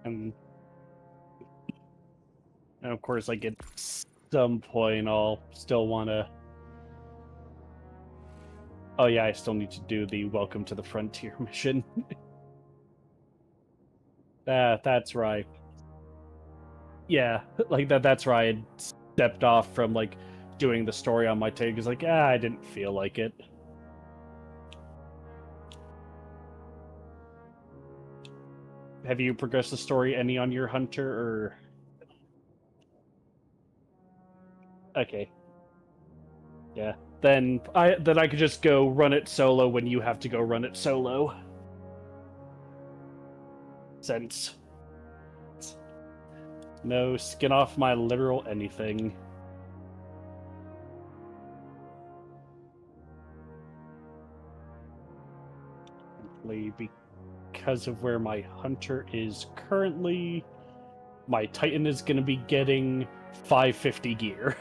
And, and of course, like, at some point, I'll still want to... Oh yeah, I still need to do the Welcome to the Frontier mission. That's right. Yeah, like that's right. I stepped off from, like, doing the story on my take, because, like, I didn't feel like it. Have you progressed the story any on your hunter, or... Okay. Yeah. Then I could just go run it solo when you have to go run it solo. Since no skin off my literal anything. Simply because of where my hunter is currently, my Titan is going to be getting 550 gear.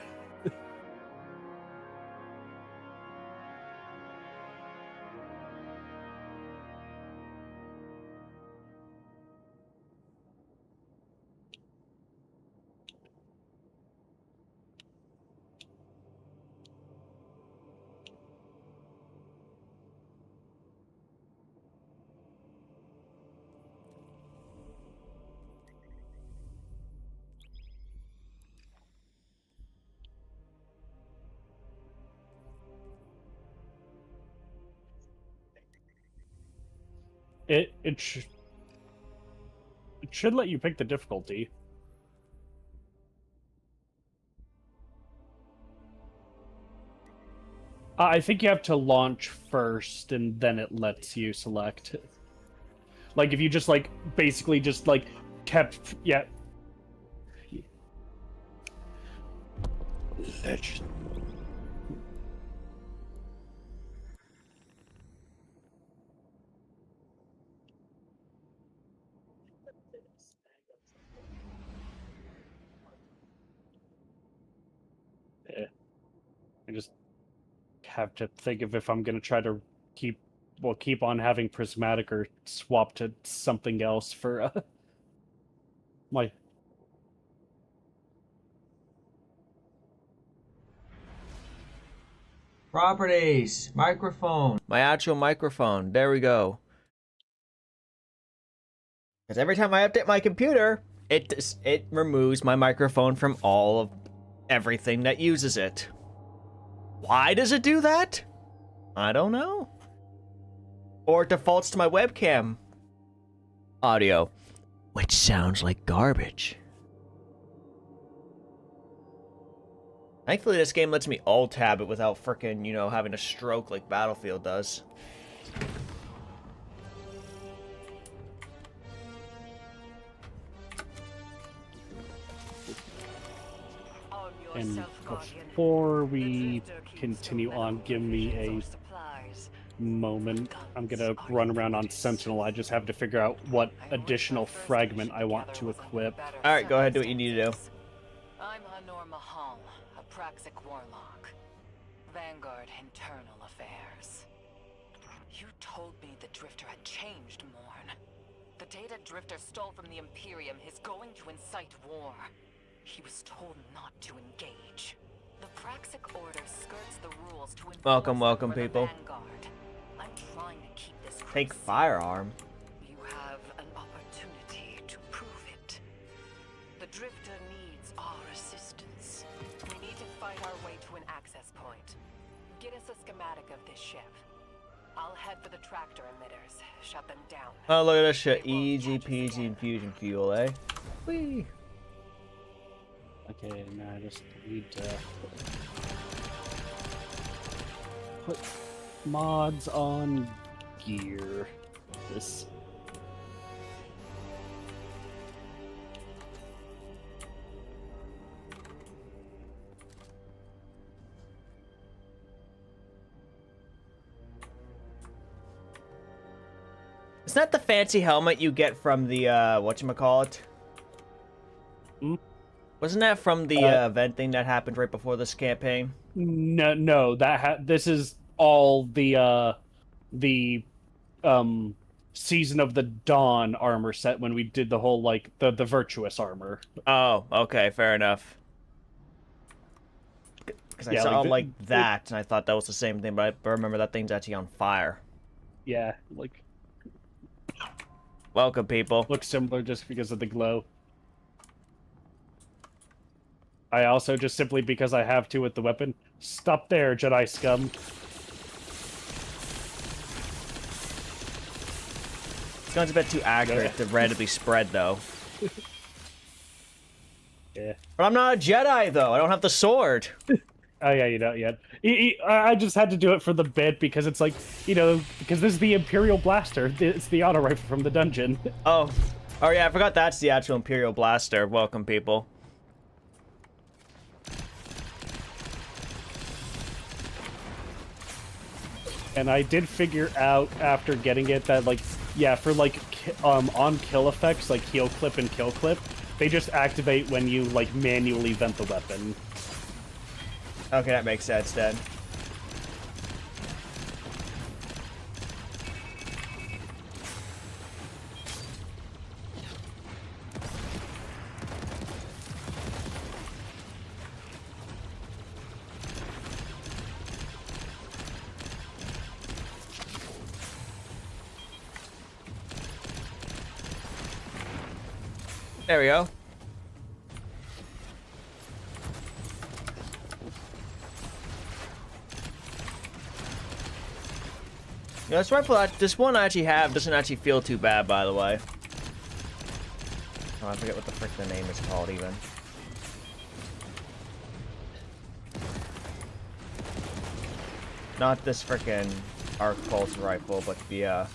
It should let you pick the difficulty. I think you have to launch first, and then it lets you select. Like, if you just, like, basically just, like, kept... Yeah. Legend. Yeah. I just have to think of if I'm going to try to keep on having prismatic or swap to something else for my... Properties, microphone. My actual microphone. There we go. Because every time I update my computer, it removes my microphone from all of everything that uses it. Why does it do that? I don't know. Or it defaults to my webcam audio, which sounds like garbage. Thankfully, this game lets me alt-tab it without frickin', having a stroke like Battlefield does. And before we continue on, give me a moment. I'm gonna run around on Sentinel. I just have to figure out what additional fragment I want to equip. Alright, go ahead, do what you need to do. I'm Hanor Mahal, a Praxic warlock. Vanguard Internal Affairs. You told me the Drifter had changed, Morn. The data Drifter stole from the Imperium is going to incite war. He was told not to engage. The Praxic Order skirts the rules to enforce Welcome, people. Vanguard. I'm trying to keep this Take secret. firearm. You have an opportunity to prove it. The Drifter needs our assistance. We need to fight our way to an access point. Get us a schematic of this ship. I'll head for the tractor emitters. Shut them down. Oh, look at this shit. Easy peasy infusion fuel, eh? Whee! Okay, now I just need to put mods on gear. This... Isn't that the fancy helmet you get from the, whatchamacallit? Hmm? Wasn't that from the event thing that happened right before this campaign? No, this is all the Season of the Dawn armor set when we did the whole like the virtuous armor. Oh, okay, fair enough. Because I Yeah, saw like that, and I thought that was the same thing, but I remember that thing's actually on fire. Yeah, like Welcome, people. looks similar just because of the glow. I also just simply because I have to with the weapon. Stop there, Jedi scum. This gun's a bit too accurate to randomly spread, though. Yeah. But I'm not a Jedi, though. I don't have the sword. Oh yeah, you don't yet. I just had to do it for the bit because it's like, you know, because this is the Imperial Blaster. It's the auto rifle from the dungeon. Oh. Oh, yeah, I forgot that's the actual Imperial Blaster. Welcome, people. And I did figure out after getting it that, like, yeah, for like on kill effects, like heal clip and kill clip, they just activate when you like manually vent the weapon. Okay, that makes sense then. There we go. Yeah, this rifle, this one I actually have doesn't actually feel too bad, by the way. Oh, I forget what the frick the name is called, even. Not this frickin' arc pulse rifle, but the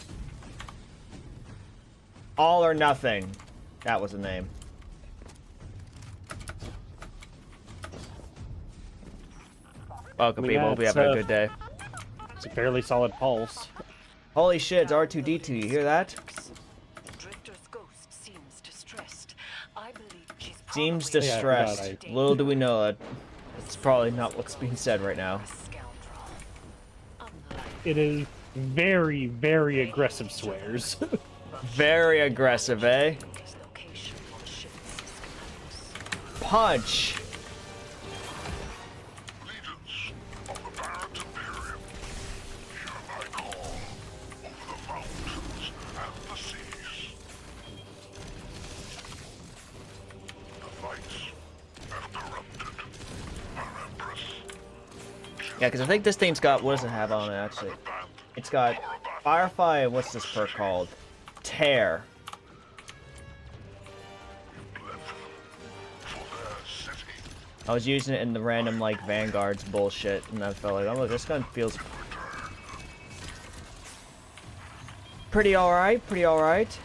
all or nothing. That was the name. Welcome, people. Hope you have a good day. It's a fairly solid pulse. Holy shit, it's R2-D2. You hear that? Drifter's ghost seems distressed. I believe she's Seems probably Yeah, I forgot distressed. Little do we know that it's probably not what's being said right now. a scoundrel. Unlike It is very, very aggressive swears. Very aggressive, eh? his location on ship's scouts. Punch! Legions of the Barrett Imperium, hear my call over the mountains and the seas. The fights have corrupted our Empress. Yeah, because I think this thing's got, what does it have on it, actually? It's got Firefly, what's this perk called? Tear. For their city, I was using it in the random, like, Vanguard's bullshit, and I felt like, oh, this gun feels pretty alright, pretty alright.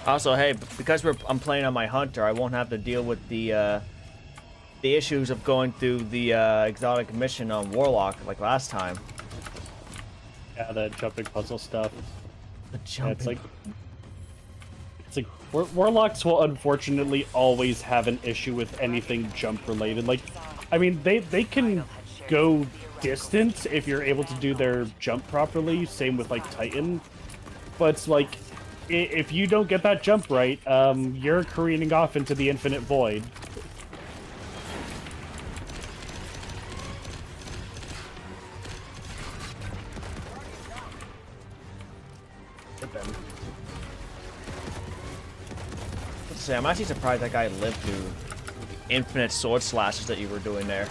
Also, hey, because I'm playing on my hunter, I won't have to deal with the issues of going through the exotic mission on Warlock like last time. Yeah, the jumping puzzle stuff. The Yeah, it's like Warlocks will unfortunately always have an issue with anything jump related. Like, I mean, they can go distance if you're able to do their jump properly. Same with like Titan, but it's like if you don't get that jump right, you're careening off into the infinite void. But then, Let's see, I'm actually surprised that guy lived through the infinite sword slashes that you were doing there.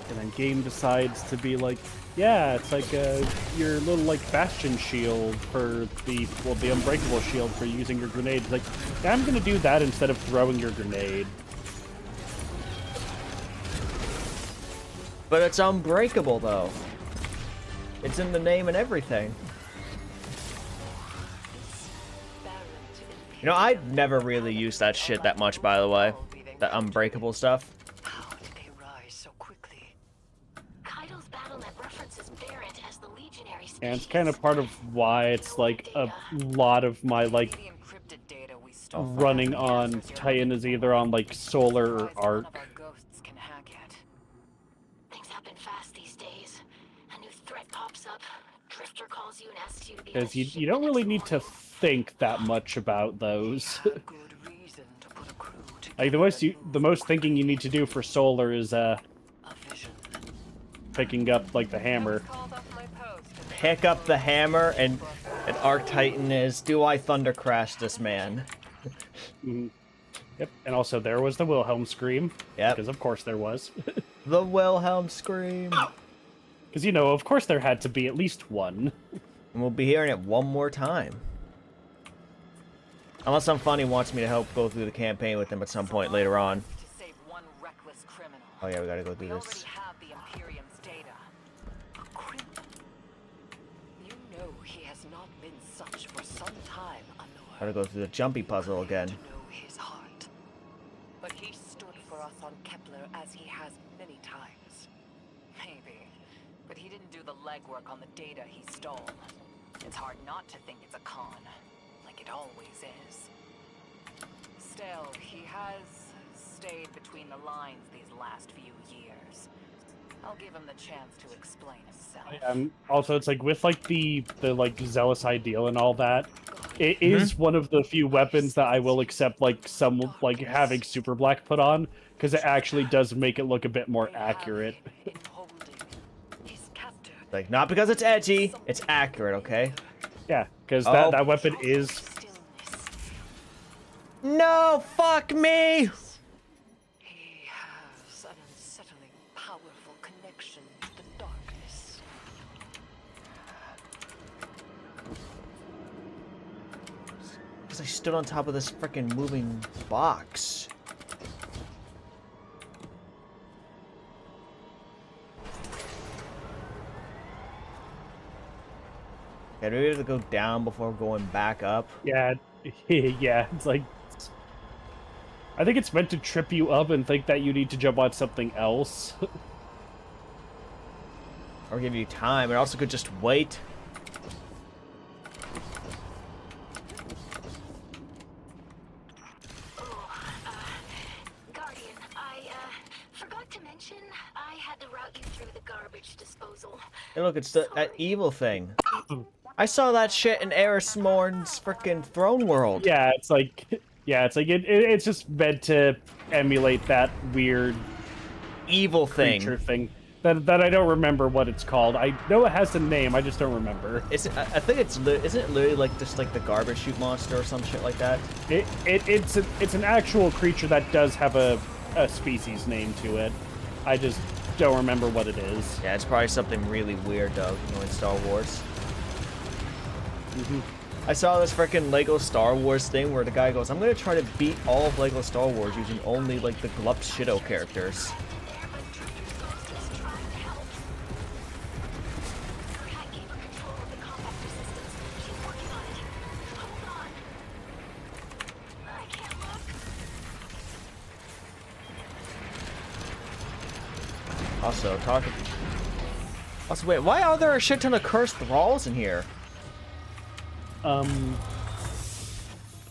and then game decides to be like, yeah, it's like your little like bastion shield for the unbreakable shield for using your grenade. It's like, yeah, I'm gonna do that instead of throwing your grenade. But it's unbreakable, though. It's in the name and everything. Barrett You know, I never really used that shit that much, by the way. That unbreakable stuff. How did they rise so quickly? Kaido's BattleNet references Barrett as the legionary species. And it's kind of part of why it's like a lot of my like The encrypted data we stole running on Titan is either on like Solar or One Arc. of our ghosts can hack it. Things happen fast these days. A new threat pops up. Drifter calls you and asks you to be. Because you don't really need to think that much about those. Good reason to put a crew Like the most thinking you need to do for Solar is a vision. picking up like the hammer. Called off my post. Pick up the hammer, and Arc Titan is, do I thunder crash this man? Yep, and also there was the Wilhelm scream. Yep. Because of course there was. The Wilhelm scream. Because you know, of course there had to be at least one. And we'll be hearing it one more time. Unless some funny wants me to help go through the campaign with him at some point later on. To save one reckless criminal. Oh yeah, we gotta go We do already this. have the Imperium's data. A criminal. You know he has not been such for some time, Anor. Gotta go through the jumpy puzzle again. To know his heart. But he stood for us on Kepler as he has many times. Maybe. But he didn't do the legwork on the data he stole. It's hard not to think it's a con. Like it always is. Still, he has stayed between the lines these last few years. I'll give him the chance to explain himself. Also, it's like with like the like zealous ideal and all that, it is one of the few weapons that I will accept like some like having super black put on, because it actually does make it look a bit more accurate. In holding his captor. Like, not because it's edgy, it's accurate, okay? Yeah, because Oh. that weapon is Stillness. No, fuck me! He has an unsettling, powerful connection to the darkness. Because I stood on top of this freaking moving box. Okay, do we have to go down before going back up? yeah, yeah. It's like I think it's meant to trip you up and think that you need to jump on something else. Or give you time. It also could just wait. Guardian, I forgot to mention I had to route you through the garbage disposal. Hey, look, it's that evil thing. I saw that shit in Erismorn's freaking throne world. Yeah, it's like it's just meant to emulate that weird Evil thing. creature thing that I don't remember what it's called. I know it has a name, I just don't remember. I think isn't it literally like just like the garbage chute monster or some shit like that? It's an actual creature that does have a species name to it. I just don't remember what it is. Yeah, it's probably something really weird though, you know, in Star Wars. I saw this freaking Lego Star Wars thing where the guy goes, I'm gonna try to beat all of Lego Star Wars using only like the Glup Shido characters. Kat gave her control of the compactor systems. She's working on it. Hold on. I can't look. Also, wait, why are there a shit ton of cursed thralls in here?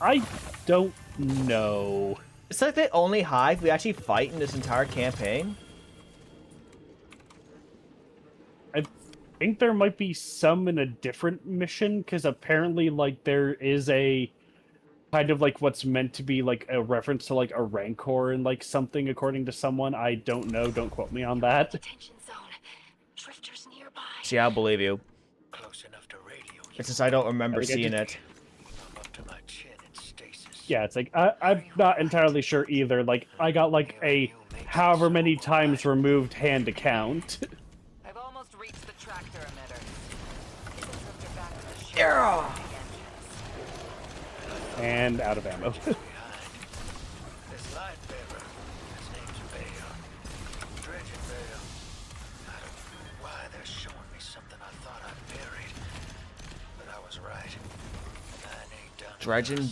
I don't know. It's like the only hive we actually fight in this entire campaign. I think there might be some in a different mission, because apparently, like, there is a kind of like what's meant to be like a reference to like a rancor and like something, according to someone. I don't know. Don't quote me on that. Detention zone. Drifters nearby. See, I'll believe you. Close enough to radio. It's just I don't remember I think I seeing just- it. I'm up to my chin in stasis. Yeah, it's like I'm not entirely sure either. Like, I got like a however many times removed hand to count. I've almost reached the tractor emitter. Get the drifter back to the ship. Yeah. And out of ammo. This light bearer, his name's Vale. Dredging Vale. I don't know why they're showing me something I thought I buried. But I was right. Mine ain't done. Dredging.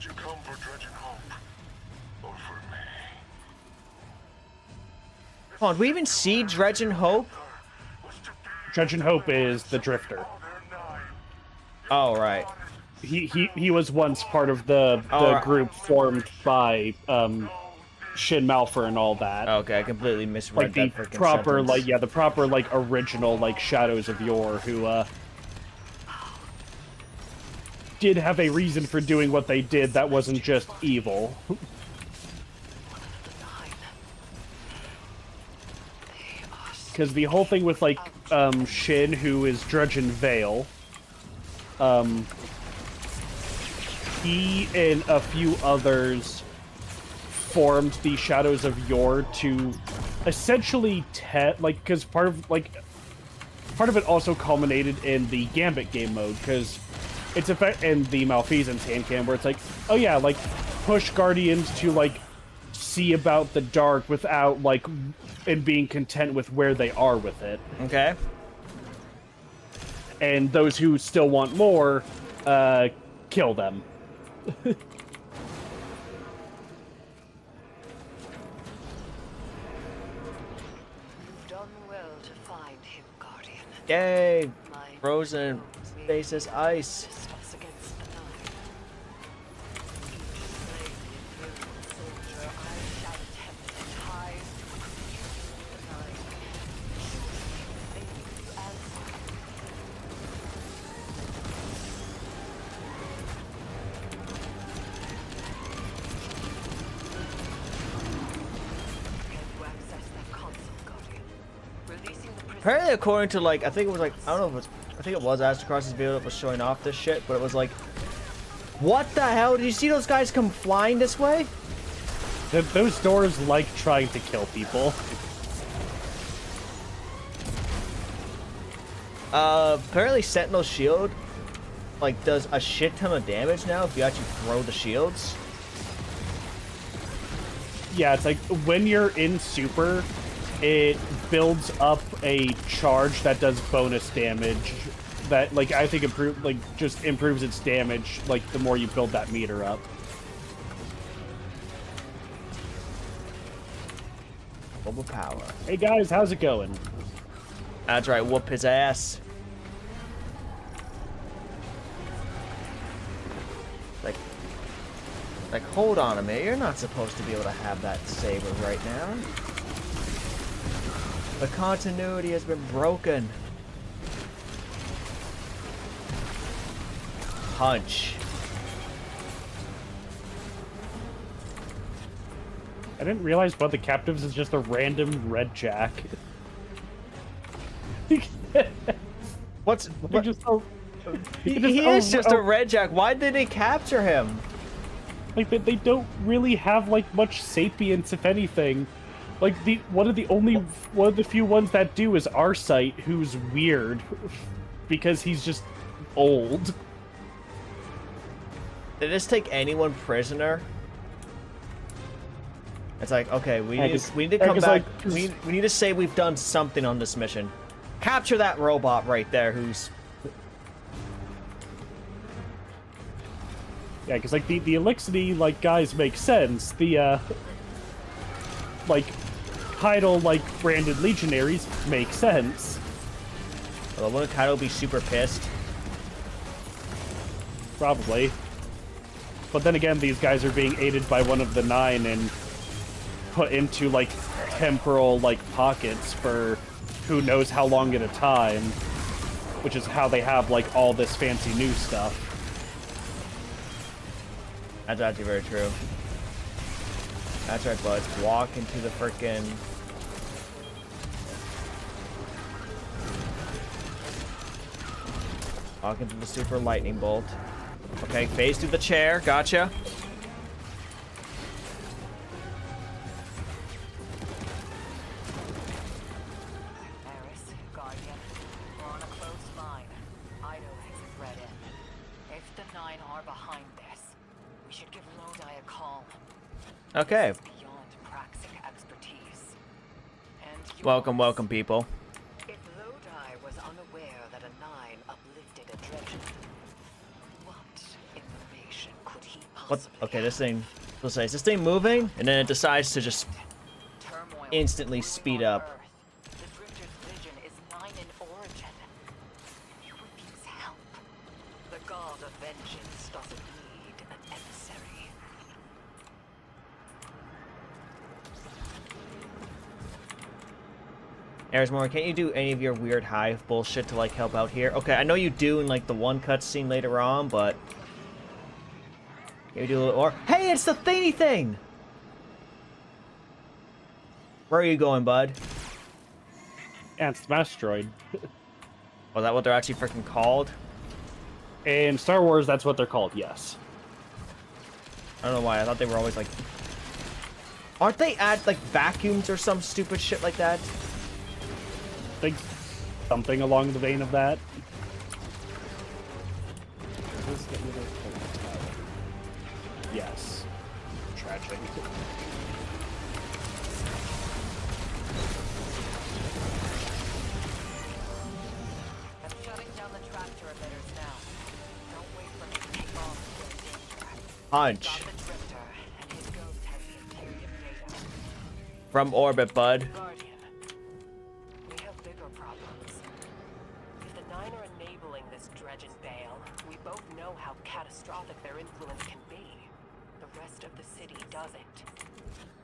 Did you come for Dredge and Hope? Or for me? Hold on, do we even see Dredge and Hope? Dredge and Hope is the Drifter. Oh, right. He was once part of the Oh, right. group formed by Shin Malphur and all that. Okay, I completely misread Like the that freaking proper, sentence. like, yeah, the proper, like, original, like, Shadows of Yore, who, did have a reason for doing what they did that wasn't just evil. Because the whole thing with, like, Shin, who is Dredge and Vale, he and a few others formed the Shadows of Yore to essentially because part of it also culminated in the Gambit game mode, because it's and the Malfeasance hand cam, where it's like, oh yeah, like, push Guardians to, like, see about the dark without, like, and being content with where they are with it. Okay. And those who still want more, kill them. Done well to find him, Guardian. Yay! My Frozen faces ice. us against the Nine. Each bravely imperial soldier I shall attempt to ties to a creature of the Nine. They need to answer. Can you access that console, Guardian? Releasing the prisoner. Apparently, according to, like, I think it was, like, I don't know if it was, I think it was Astrocross's video that was showing off this shit, but it was like, what the hell? Did you see those guys come flying this way? Those doors like trying to kill people. Apparently Sentinel's shield, like, does a shit ton of damage now if you actually throw the shields. Yeah, it's like, when you're in Super, it builds up a charge that does bonus damage that, like, I think just improves its damage, like, the more you build that meter up. Mobile power. Hey guys, how's it going? That's right, whoop his ass. Like, hold on a minute, you're not supposed to be able to have that saber right now. The continuity has been broken. Punch. I didn't realize one of the captives is just a random red jack. What's They're what? just so, He is just a red jack. Why did they capture him? like, they don't really have, like, much sapience, if anything. Like, one of the few ones that do is Arcite, who's weird because he's just old. Did this take anyone prisoner? It's like, okay, we need to come back. We need to say we've done something on this mission. Capture that robot right there who's... Yeah, because, like, the Elixity, like, guys make sense. The, like, Kaido, like, branded legionaries make sense. Well, wouldn't Kaido be super pissed? Probably. But then again, these guys are being aided by one of the Nine and put into, like, temporal, like, pockets for who knows how long at a time, which is how they have, like, all this fancy new stuff. That's actually very true. That's right, buds. Walk into the frickin'... Walk into the super lightning bolt. Okay, phase through the chair. Gotcha. Eris, Guardian, we're on a close line. Ido has it read in. If the Nine are behind this, we should give Lodi a call. Okay. This is beyond Praxic expertise. And Welcome, welcome, people. If Lodi was unaware that a Nine uplifted a Dredge, what information could he What? Okay, this thing. Let's say, is this thing moving? And then it decides to just Turmoil instantly is speed brewing on up. Earth. The Drifter's vision is 9 in origin. You would use help. The god of vengeance doesn't need an emissary. Arizmore, can't you do any of your weird hive bullshit to like help out here? Okay, I know you do in like the one cutscene later on, but can you do a little more? Hey, it's the thingy thing! Where are you going, bud? And it's the asteroid. Was that what they're actually freaking called? In Star Wars, that's what they're called, yes. I don't know why. I thought they were always like. Aren't they at like vacuums or some stupid shit like that? I think something along the vein of that. Let's get rid of the yes. Tragic. I'm shutting down the tractor emitters now. Don't wait for me to take off into danger. Punch. Stop the Drifter, and his ghost has the Imperium data. From orbit, bud. Guardian, we have bigger problems. If the Nine are enabling this dredge and Bale, we both know how catastrophic their influence can be. The rest of the city doesn't.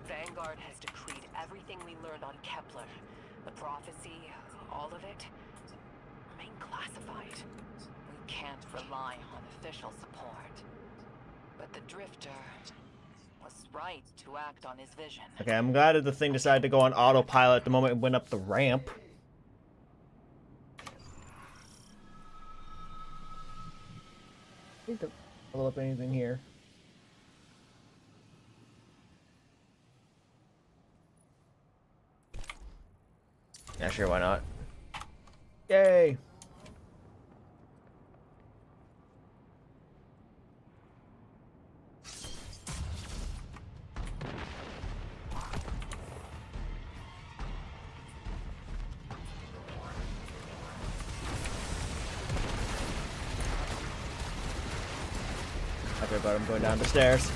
Vanguard has decreed everything we learned on Kepler, the prophecy, all of it, remain classified. We can't rely on official support. But the Drifter was right to act on his vision. Okay, I'm glad that the thing decided to go on autopilot the moment it went up the ramp. Need to pull up anything here. Yeah, sure, why not? Yay! Okay, but I'm going down the stairs.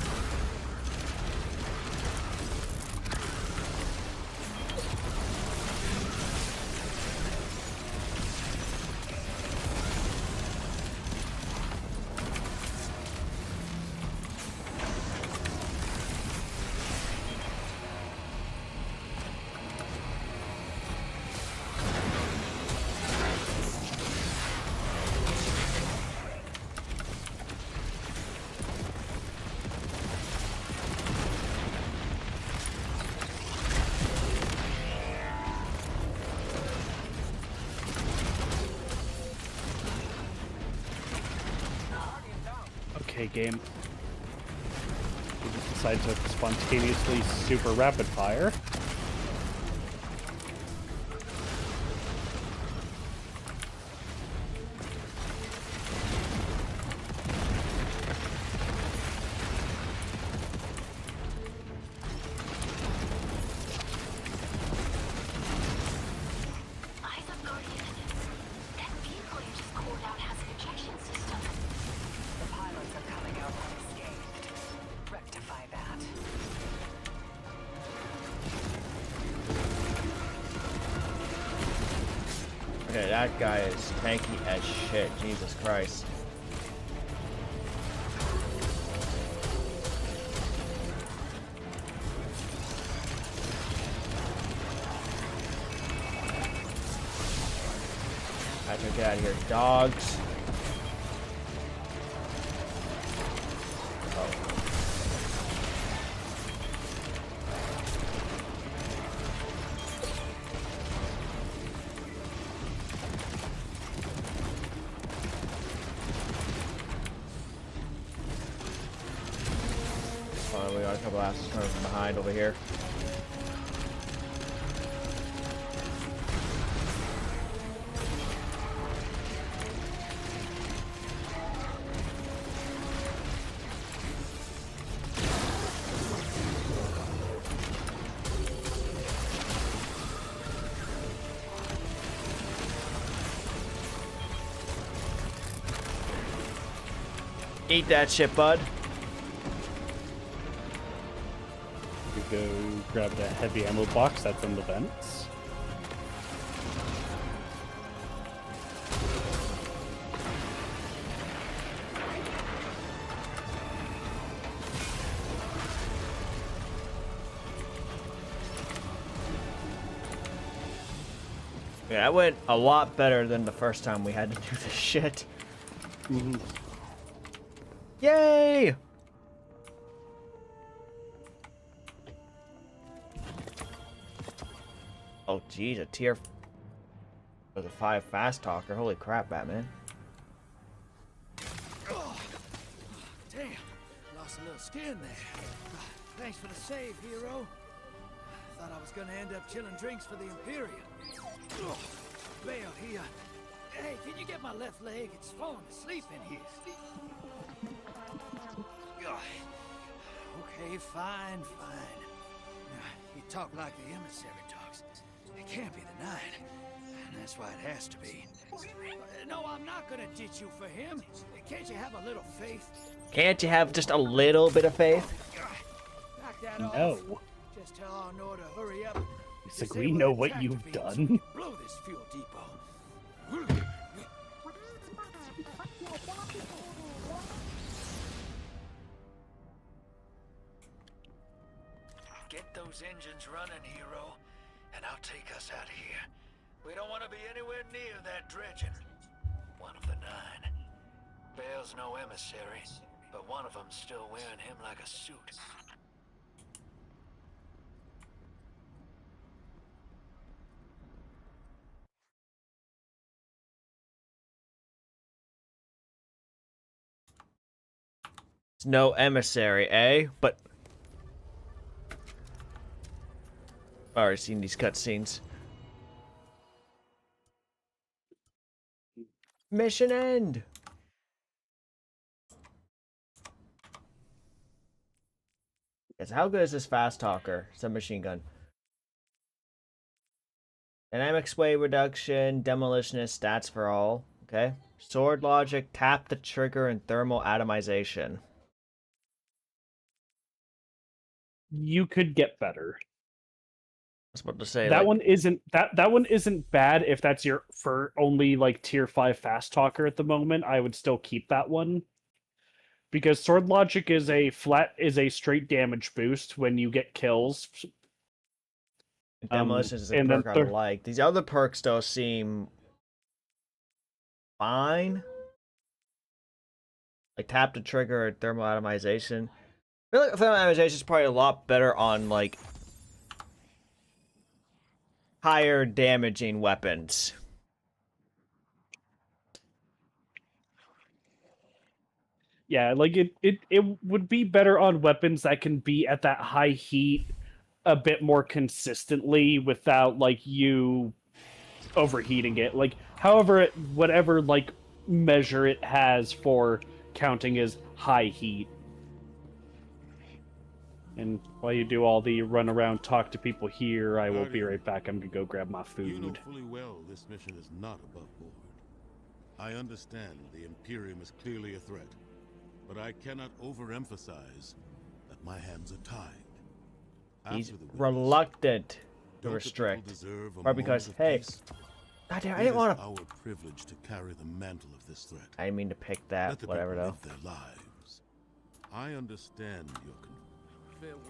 Okay, game. You just decide to spontaneously super rapid fire. Eyes up, Guardian. That vehicle you just called out has an ejection system. The pilots are coming out unscathed. Rectify that. Okay, that guy is tanky as shit. Jesus Christ. I took it out of here, dogs. Oh. We got a couple asses coming from behind over here. Eat that shit, bud. go grab the heavy ammo box that's in the vents. Yeah, that went a lot better than the first time we had to do this shit. Mhm. Yay! Oh, geez, a tier with a 5 fast talker. Holy crap, Batman. Damn, lost a little skin there. Thanks for the save, hero. Thought I was gonna end up chilling drinks for the Imperium. Bale, hey, can you get my left leg? It's falling asleep in here. Okay, fine. You talk like the emissary talks. It can't be the Nine. And that's why it has to be. No, I'm not gonna ditch you for him. Can't you have a little faith? Can't you have just a little bit of faith? Knock that No. off. Just tell Arnor to hurry up. It's like, we know what you've done. Blow this fuel depot. Get those engines running, hero, and I'll take us out of here. We don't want to be anywhere near that dredging. One of the Nine. Bale's no emissary, but one of them's still wearing him like a suit. It's no emissary, eh? But I've already seen these cutscenes. Mission end. Yes, how good is this fast talker? Submachine gun. Dynamic sway reduction, demolitionist, stats for all. Okay. Sword logic, tap the trigger, and thermal atomization. You could get better. I was about to say That like, one isn't that one isn't bad if that's your for only like tier 5 fast talker at the moment. I would still keep that one. Because sword logic is a straight damage boost when you get kills. demolition is a and then perk I like. These other perks though seem fine. Like tap the trigger or thermal atomization. I feel like thermal atomization is probably a lot better on like higher damaging weapons. Yeah, like it would be better on weapons that can be at that high heat a bit more consistently without like you overheating it. Like however whatever like measure it has for counting as high heat. And while you do all the run around talk to people here, I will be right back. I'm gonna go grab my food. You know fully well this mission is not above board. I understand the Imperium is clearly a threat, but I cannot overemphasize that my hands are tied. He's After the witness, reluctant to don't the people restrict. deserve a Or because, moment of hey, peace? goddamn, I It didn't is want to. our privilege to carry the mantle of this threat. I didn't mean to pick Let that. the Whatever people though. live their lives. I understand your Farewell.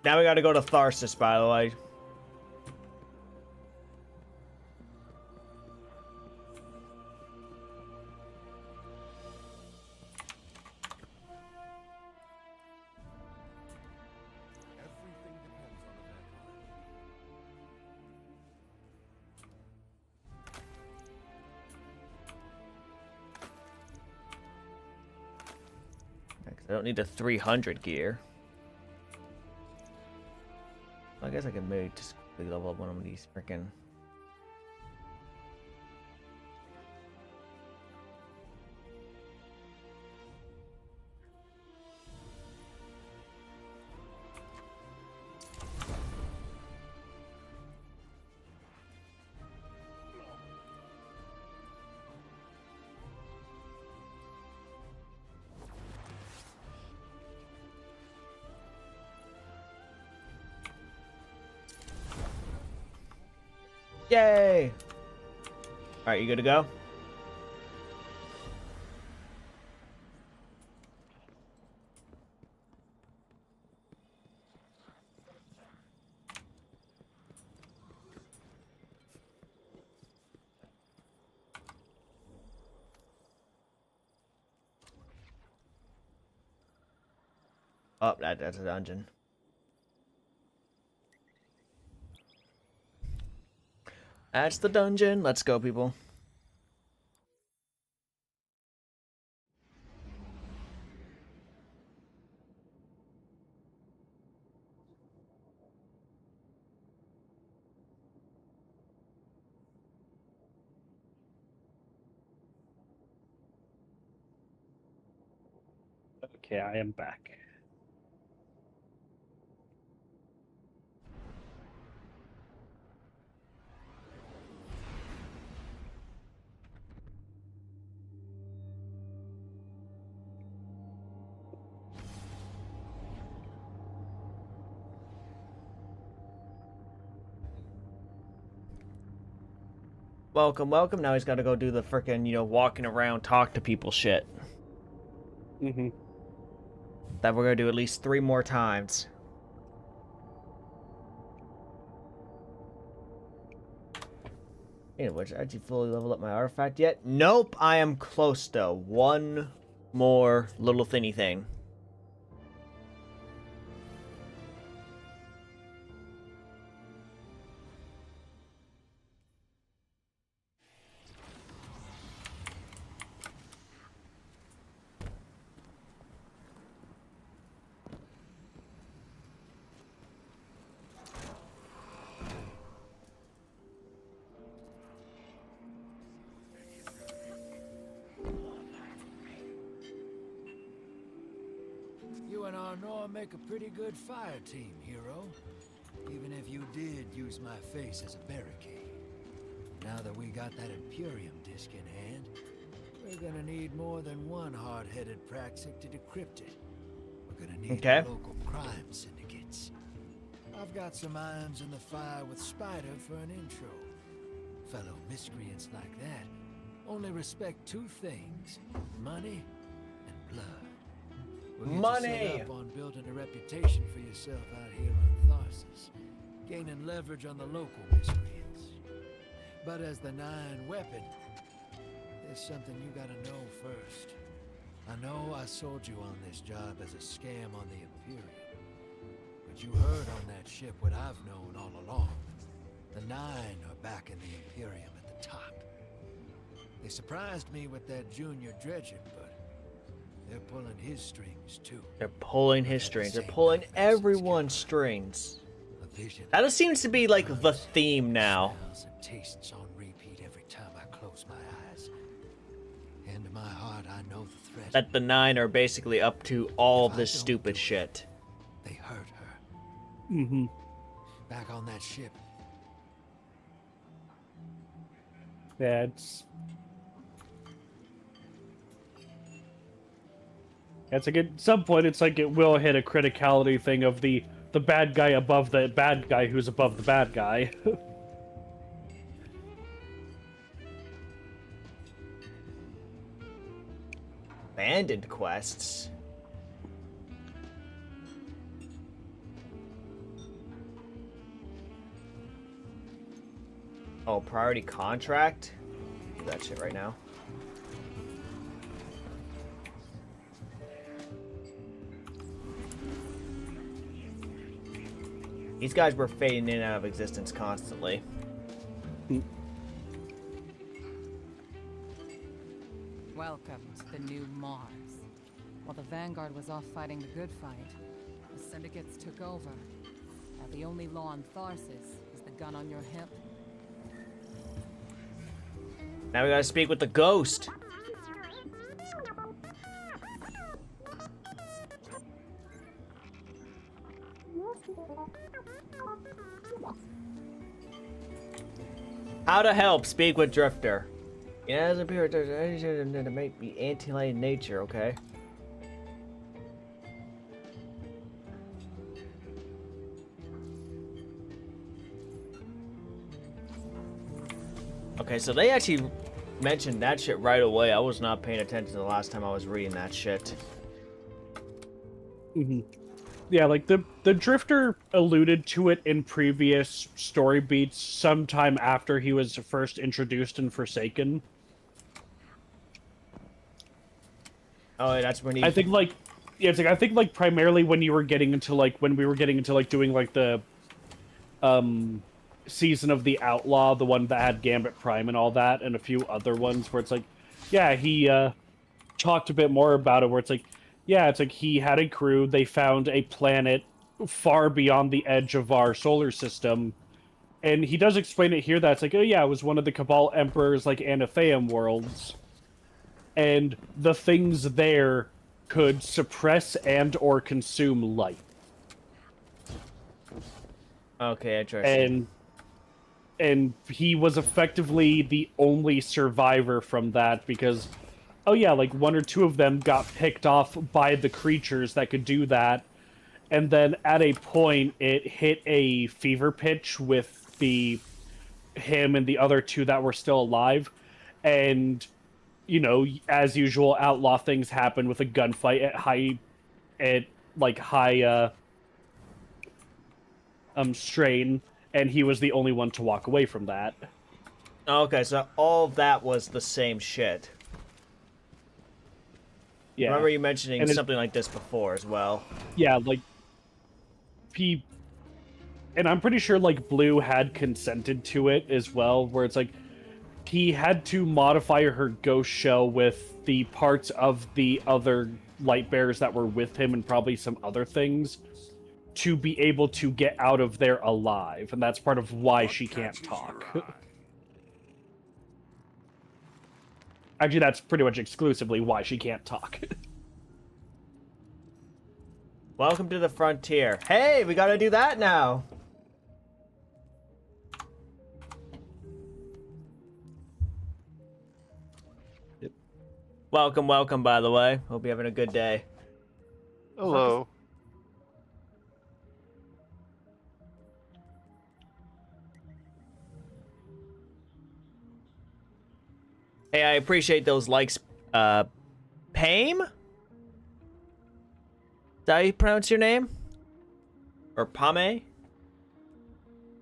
Now we got to go to Tharsis, by the way. I don't need the 300 gear. I guess I can maybe just quickly level up one of these freaking. Yay! Alright, you good to go? Oh, that's a dungeon. That's the dungeon. Let's go, people. Okay, I am back. Welcome, welcome. Now he's got to go do the frickin', walking around, talk to people shit. Mm-hmm. That we're gonna do at least 3 more times. Anyways, did you fully level up my artifact yet? Nope, I am close though. 1 more little thinny thing. You and Arnor make a pretty good fire team, hero. Even if you did use my face as a barricade. Now that we got that Imperium disc in hand, we're gonna need more than one hard-headed Praxic to decrypt it. We're gonna need Okay. the local crime syndicates. I've got some irons in the fire with Spider for an intro. Fellow miscreants like that only respect 2 things: money and blood. We'll get Money! you set up on building a reputation for yourself out here on Tharsis, gaining leverage on the local miscreants. But as the 9 weapon, there's something you gotta know first. I know I sold you on this job as a scam on the Imperium, but you heard on that ship what I've known all along. The 9 are back in the Imperium at the top. They surprised me with that junior dredger, but they're pulling his strings too. They're pulling his strings. They're pulling everyone's strings. A vision. That seems to be like the theme now. Smells and tastes on repeat every time I close my eyes. And in my heart, I know the threat. That the 9 are basically up to all If of I this don't stupid do it, shit. They hurt her. Mm-hmm. Back on that ship, Yeah, it's a good. At some point, it's like it will hit a criticality thing of the bad guy above the bad guy who's above the bad guy. Abandoned quests. Oh, priority contract? Do that shit right now. These guys were fading in and out of existence constantly. Welcome to the new Mars. While the Vanguard was off fighting the good fight, the syndicates took over. Now the only law on Tharsis is the gun on your hip. Now we gotta speak with the ghost. How to help? Speak with Drifter. Yeah, as a period that might be anti-light in nature, okay? Okay, so they actually mentioned that shit right away. I was not paying attention the last time I was reading that shit. Yeah, like the Drifter alluded to it in previous story beats sometime after he was first introduced in Forsaken. Oh, yeah, that's when he... I think like yeah, it's like I think like primarily when you were getting into like when we were getting into like doing like the season of the Outlaw, the one that had Gambit Prime and all that, and a few other ones where it's like, yeah, he talked a bit more about it where it's like, yeah, it's like he had a crew, they found a planet far beyond the edge of our solar system, and he does explain it here that it's like, oh yeah, it was one of the Cabal Emperor's like Anapheum worlds, and the things there could suppress and or consume light. Okay, interesting. And he was effectively the only survivor from that because, oh yeah, like one or two of them got picked off by the creatures that could do that, and then at a point it hit a fever pitch with him and the other two that were still alive, and you know, as usual, outlaw things happen with a gunfight at high strain, and he was the only one to walk away from that. Okay, so all of that was the same shit. Yeah. Remember you mentioning And something like this before as well. Yeah, like and I'm pretty sure like Blue had consented to it as well, where it's like he had to modify her ghost shell with the parts of the other light bearers that were with him and probably some other things to be able to get out of there alive, and that's part of why she can't talk. Actually, that's pretty much exclusively why she can't talk. Welcome to the frontier. Hey, we gotta do that now. Yep. Welcome, by the way. Hope you're having a good day. Hello. Hey, I appreciate those likes. Pame? Is that how you pronounce your name? Or Pame?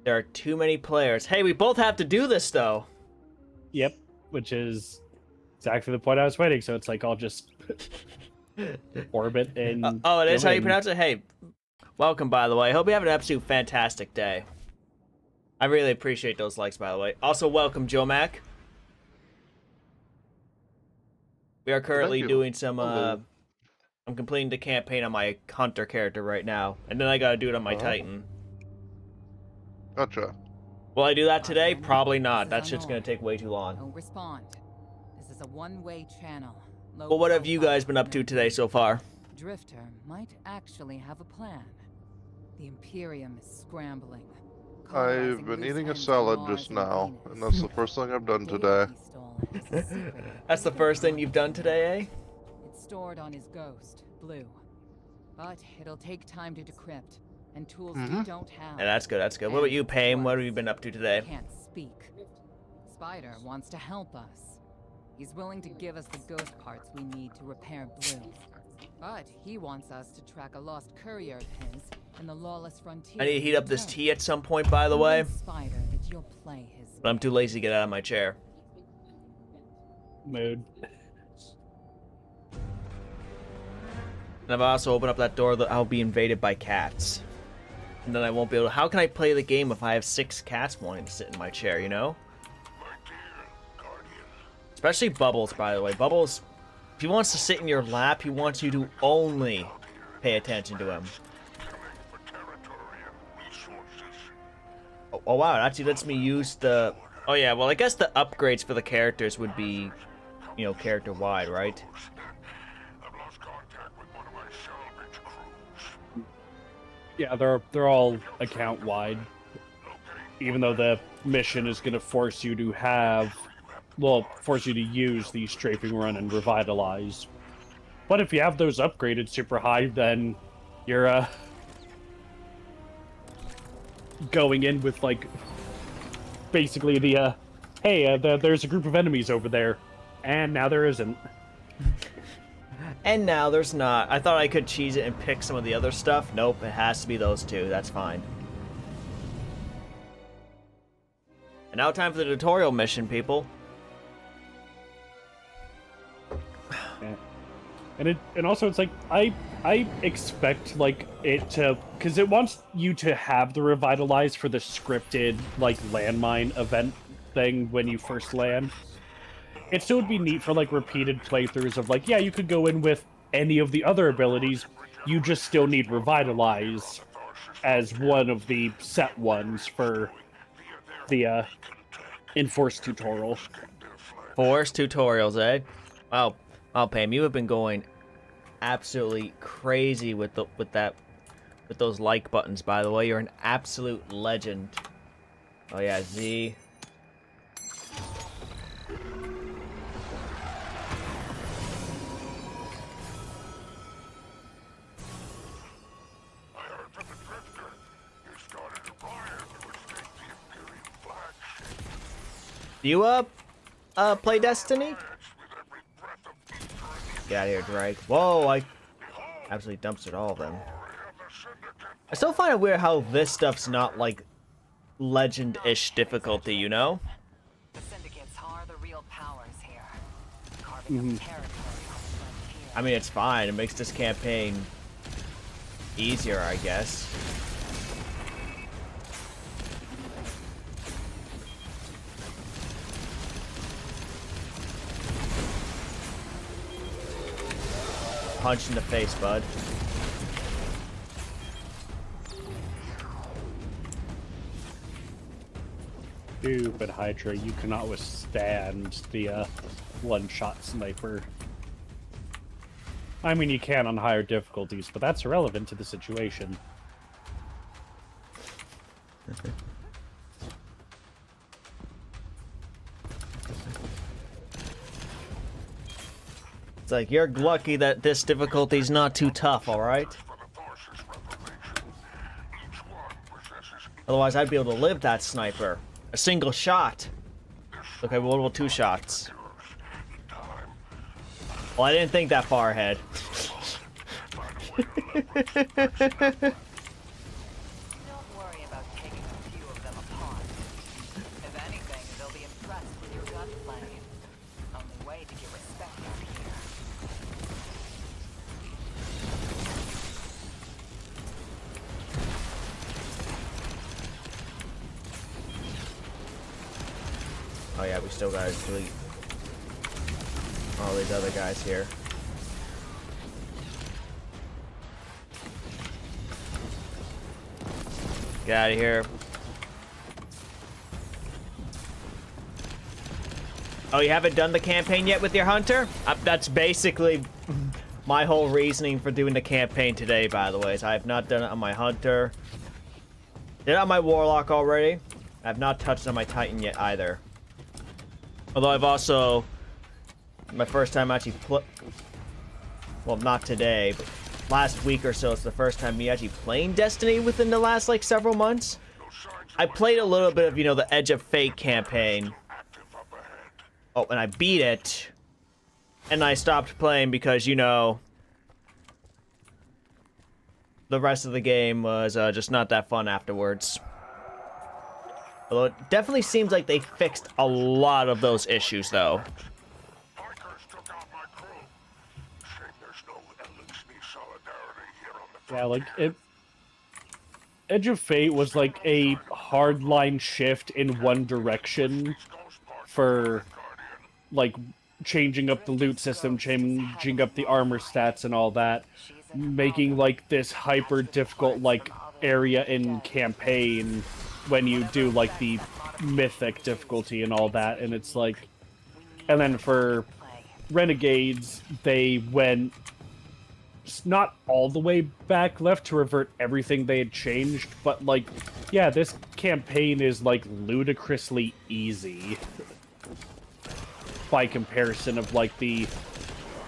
There are too many players. Hey, we both have to do this, though. Yep, which is exactly the point I was waiting, so it's like I'll just orbit and... Oh, it is go how you in. pronounce it? Hey, welcome, by the way. Hope you have an absolute fantastic day. I really appreciate those likes, by the way. Also, welcome, Joe Mac. We are currently you. doing some, Hello. I'm completing the campaign on my Hunter character right now, and then I gotta do it on my Oh. Titan. Gotcha. Will I do that today? Probably not. That shit's gonna take way too long. Don't respond. This is a one-way channel. But what have you guys been up to today so far? Drifter might actually have a plan. The Imperium is scrambling. I've been eating a salad just now, and that's the first thing I've done today. That's the first thing you've done today, eh? It's stored on his ghost, Blue. But it'll take time to decrypt, and tools we don't have. Yeah, that's good, that's good. What about you, Pame? What have you been up to today? Can't speak. Spider wants to help us. He's willing to give us the ghost parts we need to repair Blue. But he wants us to track a lost courier of his in the lawless frontier. I need to heat up this tea at some point, by the way. Spider, that you'll play his. But I'm too lazy to get out of my chair. Mood. And if I also open up that door, I'll be invaded by cats. And then I won't be able to... How can I play the game if I have 6 cats wanting to sit in my chair, you know? Especially Bubbles, by the way. Bubbles, if he wants to sit in your lap, he wants you to only pay attention to him. Oh wow, it actually lets me use the... Oh yeah, well I guess the upgrades for the characters would be, you know, character-wide, right? Yeah, they're all account-wide. Even though the mission is going to force you to have... Well, force you to use the Strafing Run and Revitalize. But if you have those upgraded super high, then you're, going in with, like, basically the, hey, there's a group of enemies over there, and now there isn't. And now there's not. I thought I could cheese it and pick some of the other stuff. Nope, it has to be those two. That's fine. And now time for the tutorial mission, people. Yeah. And also it's like I expect like it to, because it wants you to have the revitalize for the scripted like landmine event thing when you first land. It still would be neat for like repeated playthroughs of like, yeah, you could go in with any of the other abilities, you just still need revitalize as one of the set ones for the enforced tutorial. Forced tutorials, eh? Wow, Pam, you have been going absolutely crazy with those like buttons. By the way, you're an absolute legend. Oh yeah, Z. Do you play Destiny? Get out of here, Drake. Whoa, I absolutely dumpstered all of them. I still find it weird how this stuff's not like legend-ish difficulty, you know? The syndicates are the real powers here. Carving up territory on the frontier. I mean, it's fine. It makes this campaign easier, I guess. Punch in the face, bud. Stupid Hydra, you cannot withstand the one-shot sniper. I mean, you can on higher difficulties, but that's irrelevant to the situation. It's like, you're lucky that this difficulty's not too tough, alright? Otherwise, I'd be able to live that sniper. A single shot. Okay, well, 2 shots. Well, I didn't think that far ahead. Don't worry about taking a few of them apart. If anything, they'll be impressed with your gunplay. Only way to get respect out here. Oh yeah, we still gotta delete all these other guys here. Get out of here. Oh, you haven't done the campaign yet with your hunter? That's basically my whole reasoning for doing the campaign today, by the way. Is I have not done it on my hunter. Did it on my warlock already. I have not touched on my titan yet either. Although I've also, my first time actually well, not today, but last week or so, it's the first time me actually playing Destiny within the last, like, several months. I played a little bit of, you know, the Edge of Fate campaign. Oh, and I beat it. And I stopped playing because, you know, the rest of the game was just not that fun afterwards. Although it definitely seems like they fixed a lot of those issues, though. Yeah, like, Edge of Fate was like a hardline shift in one direction for, like, changing up the loot system, changing up the armor stats and all that, making, like, this hyper difficult, like, area in campaign when you do, like, the mythic difficulty and all that, and it's like... And then for Renegades, they went not all the way back left to revert everything they had changed, but, like, yeah, this campaign is, like, ludicrously easy by comparison of, like, the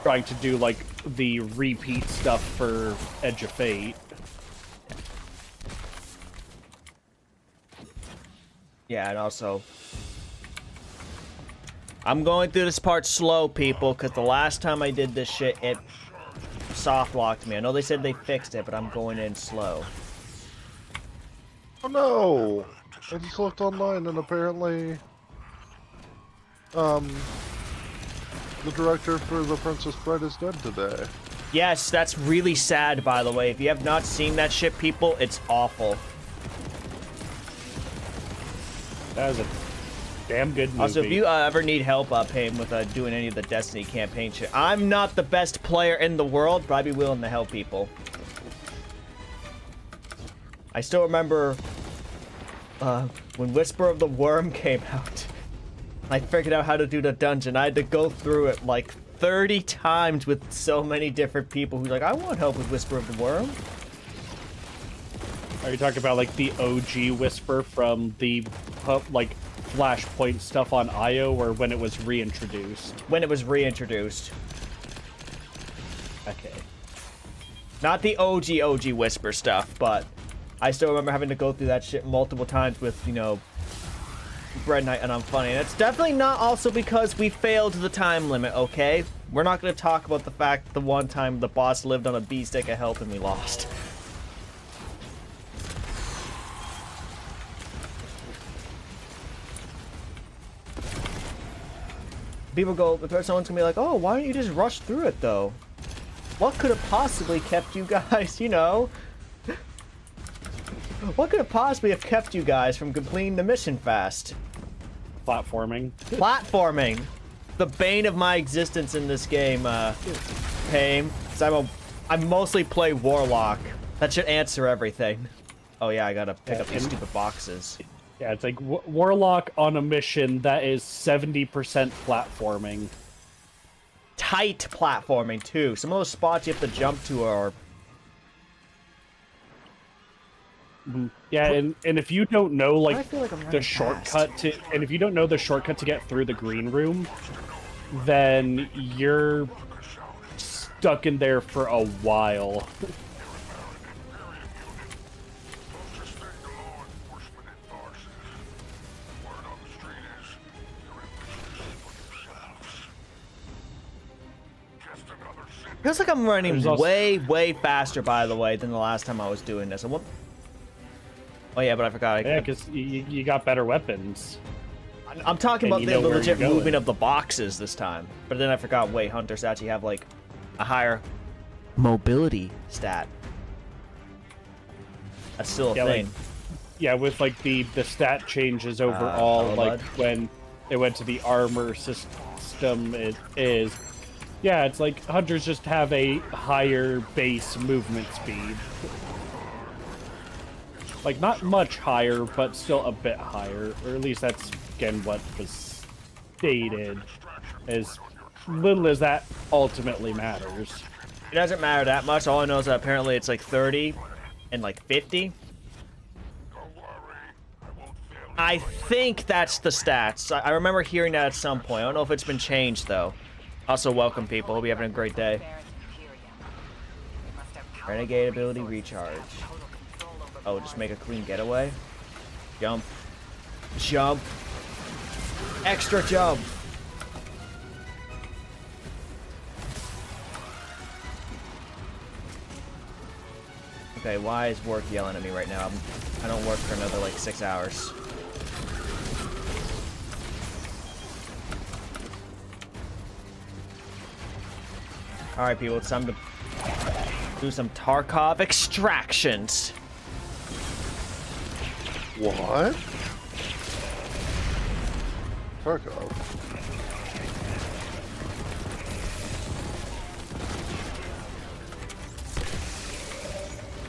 trying to do, like, the repeat stuff for Edge of Fate. Yeah, and also, I'm going through this part slow, people, because the last time I did this shit, it soft locked me. I know they said they fixed it, but I'm going in slow. Oh no! I just looked online and apparently, the director for The Princess Bride is dead today. Yes, that's really sad, by the way. If you have not seen that shit, people, it's awful. That was a damn good movie. Also, if you ever need help Payne, with doing any of the Destiny campaign shit, I'm not the best player in the world, but I'd be willing to help people. I still remember when Whisper of the Worm came out. I figured out how to do the dungeon. I had to go through it like 30 times with so many different people who's like, I want help with Whisper of the Worm. Are you talking about like the OG Whisper from the like Flashpoint stuff on IO, or when it was reintroduced? When it was reintroduced. Okay. Not the OG Whisper stuff, but I still remember having to go through that shit multiple times with, you know, Red Knight and Unfunny. And it's definitely not also because we failed the time limit, okay? We're not going to talk about the fact the one time the boss lived on a B-stick of health and we lost. People go, someone's gonna be like, oh, why don't you just rush through it, though? What could have possibly kept you guys, you know? What could have possibly have kept you guys from completing the mission fast? Platforming. Platforming! The bane of my existence in this game, Payne. So I mostly play Warlock. That should answer everything. Oh yeah, I gotta pick up these stupid boxes. Yeah, it's like Warlock on a mission that is 70% platforming. Tight platforming, too. Some of those spots you have to jump to are... Yeah, and if you don't know, like, like the shortcut to... And if you don't know the shortcut to get through the green room, then you're stuck in there for a while. Feels like I'm running way faster, by the way, than the last time I was doing this. Oh yeah, but I forgot. Yeah, because you got better weapons. I'm talking about the legit you're movement of the boxes this time. But then I forgot, wait, Hunters actually have, like, a higher mobility stat. That's still a thing. Like, with, like, the stat changes overall, like, when it went to the armor system, it is... Yeah, it's like Hunters just have a higher base movement speed. Like, not much higher, but still a bit higher. Or at least that's, again, what was stated. As little as that ultimately matters. It doesn't matter that much. All I know is that apparently it's like 30 and like 50. I think that's the stats. I remember hearing that at some point. I don't know if it's been changed, though. Also, welcome, people. Hope you're having a great day. Renegade ability recharge. Oh, just make a clean getaway. Jump. Jump. Extra jump. Okay, why is work yelling at me right now? I don't work for another, like, 6 hours. Alright, people, it's time to do some Tarkov extractions. What? Tarkov?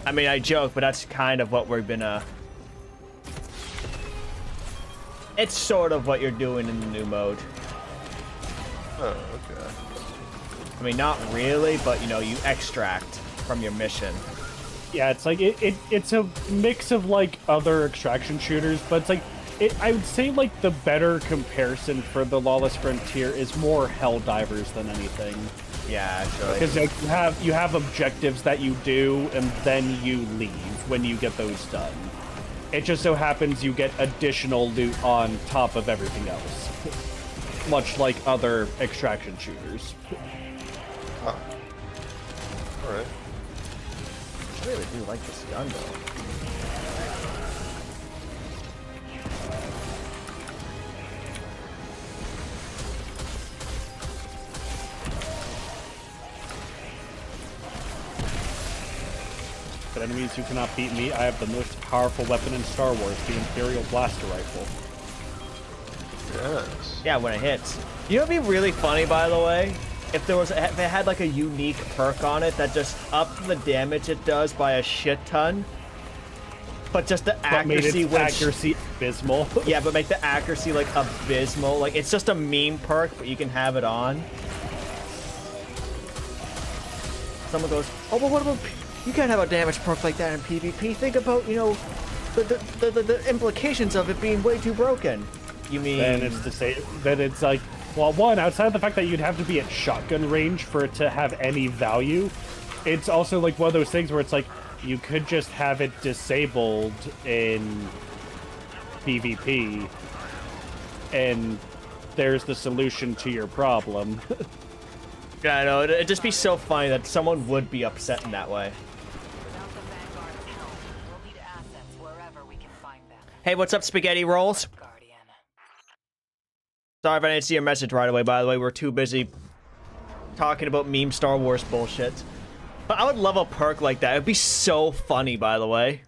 I mean, I joke, but that's kind of what we've been, It's sort of what you're doing in the new mode. Oh, okay. I mean, not really, but, you know, you extract from your mission. Yeah, it's like, it's a mix of, like, other extraction shooters, but it's like, I would say, like, the better comparison for the Lawless Frontier is more Helldivers than anything. Yeah, actually. Because like, you have objectives that you do, and then you leave when you get those done. It just so happens you get additional loot on top of everything else. much like other extraction shooters. All right. I really do like this gun though. But enemies who cannot beat me, I have the most powerful weapon in Star Wars, the Imperial Blaster Rifle. Yes. Yeah, when it hits. You know what'd be really funny, by the way? If it had like a unique perk on it that just upped the damage it does by a shit ton, but just the accuracy, accuracy abysmal. Yeah, but make the accuracy like abysmal. Like it's just a meme perk, but you can have it on. Someone goes, "Oh, but what about? You can't have a damage perk like that in PvP. Think about, you know, the implications of it being way too broken." You mean? Then it's to say that it's like, well, one, outside of the fact that you'd have to be at shotgun range for it to have any value, it's also like one of those things where it's like you could just have it disabled in PvP, and there's the solution to your problem. Yeah, I know. It'd just be so funny that someone would be upset in that way. Without the Vanguard's help, we'll need assets wherever we can find them. Hey, what's up, Spaghetti Rolls? Guardian. Sorry if I didn't see your message right away, by the way. We're too busy talking about meme Star Wars bullshit. But I would love a perk like that. It'd be so funny, by the way.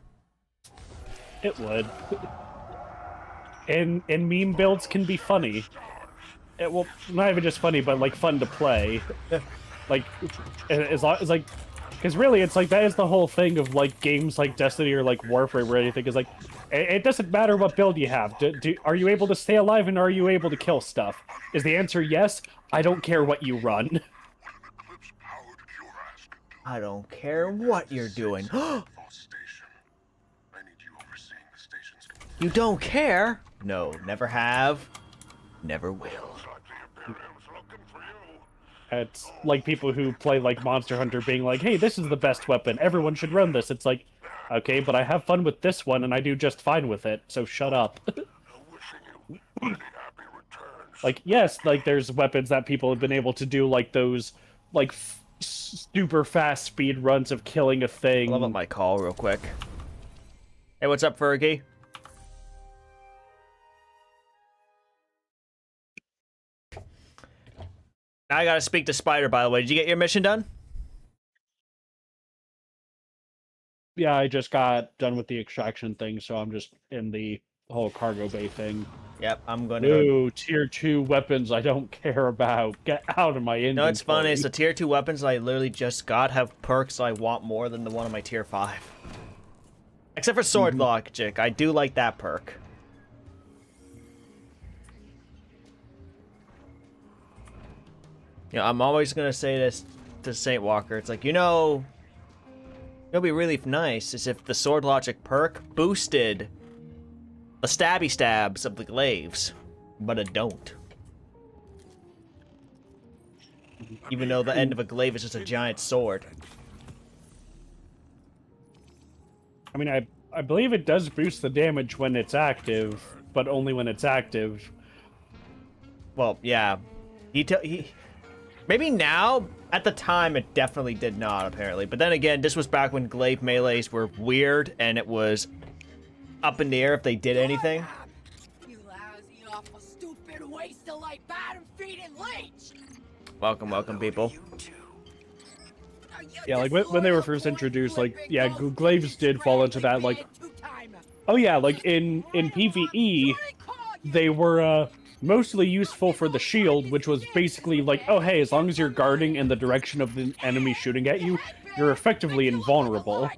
It would. And meme builds can be funny. It, well, not even just funny, but like fun to play. Like, as long as like, because really, it's like that is the whole thing of like games like Destiny or like Warframe or anything. Is like, it doesn't matter what build you have. Are you able to stay alive and are you able to kill stuff? Is the answer yes? I don't care what you run. I don't care what you're doing. You don't care? No, never have, never will. It's like people who play like Monster Hunter being like, hey, this is the best weapon. Everyone should run this. It's like, okay, but I have fun with this one and I do just fine with it, so shut up. Like, yes, like there's weapons that people have been able to do like those, like, super fast speed runs of killing a thing. I'll love up my call real quick. Hey, what's up, Fergie? Now I gotta speak to Spider, by the way. Did you get your mission done? Yeah, I just got done with the extraction thing, so I'm just in the whole cargo bay thing. Yep, I'm gonna Ooh, tier 2 weapons I don't care about. Get out of my inventory. No, it's funny. It's the tier 2 weapons I literally just got have perks I want more than the one on my tier 5. Except for Sword Logic. I do like that perk. You know, I'm always gonna say this to Saint Walker. It's like, you know, it'll be really nice is if the Sword Logic perk boosted the stabby stabs of the glaives, but it don't. Even though the end of a glaive is just a giant sword. I mean, I believe it does boost the damage when it's active, but only when it's active. Well, yeah. Maybe now, at the time, it definitely did not, apparently. But then again, this was back when glaive melees were weird, and it was up in the air if they did anything. You lousy, awful, stupid, waste of life, bottom-feeding leech! Welcome, welcome, people. Yeah, like when they were first introduced, like, yeah, glaives did fall into that, like, oh yeah, like in PvE, they were mostly useful for the shield, which was basically like, oh hey, as long as you're guarding in the direction of the enemy shooting at you, you're effectively invulnerable.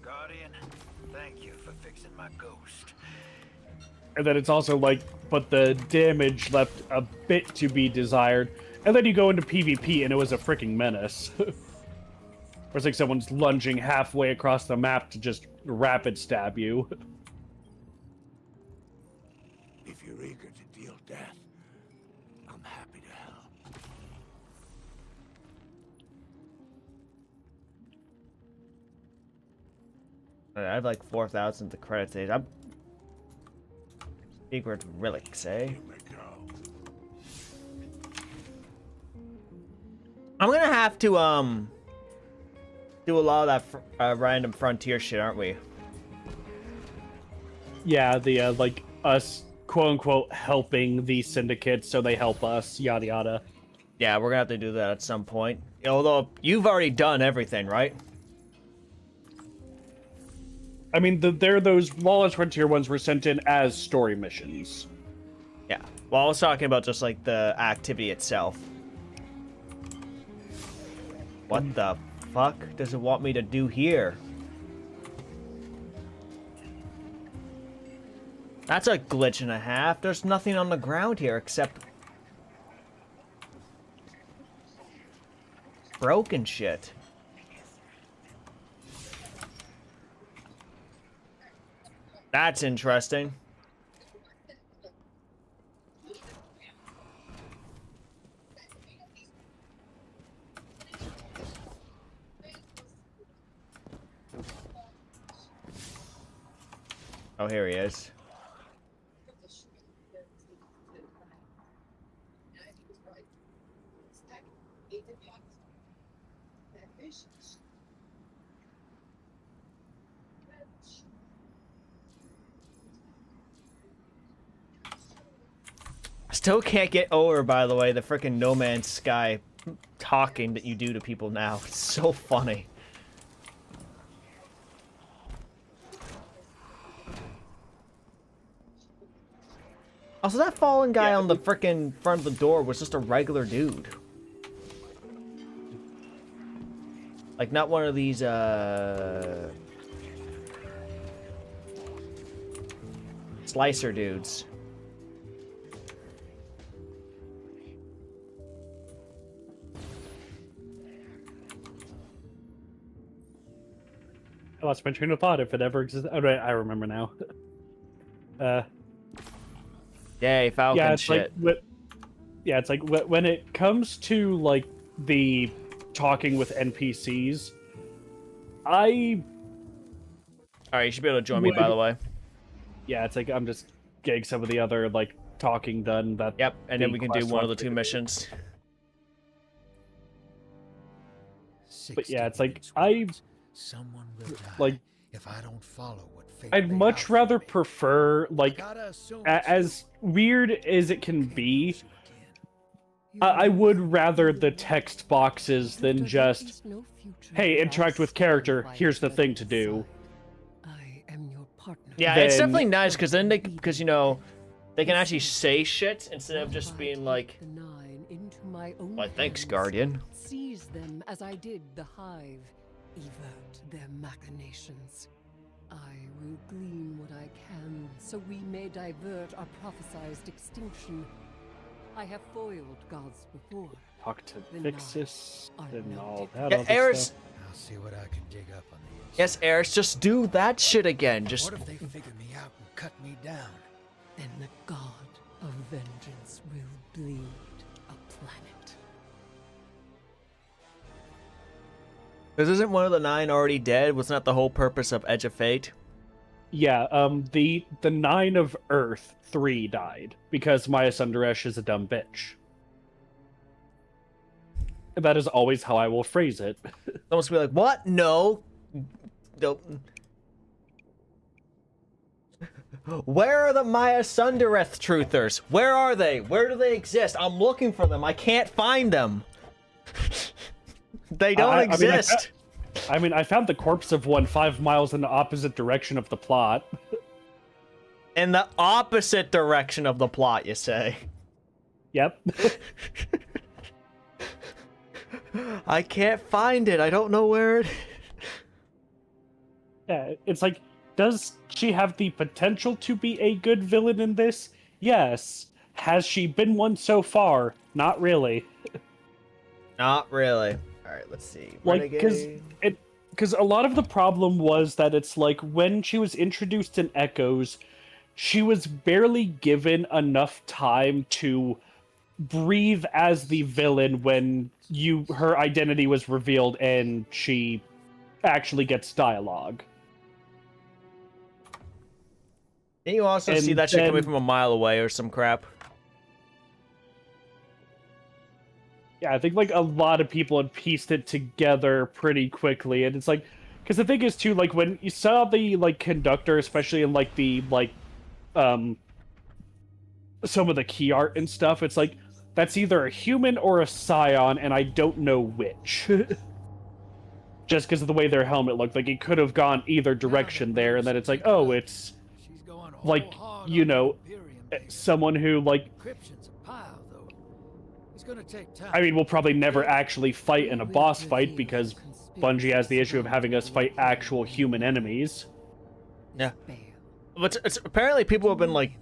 Guardian, thank you for fixing my ghost. And then it's also like, but the damage left a bit to be desired. And then you go into PvP and it was a freaking menace. Where it's like someone's lunging halfway across the map to just rapid stab you. If you're eager to deal death, I'm happy to help. I have like 4,000 to credit stage. I'm secret relics, eh? I'm gonna have to do a lot of that random frontier shit, aren't we? Yeah, the like us quote unquote helping the syndicate so they help us, yada yada. Yeah, we're gonna have to do that at some point. Although you've already done everything, right? I mean, those Lawless Frontier ones were sent in as story missions. Yeah. Well, I was talking about just like the activity itself. What the fuck does it want me to do here? That's a glitch and a half. There's nothing on the ground here except broken shit. That's interesting. Oh, here he is. Still can't get over, by the way, the frickin' No Man's Sky talking that you do to people now. It's so funny. Also, that fallen guy on the frickin' front of the door was just a regular dude. Like, not one of these, slicer dudes. I lost my train of thought if it ever existed. Oh, right, I remember now. Yay, Falcon yeah, it's shit. like it's like when it comes to like the talking with NPCs, Alright, you should be able to join me, by the way. Yeah, it's like I'm just getting some of the other like talking done. That Yep, and then we can do quest one of the wants two me to do. missions. But yeah, it's like I Someone will die like if I don't follow what fate I'd laid much out for rather me. prefer like Gotta assume as weird as it can be. I would rather the text boxes than just, hey, interact with character, here's the thing to do. I am your partner. Yeah, it's Then- definitely nice, because then because, you know, they can actually say shit instead of just being like, The nine into my own why, thanks, hands. Guardian. Seize them as I did the hive. Evert their machinations. I will glean what I can, so we may divert our prophesized extinction. I have foiled gods before. Talk to The Vixis nine are and all melted. that Yeah, other Eris, stuff. I'll see what I can dig up on the inside. yes, Eris, just do that shit again. Just, What if they figure me out and cut me down? Then the god of vengeance will bleed a planet. because isn't one of the nine already dead? Wasn't that the whole purpose of Edge of Fate? Yeah, the 9 of Earth 3 died because Maya Sundaresh is a dumb bitch. That is always how I will phrase it. Someone's gonna be like, what? No. No. Where are the Maya Sundareth truthers? Where are they? Where do they exist? I'm looking for them. I can't find them. They don't exist. I mean, I found the corpse of one 5 miles in the opposite direction of the plot. In the opposite direction of the plot, you say. Yep. I can't find it. I don't know where it. Yeah, it's like, does she have the potential to be a good villain in this? Yes. Has she been one so far? Not really. Not really. All right, let's see. Like, because a lot of the problem was that it's like when she was introduced in Echoes, she was barely given enough time to breathe as the villain when her identity was revealed and she actually gets dialogue. Can you also see and that shit coming then- from a mile away or some crap? Yeah, I think like a lot of people had pieced it together pretty quickly, and it's like, because the thing is too, like when you saw the like conductor, especially in like the like um some of the key art and stuff, it's like that's either a human or a scion, and I don't know which. Just because of the way their helmet looked, like it could have gone either direction there, and then it's like, oh, it's She's going like, whole hog you on the know, Imperium base. someone who like, Encryption's a pile, though. It's gonna take time. I mean, we'll probably never actually fight in a boss fight because Bungie has the issue of having us fight actual human enemies. Yeah. But it's apparently people have been like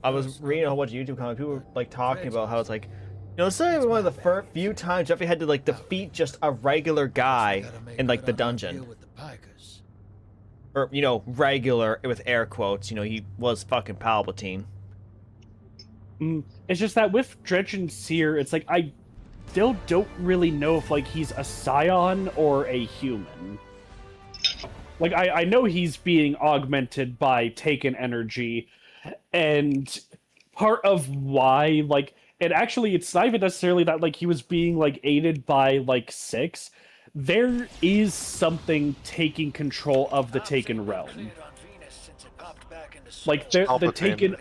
I was reading a whole bunch of YouTube comments. People were like talking about how it's like, you know, this is one of the first few times Jeffy had to like defeat just a regular guy in like the dungeon, or you know, regular with air quotes. You know, he was fucking Palpatine. It's just that with Dredge and Seer, it's like I still don't really know if like he's a scion or a human. Like I know he's being augmented by Taken energy, and part of why like it's not even necessarily that like he was being like aided by like Six. There is something taking control of the Taken realm. Like the Taken.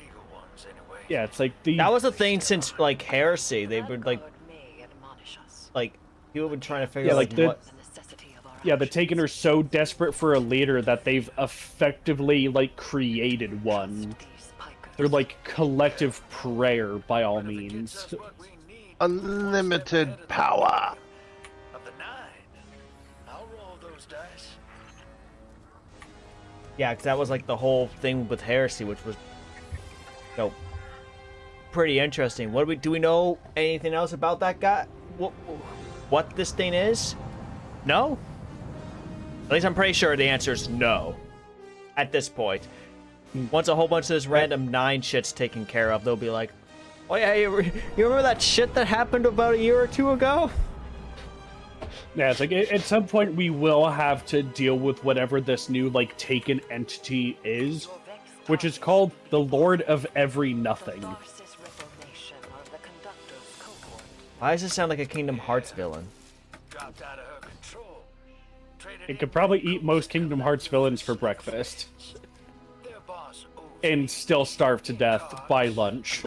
Yeah, it's like that was a thing since like Heresy. They would like people would trying to figure out like what. Yeah, the Taken are so desperate for a leader that they've effectively like created one. They're like collective prayer by all means. Unlimited power. Yeah, because that was like the whole thing with Heresy, which was, you know, pretty interesting. Do we know anything else about that guy? What this thing is? No. At least I'm pretty sure the answer is no. At this point, once a whole bunch of this random 9 shit's taken care of, they'll be like, "Oh yeah, you remember that shit that happened about a year or two ago?" Yeah, it's like at some point we will have to deal with whatever this new like Taken entity is, which is called the Lord of Every Nothing. Why does it sound like a Kingdom Hearts villain? It could probably eat most Kingdom Hearts villains for breakfast. And still starve to death by lunch.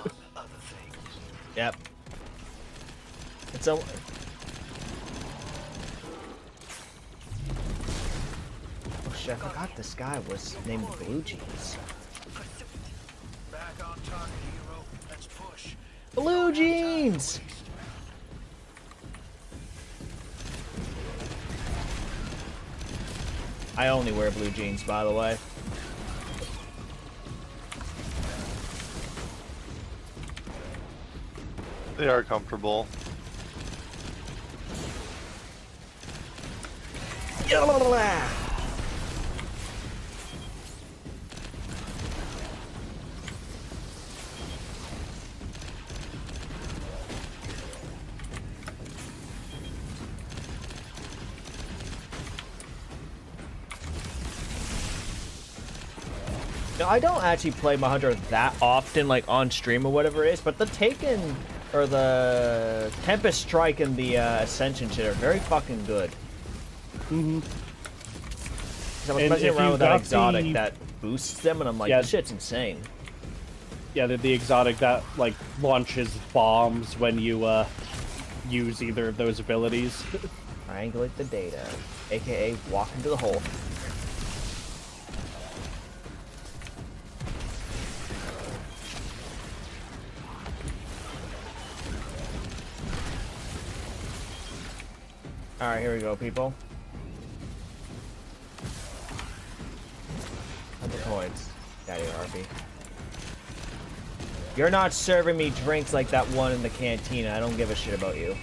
Yep. It's a... Oh shit, I forgot this guy was named Blue Jeans. Blue Jeans! I only wear blue jeans, by the way. They are comfortable. Now, I don't actually play my Hunter that often, like on stream or whatever it is, but the Taken or the Tempest Strike and the Ascension shit are very fucking good. Mm-hmm. So I'm messing around with that exotic that boosts them, and I'm like, yeah, this shit's insane. Yeah, the exotic that like launches bombs when you use either of those abilities. Triangulate the data, aka walk into the hole. Alright, here we go, people. The coins. Yeah, you RP. You're not serving me drinks like that one in the cantina. I don't give a shit about you.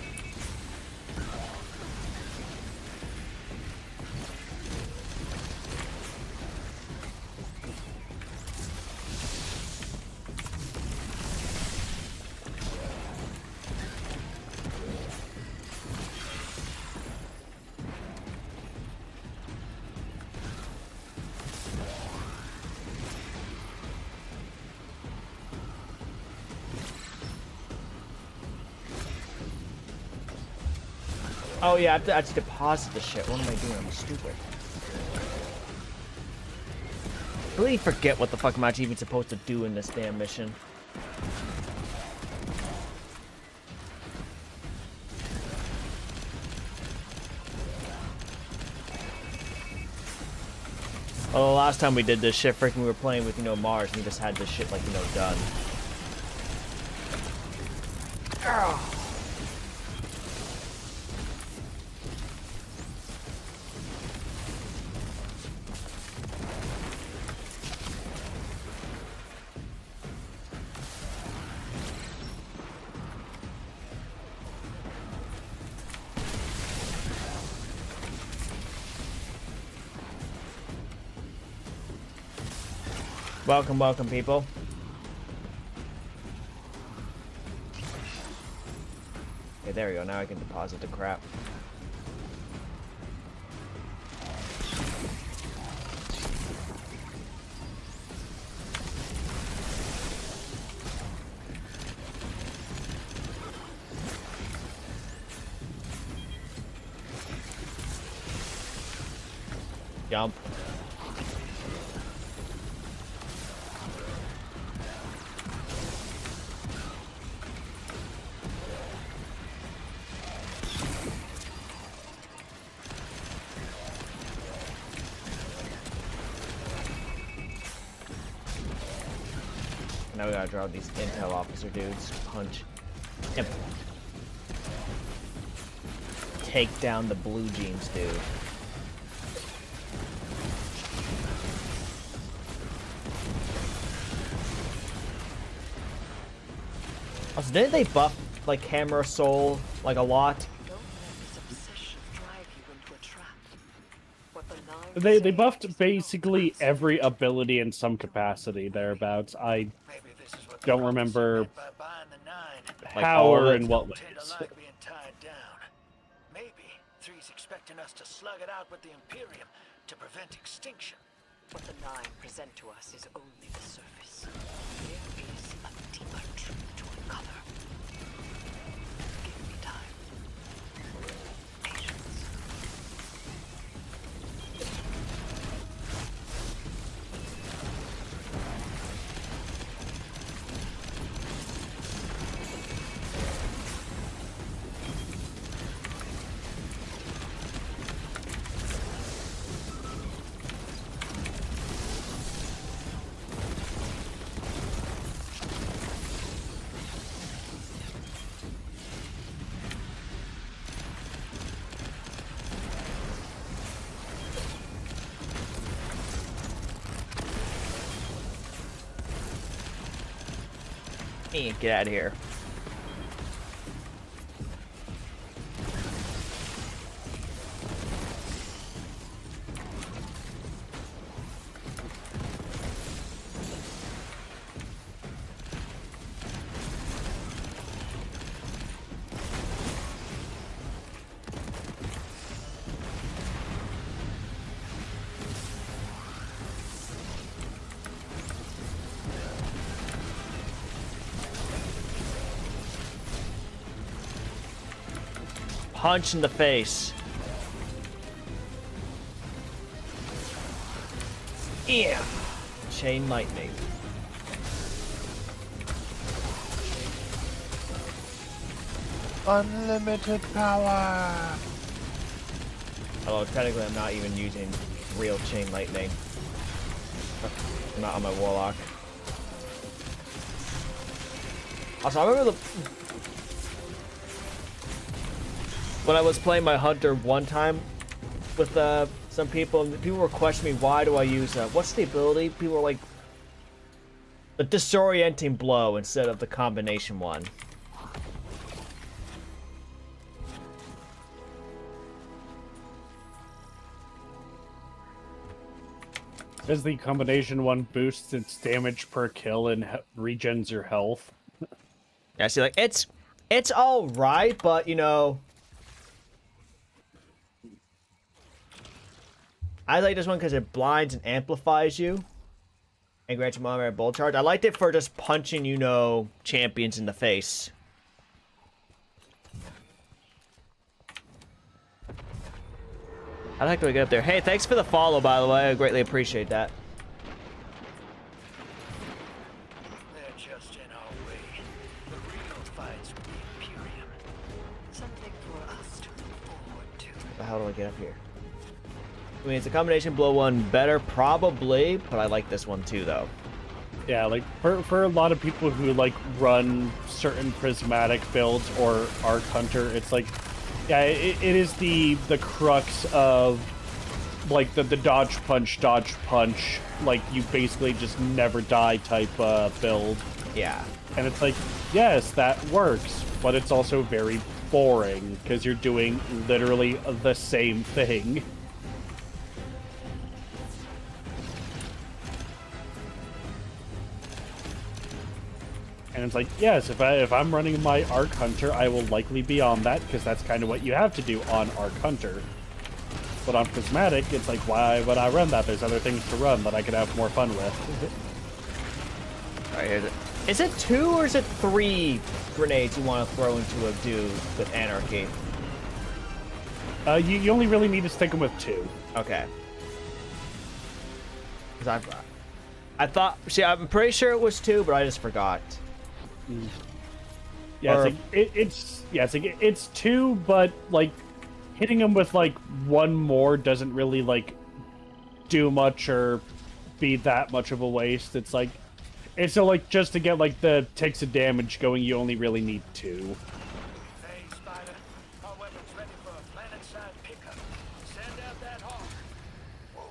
Oh yeah, I have to actually deposit the shit. What am I doing? I'm stupid. I really forget what the fuck I'm actually even supposed to do in this damn mission. Well, the last time we did this shit, freaking we were playing with, you know, Mars, and we just had this shit, like, you know, done. Ow. Welcome, welcome, people. Okay, there we go. Now I can deposit the crap. Jump. Now we gotta draw these intel officer dudes. Punch. Yep. Take down the blue jeans dude. Also, didn't they buff like Hammer Soul like a lot? They buffed basically every ability in some capacity thereabouts. I don't remember how or in what ways. Maybe 3's expecting us to slug it out with the Imperium to prevent extinction. What the Nine present to us is only the surface. There is a deeper truth to uncover. Give me time. Patience. Get out of here. Punch in the face. Yeah. Chain lightning. Unlimited power. Although technically I'm not even using real chain lightning. I'm not on my warlock. Also, I remember when I was playing my hunter one time with some people, and people were questioning me, why do I use what's the ability? People were like, the disorienting blow instead of the combination one. As the combination one boosts its damage per kill and regens your health. Yeah, see, like it's all right, but you know. I like this one because it blinds and amplifies you and grants you moderate bolt charge. I liked it for just punching, you know, champions in the face. How the heck do I get up there? Hey, thanks for the follow, by the way. I greatly appreciate that. They're just in our way. The real fight's with the Imperium. Something for us to look forward to. How do I get up here? I mean, it's a combination blow one better, probably, but I like this one too, though. Yeah, like for a lot of people who like run certain prismatic builds or Arc Hunter, it's like, yeah, it is the crux of like the dodge punch, like you basically just never die type build. Yeah. And it's like, yes, that works, but it's also very boring because you're doing literally the same thing. And it's like, yes, if I'm running my Arc Hunter, I will likely be on that, because that's kind of what you have to do on Arc Hunter. But on Prismatic, it's like, why would I run that? There's other things to run that I could have more fun with. Alright, here's it. Is it 2 or is it 3 grenades you want to throw into a dude with Anarchy? You only really need to stick them with 2. Okay. Because I thought, see, I'm pretty sure it was 2, but I just forgot. Yeah, Or- it's 2, but like hitting them with like 1 more doesn't really like do much or be that much of a waste. It's like, it's so like just to get like the ticks of damage going, you only really need 2. Hey, Spider. Our weapon's ready for a planet-side pickup. Send out that hawk. Whoa.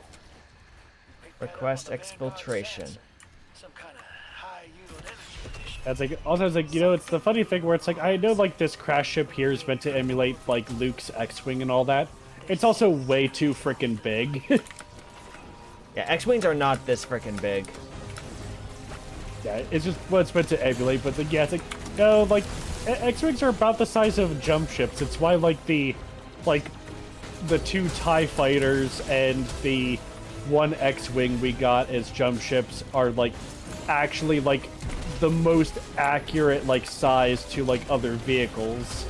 Pick that up Request on the Vanguard exfiltration. sensor. Some kind of high-yield energy edition. That's like, also it's like, you know, it's the funny thing where it's like, I know like this crash ship here is meant to emulate like Luke's X-Wing and all that. It's also way too freaking big. Yeah, X-Wings are not this freaking big. Yeah, it's just what it's meant to emulate, but yeah, it's like, no, like, X-Wings are about the size of jump ships. It's why, like, the 2 TIE fighters and the 1 X-Wing we got as jump ships are, like, actually, like, the most accurate, like, size to, like, other vehicles.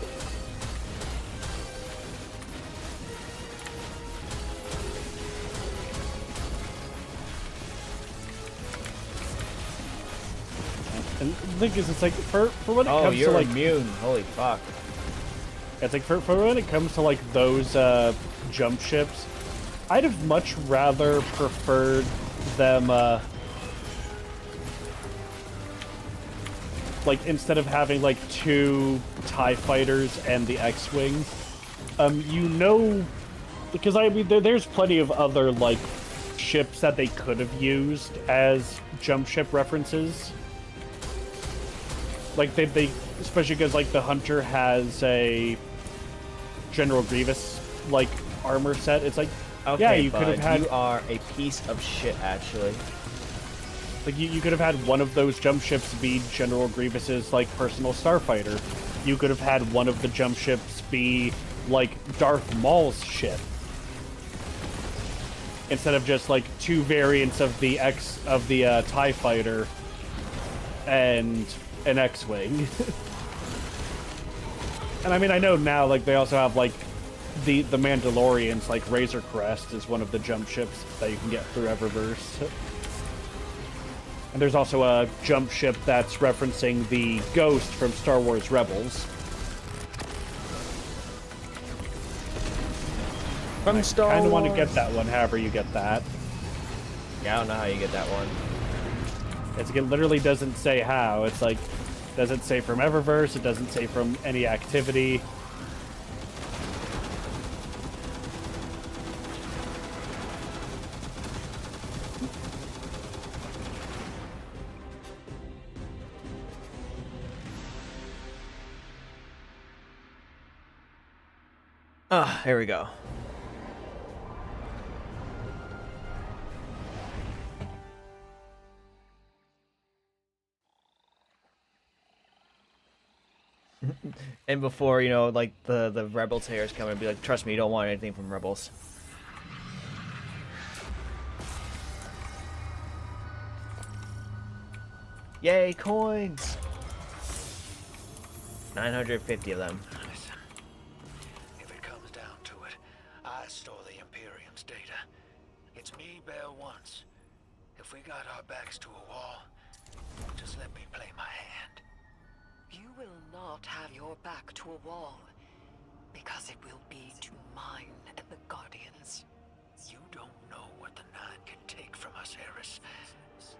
And the thing is, it's like, for when it Oh, comes you're to, like, immune. Holy fuck. it's like, for when it comes to, like, those, jump ships, I'd have much rather preferred them, like, instead of having, like, 2 TIE fighters and the X-Wing, you know, because, I mean, there's plenty of other, like, ships that they could have used as jump ship references. Like, they especially because, like, the Hunter has a General Grievous, like, armor set. It's like, Okay, yeah, you bud, could have had... you are a piece of shit, actually. Like, you could have had one of those jump ships be General Grievous's, like, personal starfighter. You could have had one of the jump ships be, like, Darth Maul's ship. Instead of just, like, 2 variants of the TIE fighter and an X-Wing. And I mean, I know now, like, they also have, like, the Mandalorians, like, Razor Crest is one of the jump ships that you can get through Eververse. And there's also a jump ship that's referencing the Ghost from Star Wars Rebels. From Star I kind of want to Wars. get that one, however you get that. Yeah, I don't know how you get that one. It's, it literally doesn't say how. It's like, doesn't say from Eververse, it doesn't say from any activity. Ah, here we go. And before, you know, like, the Rebel tears come and be like, trust me, you don't want anything from Rebels. Yay, coins! 950 of them. Listen, if it comes down to it, I stole the Imperium got our backs to a wall. Just let me play my hand. You will not have your back to a wall, because it will be to mine and the Guardians. You don't know what the Nine can take from us, Harris.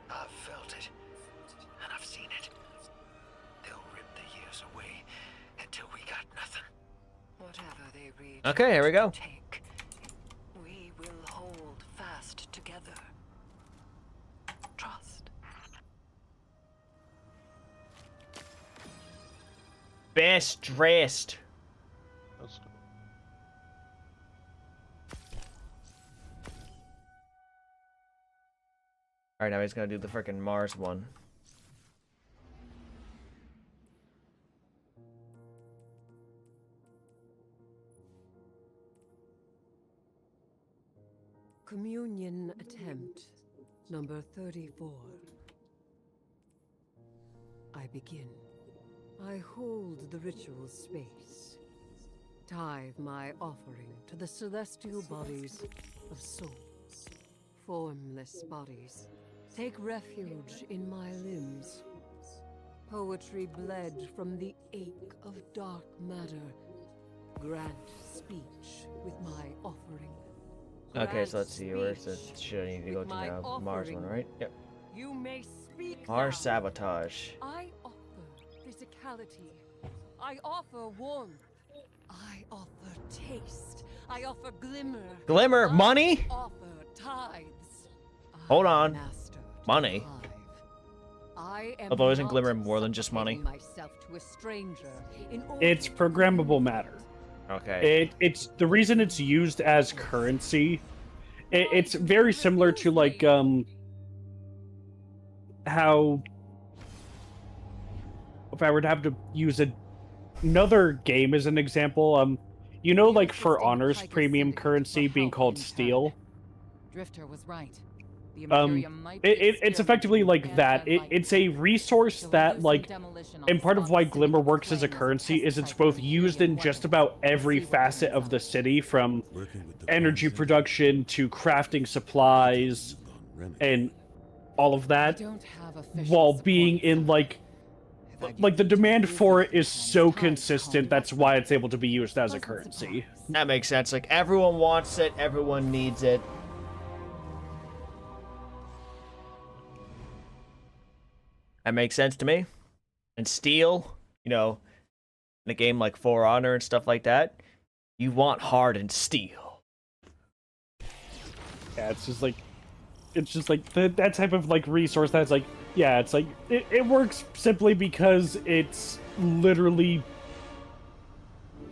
I've felt it, and I've seen it. They'll rip the years away until we got nothing. Whatever they reach Okay, here we go. to take, we will hold fast together. Trust. Best dressed. That's good. Alright, now he's gonna do the frickin' Mars one. Communion attempt number 34. I begin. I hold the ritual space. Tithe my offering to the celestial bodies of souls. Formless bodies. Take refuge in my limbs. Poetry bled from the ache of dark matter. Grant speech with my offering. Okay, so let's see. Where's the shit I need to go to now? Mars one, right? Yep. You may speak Mars now. sabotage. I offer physicality. I offer warmth. I offer taste. I offer glimmer. Glimmer? I Money? offer tithes. Hold I on. mastered Money? tithe. I am Although isn't not glimmer more than just money? suffocating myself to a stranger in order It's programmable matter. Okay. It's the reason it's used as currency. It's very similar to like how if I were to have to use another game as an example, you know, like For Honor's premium currency being called steel. Drifter was right. The Imperium might be It's effectively like experimenting that. and It's a resource So that reducing like, demolition on and part of spot why city Glimmer with works as a claims currency test is it's type both of used in Imperium just weapons. about We'll every see what facet turns of the up. city, from Working with the energy Crimson, production to crafting supplies you've gone renegade. and all of I that, don't have official while support being in from like If I the get demand too for busy it is times so tides consistent. come. That's why it's able to be used as a Pleasant currency. surprise. That makes sense. Like, everyone wants it, everyone needs it. That makes sense to me. And steel, you know, in a game like For Honor and stuff like that, you want hardened steel. Yeah, it's just like that type of like resource that's like, yeah, it's like it works simply because it's literally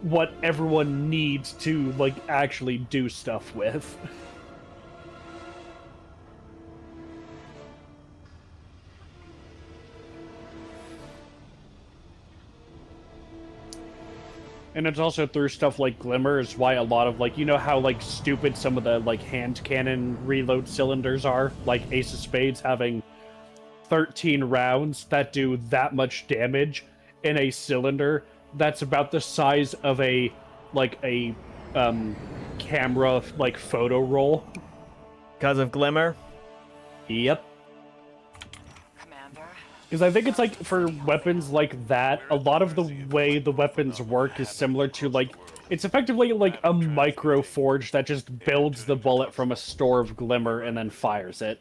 what everyone needs to like actually do stuff with. And it's also through stuff like Glimmer is why a lot of like, you know how like stupid some of the like hand cannon reload cylinders are, like Ace of Spades having 13 rounds that do that much damage in a cylinder that's about the size of a camera like photo roll. Because of Glimmer? Yep. Commander. Because I think it's like for weapons like that, a lot of the way the weapons work is similar to like, it's effectively like a micro forge that just builds the bullet from a store of Glimmer and then fires it.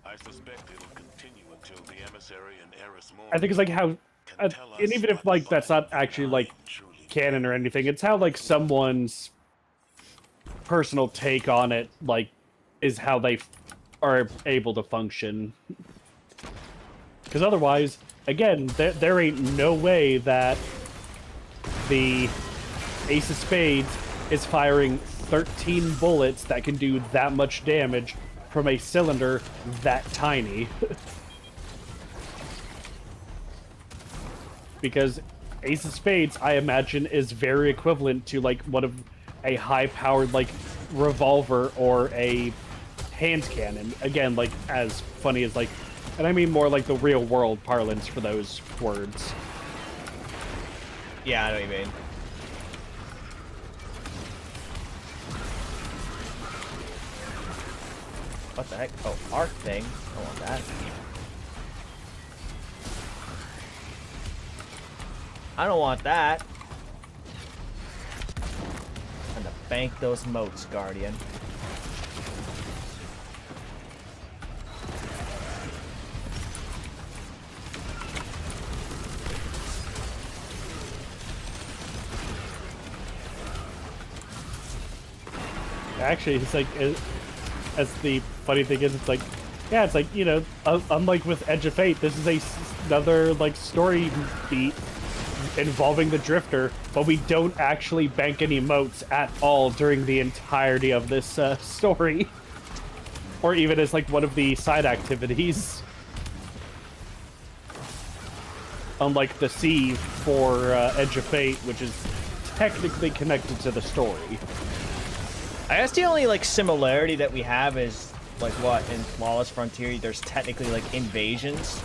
I suspect it'll continue until the emissary and Eris Morn I think it's like how, can tell and us even if what like that's not the actually Nine like truly canon or anything, it's how like someone's personal take on it like is how they are able to function. Because otherwise, again, there ain't no way that the Ace of Spades is firing 13 bullets that can do that much damage from a cylinder that tiny. Because Ace of Spades, I imagine, is very equivalent to like one of a high-powered like revolver or a hand cannon. Again, like as funny as like, and I mean more like the real-world parlance for those words. Yeah, I know what you mean. What the heck? Oh, arc thing. I want that. I don't want that. And to bank those moats, Guardian. Actually, it's like, as the funny thing is, it's like, yeah, it's like, you know, unlike with Edge of Fate, this is another, like, story beat involving the Drifter, but we don't actually bank any moats at all during the entirety of this story. Or even as, like, one of the side activities. Unlike the Sieve for Edge of Fate, which is technically connected to the story. I guess the only, like, similarity that we have is, like, what, in Flawless Frontier, there's technically, like, invasions.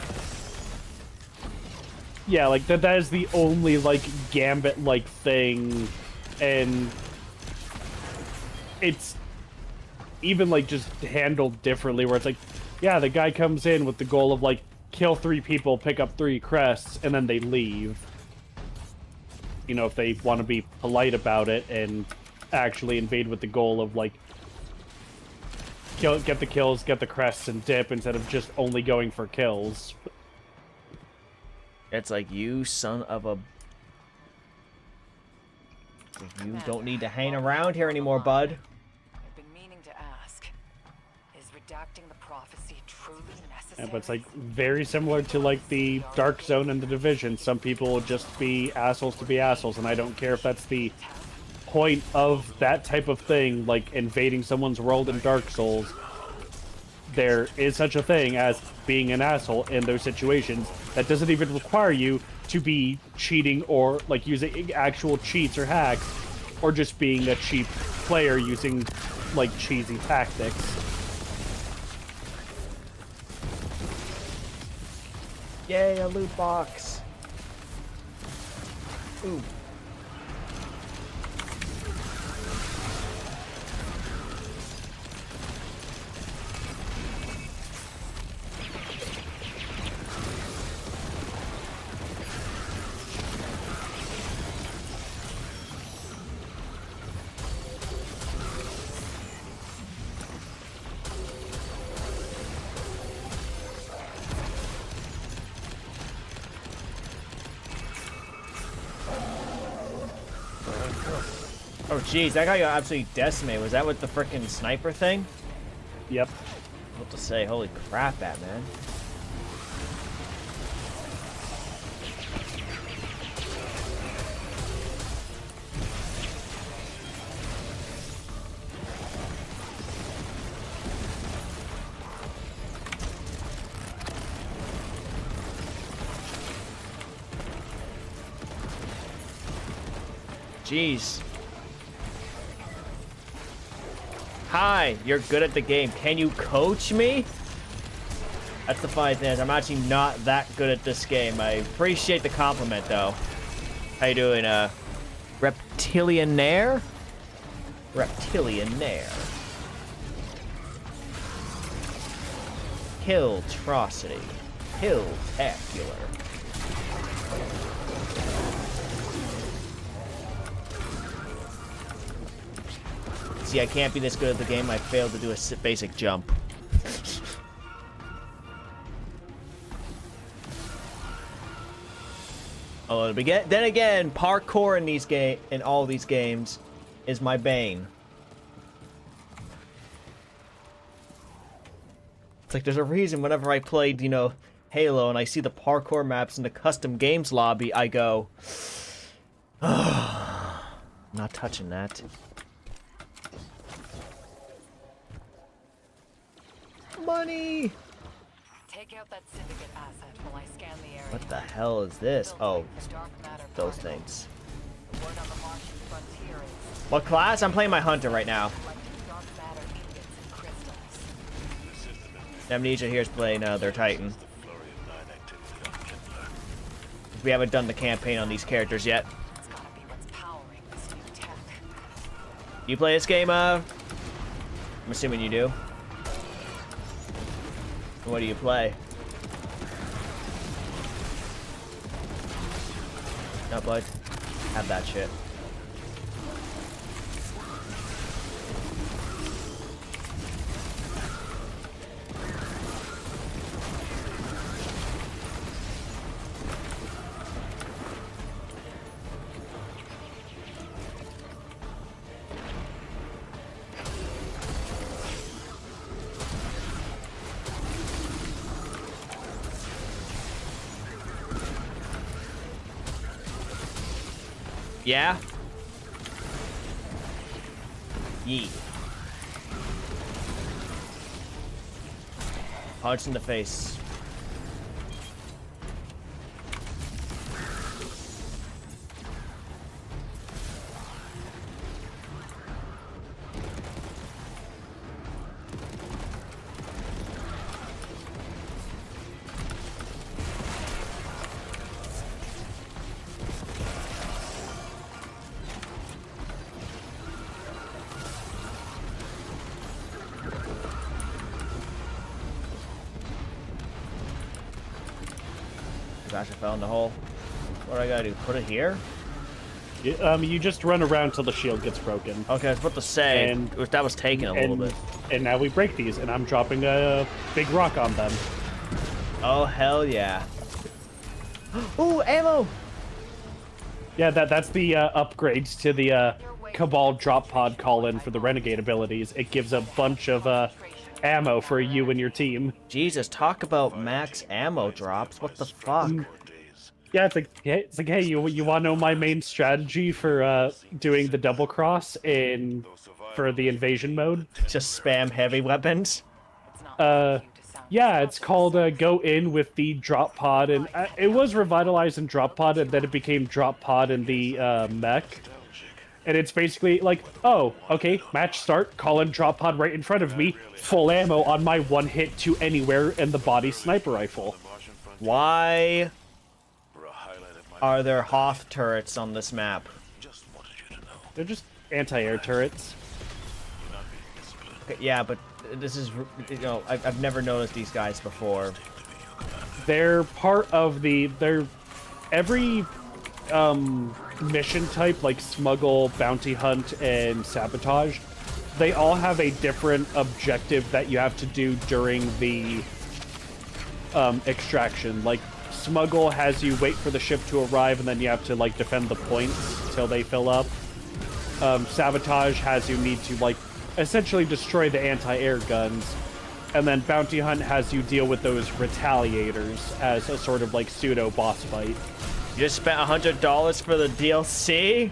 Yeah, like, that is the only, like, Gambit-like thing, and it's even, like, just handled differently, where it's like, yeah, the guy comes in with the goal of, like, kill 3 people, pick up 3 crests, and then they leave. You know, if they want to be polite about it and actually invade with the goal of, like, get the kills, get the crests, and dip, instead of just only going for kills. It's like, you son of a... You don't need to hang around here anymore, bud. I've been meaning to ask. Is redacting the prophecy truly necessary? Yeah, but it's like very similar to like the Dark Zone and the Division. Some people will just be assholes to be assholes, and I don't care if that's the point of that type of thing, like invading someone's world in Dark Souls. There is such a thing as being an asshole in those situations. That doesn't even require you to be cheating or like using actual cheats or hacks, or just being a cheap player using like cheesy tactics. Yay, a loot box. Ooh. Oh jeez, that guy got absolutely decimated. Was that with the frickin' sniper thing? Yep. What to say? Holy crap, Batman. Jeez. Hi, you're good at the game. Can you coach me? That's the funny thing is I'm actually not that good at this game. I appreciate the compliment, though. How you doing, Reptilianaire? Reptilianaire. Killtrocity. Killtacular. See, I can't be this good at the game. I failed to do a basic jump. Oh, then again, parkour in all these games is my bane. It's like there's a reason whenever I played, you know, Halo and I see the parkour maps in the custom games lobby, I go, I'm not touching that. Money! Take out that syndicate asset while I scan the area. What the hell is this? Oh, those things. Word on the Martian frontier is What class? I'm playing my hunter right now. collecting dark matter ingots and crystals. Amnesia here's playing their Titan. We haven't done the campaign on these characters yet. It's gotta be what's powering this new tech. You play this game, I'm assuming you do. What do you play? No, bud. Have that shit. Yeah? Yeet. Punch in the face. Gosh, I fell in the hole. What do I gotta do? Put it here? You just run around till the shield gets broken. Okay, I was about to say, And- that was taking a little bit. And now we break these, and I'm dropping a big rock on them. Oh, hell yeah. Ooh, ammo! Yeah, that's the upgrades to the Cabal drop pod call-in for the Renegade abilities. It gives a bunch of ammo for you and your team. Jesus, talk about max ammo drops. What the fuck? Yeah, it's like, hey, you want to know my main strategy for doing the double cross for the invasion mode? Just spam heavy weapons? Yeah, it's called go in with the drop pod, and it was revitalized in drop pod, and then it became drop pod in the mech. And it's basically like, oh, okay, match start, call in drop pod right in front of me, full ammo on my one hit to anywhere, and the body sniper rifle. Why are there Hoth turrets on this map? They're just anti-air turrets. Okay, yeah, but this is, you know, I've never noticed these guys before. They're part of every mission type, like smuggle, bounty hunt, and sabotage. They all have a different objective that you have to do during the extraction. Like smuggle has you wait for the ship to arrive, and then you have to like defend the points till they fill up. Sabotage has you need to like essentially destroy the anti-air guns, and then bounty hunt has you deal with those retaliators as a sort of like pseudo boss fight. You just spent $100 for the DLC?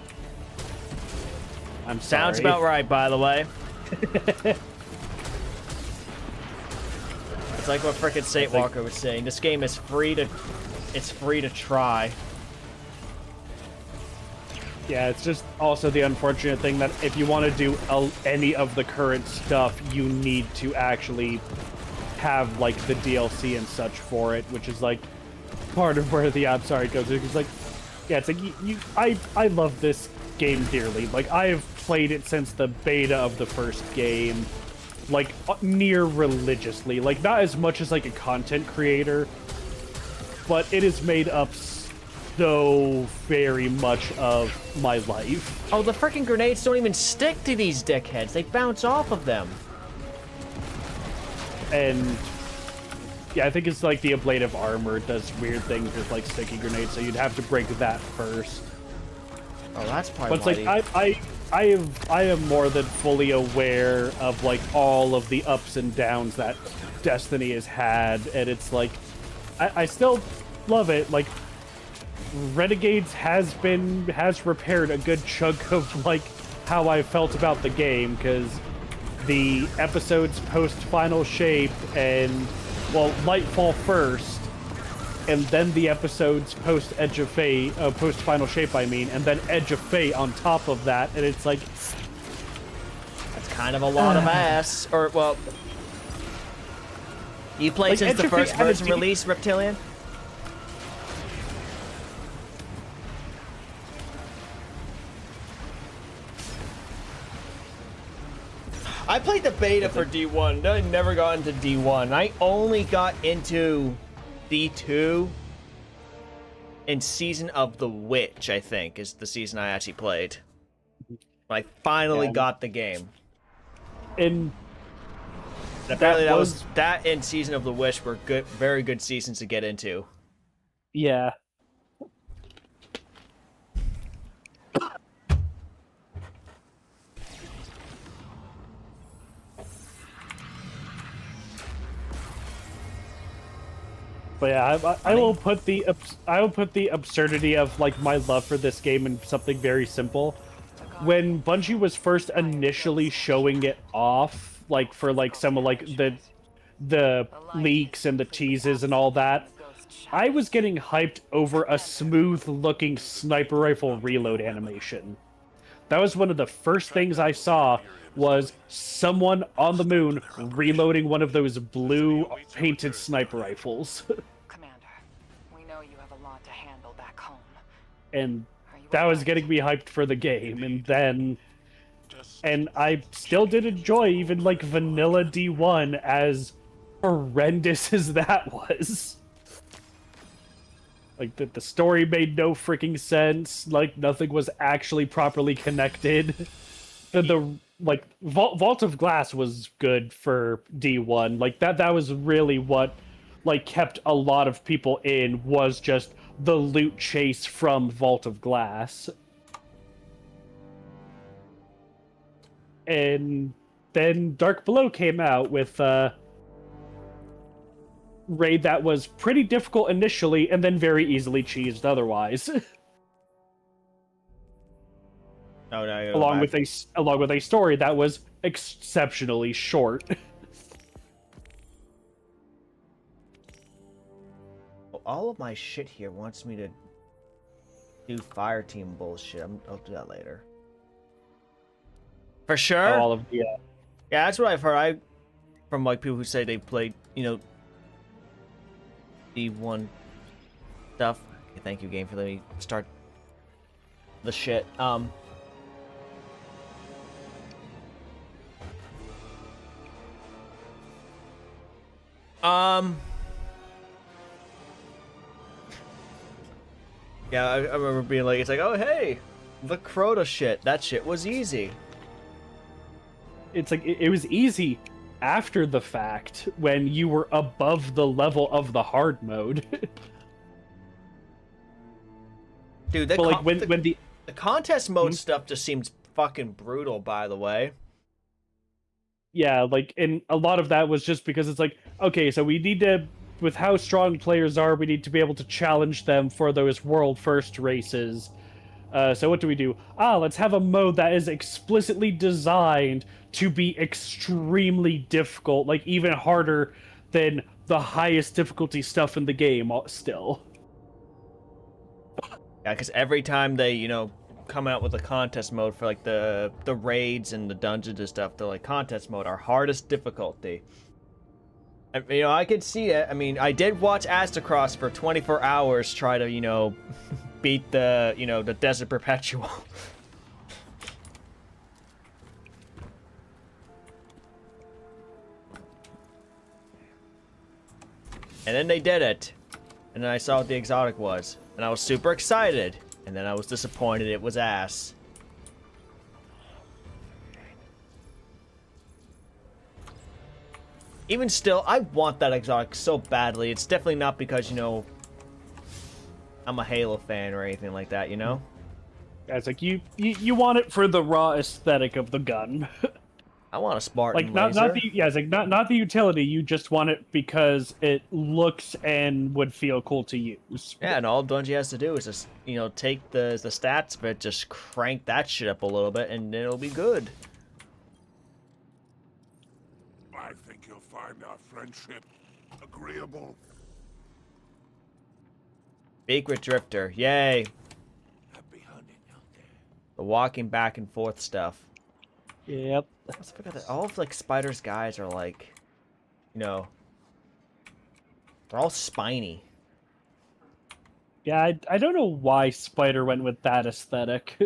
I'm sorry. Sounds about right, by the way. It's like what frickin' Saint Walker was saying. This game is free to try. Yeah, it's just also the unfortunate thing that if you want to do any of the current stuff, you need to actually have like the DLC and such for it, which is like part of where the I'm sorry goes. It's like, yeah, it's like I love this game dearly. Like I have played it since the beta of the first game, like near religiously. Like not as much as like a content creator, but it is made up so very much of my life. Oh, the frickin' grenades don't even stick to these dickheads. They bounce off of them. And yeah, I think it's like the ablative armor does weird things with like sticky grenades, so you'd have to break that first. Oh, that's probably. But it's like I am more than fully aware of like all of the ups and downs that Destiny has had, and it's like I still love it. Like Renegades has repaired a good chunk of like how I felt about the game, because the episodes post Final Shape and well, Lightfall first, and then the episodes post Edge of Fate, post Final Shape, I mean, and then Edge of Fate on top of that, and it's like that's kind of a lot of ass. Or well, you played like since the Edge of first Fate version release, Reptilian? I played the beta for D1. I never got into D1. I only got into D2 in Season of the Witch, I think, is the season I actually played. I finally got the game. And apparently that and Season of the Witch were good, very good seasons to get into. Yeah. But yeah, I will put the absurdity of like my love for this game in something very simple. When Bungie was first initially showing it off, like for like some of like the leaks and the teases and all that, I was getting hyped over a smooth-looking sniper rifle reload animation. That was one of the first things I saw, was someone on the moon reloading one of those blue painted sniper rifles. Commander, we know you have a lot to handle back home. And that was getting me hyped for the game, and I still did enjoy even like vanilla D1, as horrendous as that was. Like, the story made no freaking sense. Like, nothing was actually properly connected. Like, Vault of Glass was good for D1. Like, that was really what, like, kept a lot of people in, was just the loot chase from Vault of Glass. And then Dark Below came out with, raid that was pretty difficult initially and then very easily cheesed otherwise. Along with a story that was exceptionally short. All of my shit here wants me to do fire team bullshit. I'll do that later. For sure. All of yeah, that's what I've heard. From like people who say they played, you know, D1 stuff. Okay, thank you, game, for letting me start the shit. Yeah, I remember being like, it's like, oh hey, the Crota shit. That shit was easy. It's like it was easy after the fact, when you were above the level of the hard mode. Dude, but like when the contest mode stuff just seems fucking brutal, by the way. Yeah, like, and a lot of that was just because it's like, okay, so we need to, with how strong players are, we need to be able to challenge them for those world first races. So what do? Let's have a mode that is explicitly designed to be extremely difficult, like even harder than the highest difficulty stuff in the game still. Yeah, because every time they, you know, come out with a contest mode for like the raids and the dungeons and stuff, they're like, contest mode, our hardest difficulty. And, you know, I could see it. I mean, I did watch Astacross for 24 hours try to, you know, beat the, you know, the Desert Perpetual. And then they did it. And then I saw what the exotic was. And I was super excited. And then I was disappointed it was ass. Even still, I want that exotic so badly. It's definitely not because, you know, I'm a Halo fan or anything like that, you know? Yeah, it's like you want it for the raw aesthetic of the gun. I want a Spartan like not laser. it's like not the utility. You just want it because it looks and would feel cool to use. Yeah, and all Bungie has to do is just, you know, take the stats of it, just crank that shit up a little bit, and it'll be good. I think you'll find our friendship agreeable. Secret Drifter, yay! Happy hunting out there. The walking back and forth stuff. Yep. I forgot that all of like Spider's guys are like, you know, they're all spiny. Yeah, I don't know why Spider went with that aesthetic.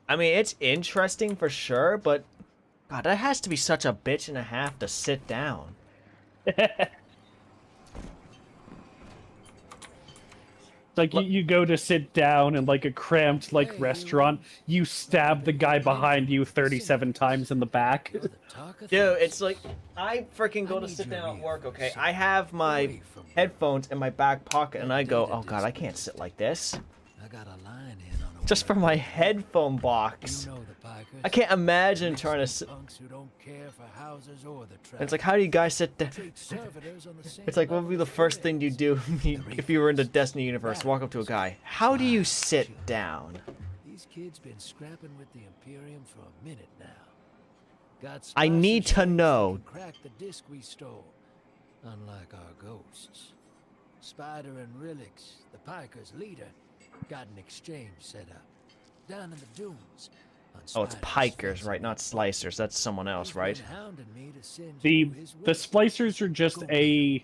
I mean, it's interesting for sure, but God, that has to be such a bitch and a half to sit down. Like you go to sit down in like a cramped like restaurant, you stab the guy behind you 37 times in the back. You're the talk of Dude, things. it's like, I freaking go I to need sit your down at ear work, for a okay? second. I have my Away from me. headphones in my back pocket, and I go, Data oh god, I disk can't sit like this. I got a line in on a Just wire. from my headphone box. You know the Pikers. I can't imagine Mexican trying to sit. punks who don't care for houses or the It's like, how do you guys sit down? treat servitors on the same It's like, what would be the level as first kids. thing you do if you were in the Destiny universe? Walk up to a guy. How do you sit down? These kids been scrapping with the Imperium for a minute now. Got I need to sponsors know. that can crack the disc we stole. Unlike our ghosts. Spider and Relics, the Pikers' leader, got an exchange set up. Down in the dunes. on Oh, it's Spider's pikers, fence. right? Not slicers. That's someone else, He's been right? hounding me to send The you his the way. splicers are just a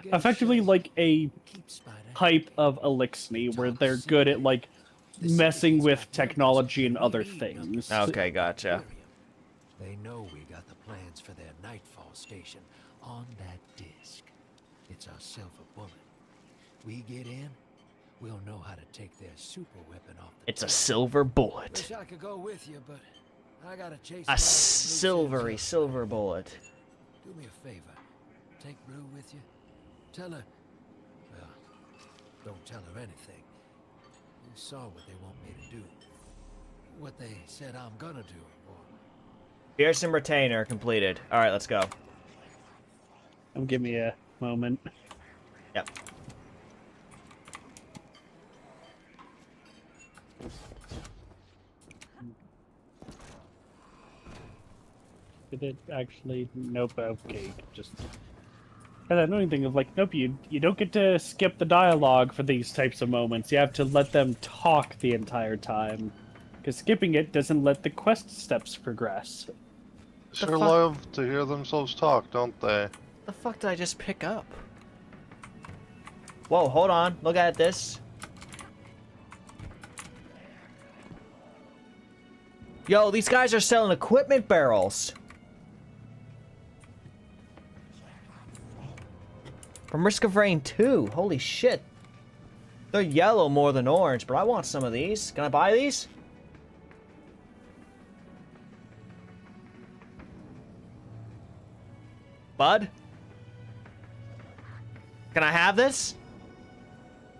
Get effectively shot. like a Keep Spider. type of Elixni where they're good at like messing with technology and other things. Okay, gotcha. They know we got the plans for their Nightfall station on that disc. It's our silver bullet. We get in, we'll know how to take their super weapon off the It's a table. silver bullet. Wish I could go with you, but I gotta chase A down some loose silvery ends up. silver bullet. Do me a favor. Take Blue with you. Tell her. Well, don't tell her anything. You saw what they want me to do. What they said I'm gonna do. Or Fearsome retainer completed. All right, let's go. Give me a moment. Yep. Did it actually? Nope. Okay, just. I don't know anything of like, nope. You don't get to skip the dialogue for these types of moments. You have to let them talk the entire time, because skipping it doesn't let the quest steps progress. Sure fuck? love to hear themselves talk, don't they? The fuck did I just pick up? Whoa, hold on. Look at this. Yo, these guys are selling equipment barrels. From Risk of Rain 2. Holy shit. They're yellow more than orange, but I want some of these. Can I buy these? Bud? Can I have this?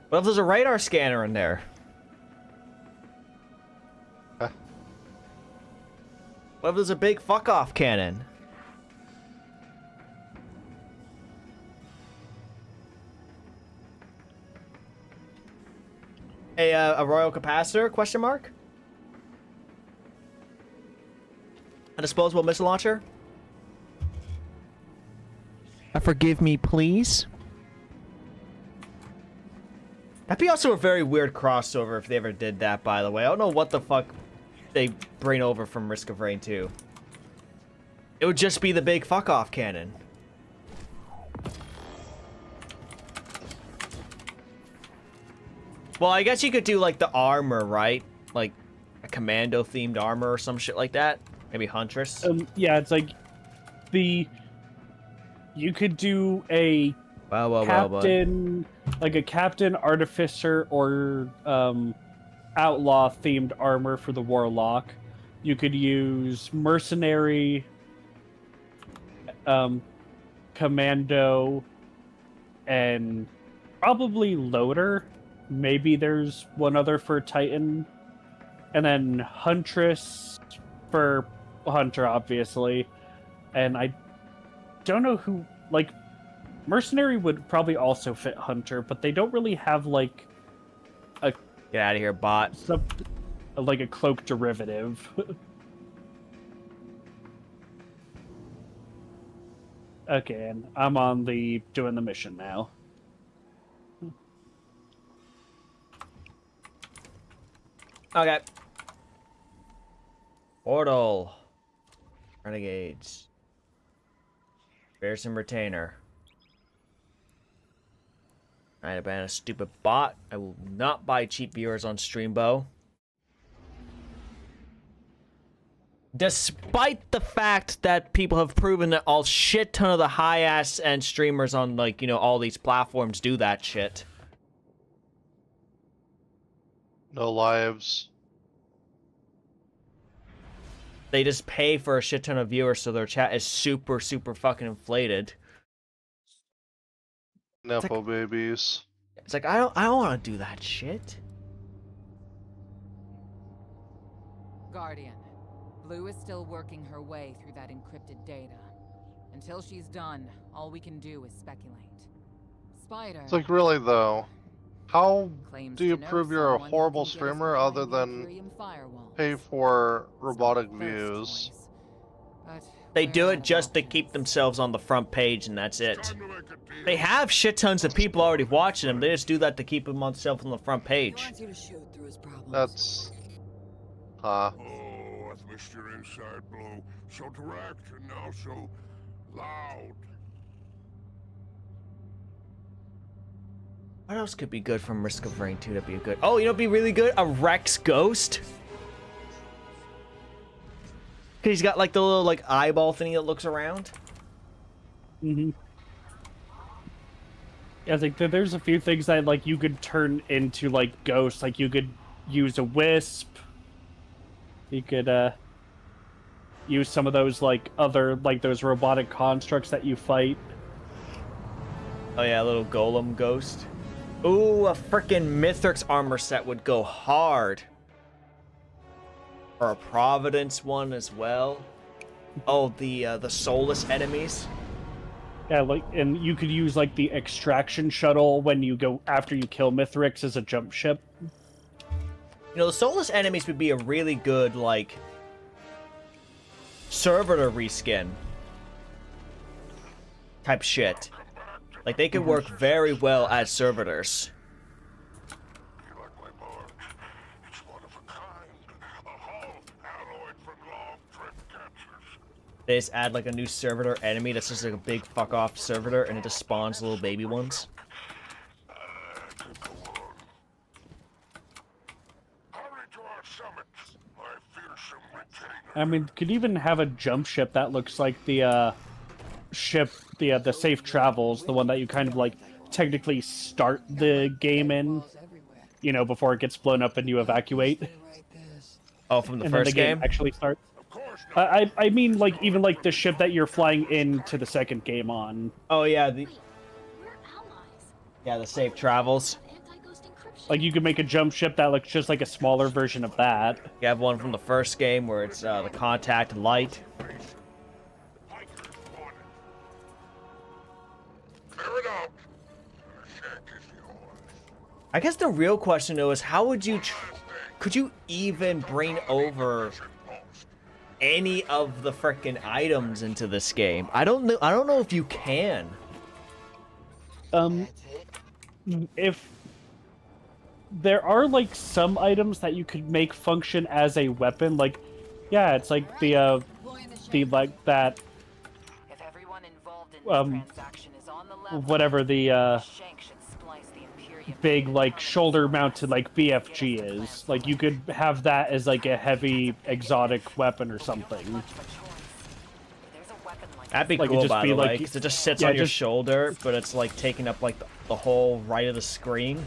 What if there's a radar scanner in there? Huh? What if there's a big fuck-off cannon? A royal capacitor? Question mark? A disposable missile launcher? Forgive me, please. That'd be also a very weird crossover if they ever did that, by the way. I don't know what the fuck they bring over from Risk of Rain 2. It would just be the big fuck-off cannon. Well, I guess you could do, like, the armor, right? Like, a commando-themed armor or some shit like that. Maybe Huntress. Yeah, it's like you could do a Well, captain, like a captain, artificer, or outlaw themed armor for the warlock. You could use mercenary, commando, and probably loader. Maybe there's one other for Titan, and then huntress for hunter, obviously. And I don't know who, like, mercenary would probably also fit hunter, but they don't really have like Get out of here, bot. like a cloak derivative. Okay, and I'm on doing the mission now. Okay. Portal. Renegades. Fearsome retainer. I ban a stupid bot. I will not buy cheap viewers on Streambo. Despite the fact that people have proven that all shit ton of the high-ass end streamers on, like, you know, all these platforms do that shit. No lives. They just pay for a shit ton of viewers, so their chat is super, super fucking inflated. Nepo babies. It's like, I don't want to do that shit. Guardian, Blue is still working her way through that encrypted data. Until she's done, all we can do is speculate. Spider... It's like, really though, how claims do you to know prove you're a someone who horrible can get us streamer behind other the than Imperium firewalls? pay for It's robotic not the first views? choice, but They do we're it out of just to options. keep themselves on the front page, and that's it. They have shit tons of people already watching them. They just do that to keep themselves on the front He page. wants you to shoot through his problems. That's... Oh, I've missed your inside blow. So direct and now so loud. What else could be good from Risk of Rain 2 to be good? Oh, you know what'd be really good? A Rex Ghost? Cause he's got like the little like eyeball thingy that looks around. Mm-hmm. Yeah, I think that there's a few things that like you could turn into like ghosts. Like you could use a wisp. You could use some of those like other like those robotic constructs that you fight. Oh yeah, a little golem ghost. Ooh, a frickin' Mithrix armor set would go hard. Or a Providence one as well. Oh, the soulless enemies. Yeah, like, and you could use like the extraction shuttle when you go after you kill Mithrix as a jump ship. You know, the soulless enemies would be a really good like servitor reskin type shit. Like they could work very well as servitors. You like my barge? It's one of a kind. A hull alloyed from long trip captures. They just add like a new servitor enemy that's just like a big fuck off servitor, and it just spawns little baby ones. Keep the one. Hurry to our summit, my fearsome retainer. I mean, could even have a jump ship that looks like the ship, the Safe Travels, the one that you kind of like technically start the game in, you know, before it gets blown up and you evacuate. Oh, from the And then first the game game? actually starts. Of course not. I mean, like, even like the ship that you're flying into the second game on. Oh yeah, the We're allies. the safe travels. Anti-ghost encryption. Like, you could make a jump ship that looks just like a smaller version of that. You have one from the first game where it's the contact light. Hikers wanted. Clear it out. The shack is yours. I guess the real question though is how would you could you even bring over any of the frickin' items into this game? I don't know if you can. If there are like some items that you could make function as a weapon, like, yeah, it's like the like that If everyone involved in this transaction is on the level, whatever the Shank should splice the Imperium big like common shoulder stories. mounted like BFG is. Like you could have that as like a heavy exotic weapon or something. Much of a choice. There's a weapon like That'd be Like, it'd cool, just by be the way, like- 'cause it just sits yeah, on your just- shoulder, but it's like taking up like the whole right of the screen.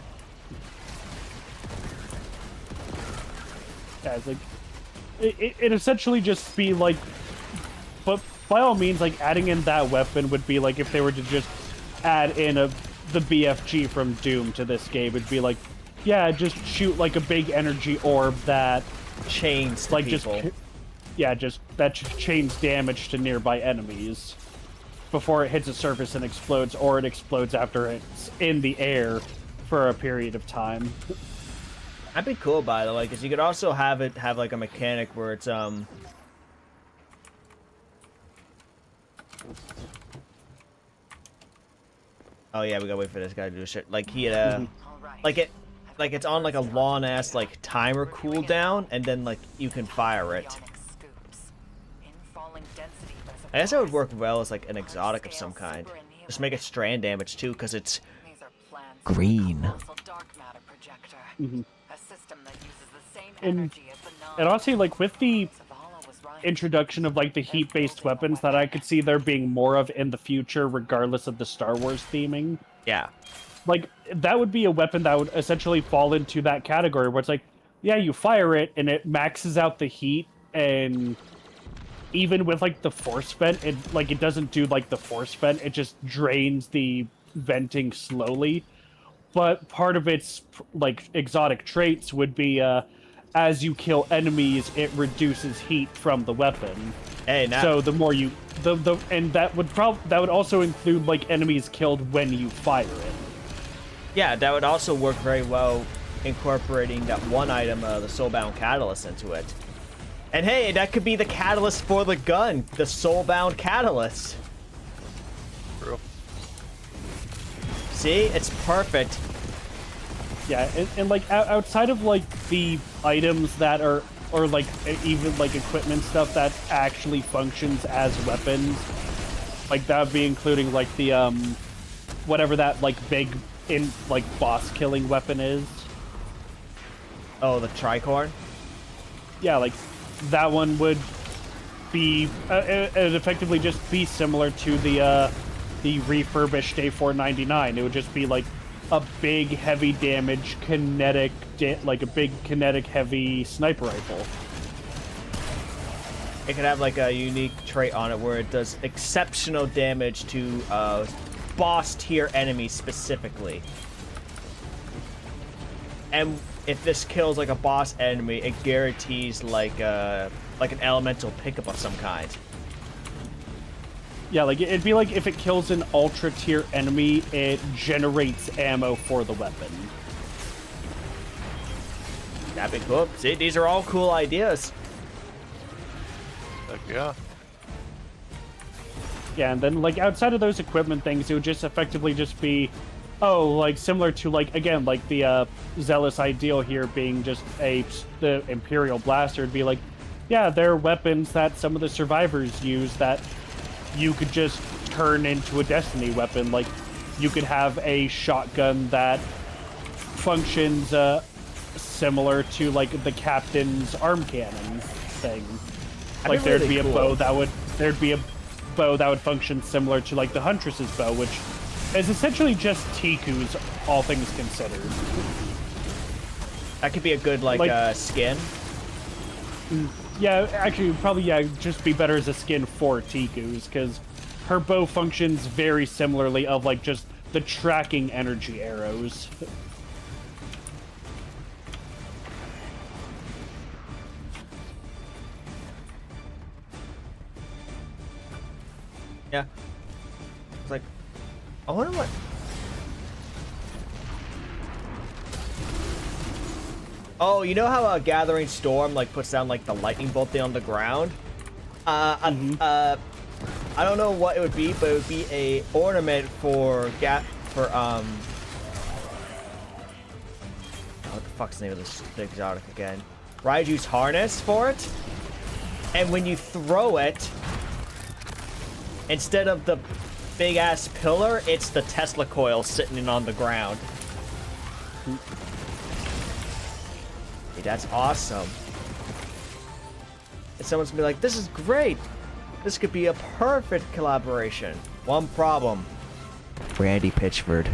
Yeah, it's like it essentially just be like, but by all means, like adding in that weapon would be like if they were to just add in the BFG from Doom to this game, it'd be like, yeah, just shoot like a big energy orb that Chains to like people. just yeah, just that chains damage to nearby enemies before it hits a surface and explodes, or it explodes after it's in the air for a period of time. That'd be cool, by the way, because you could also have it have like a mechanic where it's Oh yeah, we gotta wait for this guy to do shit. Like he had All right. like it's on like a long ass like timer cooldown, and then like you can fire it. Ionic scoops. In falling density I guess that would reservoirs. work well as like an exotic of some kind. Just make it strand damage too, because it's These are plans green. for a colossal dark matter projector. A system that uses the same And- energy as the And honestly, like with the Zavala was right. introduction of like the heat-based weapons that I could see there being more of in the future, regardless of the Star Wars theming. Yeah. Like, that would be a weapon that would essentially fall into that category where it's like, yeah, you fire it and it maxes out the heat, and even with like the force vent, it doesn't do like the force vent, it just drains the venting slowly. But part of its like exotic traits would be as you kill enemies, it reduces heat from the weapon. Hey, now. So the more you and that would also include like enemies killed when you fire it. Yeah, that would also work very well incorporating that one item, the Soulbound Catalyst, into it. And hey, that could be the catalyst for the gun, the Soulbound Catalyst. True. See, it's perfect. Yeah, and like outside of like the items that are, or like even like equipment stuff that actually functions as weapons, like that would be including like the whatever that like big like boss killing weapon is. Oh, the tricorn? Yeah, like that one would be it'd effectively just be similar to the refurbished A499. It would just be like a big heavy damage kinetic like a big kinetic heavy sniper rifle. It could have like a unique trait on it where it does exceptional damage to boss tier enemies specifically. And if this kills like a boss enemy, it guarantees like an elemental pickup of some kind. Yeah, like it'd be like if it kills an ultra tier enemy, it generates ammo for the weapon. That'd be cool. See, these are all cool ideas. Heck yeah. Yeah, and then like outside of those equipment things, it would just effectively just be, like similar to like again like the Zealous ideal here being just the Imperial blaster. It'd be like, yeah, there are weapons that some of the survivors use that you could just turn into a Destiny weapon. Like you could have a shotgun that functions similar to like the captain's arm cannon thing. Like there'd be a bow that would function similar to like the Huntress's bow, which is essentially just Tiku's, all things considered. That could be a good skin. Yeah, actually, probably just be better as a skin for Tiku's, because her bow functions very similarly of like just the tracking energy arrows. Yeah. It's like, I wonder what. Oh, you know how Gathering Storm like puts down like the lightning bolt thing on the ground? I don't know what it would be, but it would be a ornament for what the fuck's the name of this exotic again? Raiju's harness for it. And when you throw it, instead of the big ass pillar, it's the Tesla coil sitting on the ground. Hey, that's awesome. And someone's gonna be like, this is great. This could be a perfect collaboration. One problem. Randy Pitchford.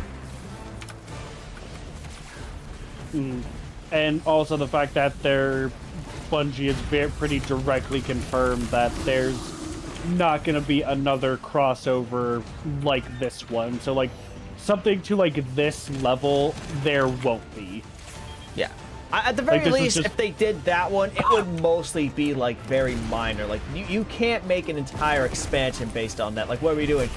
And also the fact that Bungie is pretty directly confirmed that there's not going to be another crossover like this one. So like something to like this level, there won't be. Yeah. At the very least, if they did that one, it would mostly be like very minor. Like you can't make an entire expansion based on that. Like what are we doing?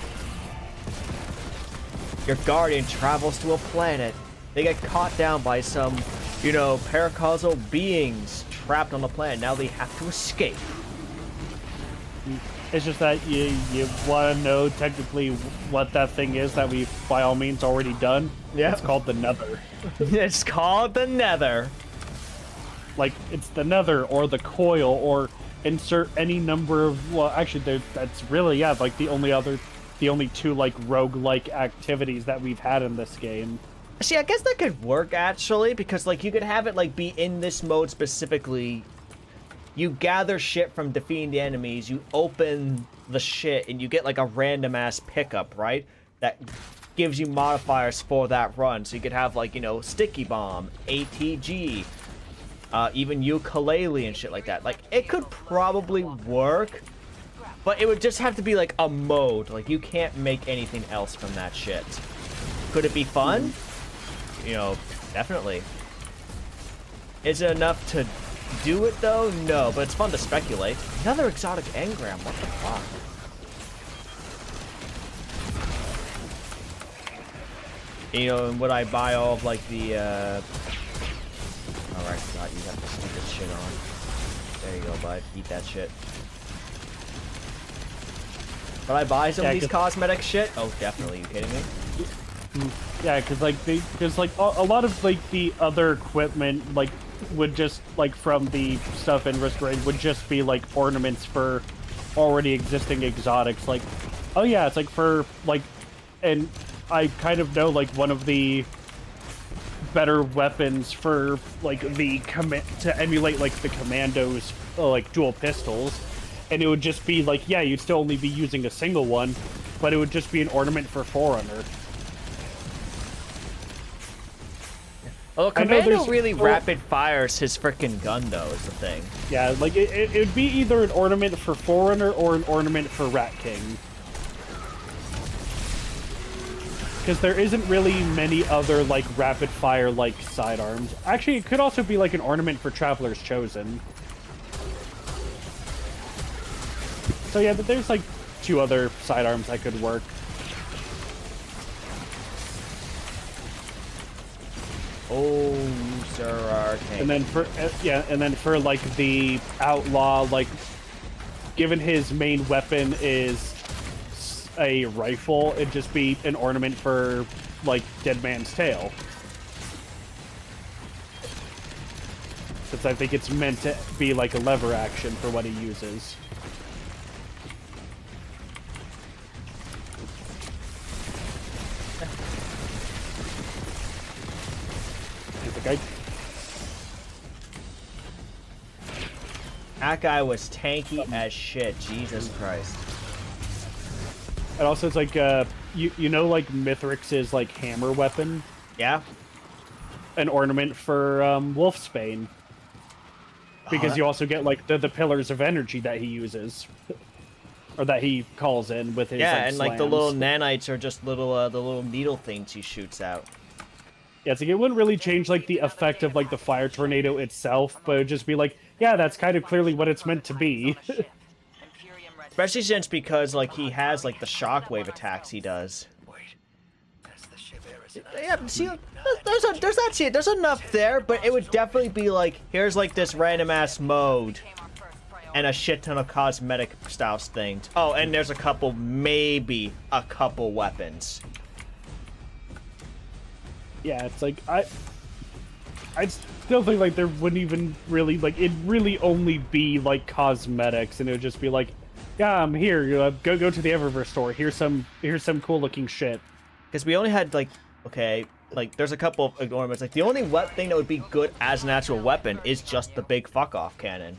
Your guardian travels to a planet. They get caught down by some, paracausal beings trapped on the planet. Now they have to escape. It's just that you want to know technically what that thing is that we've by all means already done. Yeah. It's called the Nether. It's called the Nether. Like it's the Nether or the Coil or insert any number of. Well, actually, that's really like the only two like roguelike activities that we've had in this game. See, I guess that could work actually, because like you could have it like be in this mode specifically you gather shit from defeating the enemies, you open the shit, and you get like a random ass pickup, right? That gives you modifiers for that run. So you could have like, you know, Sticky Bomb, ATG, even ukulele and shit like that. Like, it could probably work, but it would just have to be like a mode. Like, you can't make anything else from that shit. Could it be fun? You know, definitely. Is it enough to do it though? No, but it's fun to speculate. Another exotic engram, what the fuck? You know, and would I buy all of like the oh, I forgot you have the stupid shit on. There you go, bud. Eat that shit. Would I buy some of these cosmetic shit? Oh, definitely. You kidding me? Yeah, because like a lot of like the other equipment like would just like from the stuff in Risk would just be like ornaments for already existing exotics. Like, oh yeah, it's like for like, and I kind of know like one of the better weapons for like the to emulate like the commandos like dual pistols, and it would just be like, yeah, you'd still only be using a single one, but it would just be an ornament for Forerunner. Although Commando really rapid fires his frickin' gun, though, is the thing. Yeah, like, it'd be either an ornament for Forerunner or an ornament for Rat King. Because there isn't really many other, like, rapid-fire, like, sidearms. Actually, it could also be, like, an ornament for Traveler's Chosen. So, yeah, but there's, like, 2 other sidearms that could work. Oh, Sir Arcane. And then for like the outlaw, like given his main weapon is a rifle, it'd just be an ornament for like Dead Man's Tail. Since I think it's meant to be like a lever action for what he uses. Okay. That guy was tanky as shit. Jesus Christ. And also, it's like you know, like Mithrix's like hammer weapon. Yeah. An ornament for Wolfsbane. Because you also get like the pillars of energy that he uses, or that he calls in with his. Yeah, like, and slams. like the little nanites are just little the little needle things he shoots out. Yeah, it's like it wouldn't really change like the effect of like the fire tornado itself, but it'd just be like, yeah, that's kind of clearly what it's meant to be. Especially since because like he has like the shockwave attacks he does. Yeah, see, there's enough there, but it would definitely be like, here's like this random ass mode, and a shit ton of cosmetic style things. Oh, and there's maybe a couple weapons. Yeah, it's like I still think like there wouldn't even really like it'd really only be like cosmetics, and it would just be like, yeah, I'm here. Go to the Eververse store. Here's some cool looking shit. Because we only had like, okay, like there's a couple of ornaments. Like the only thing that would be good as an actual weapon is just the big fuck off cannon.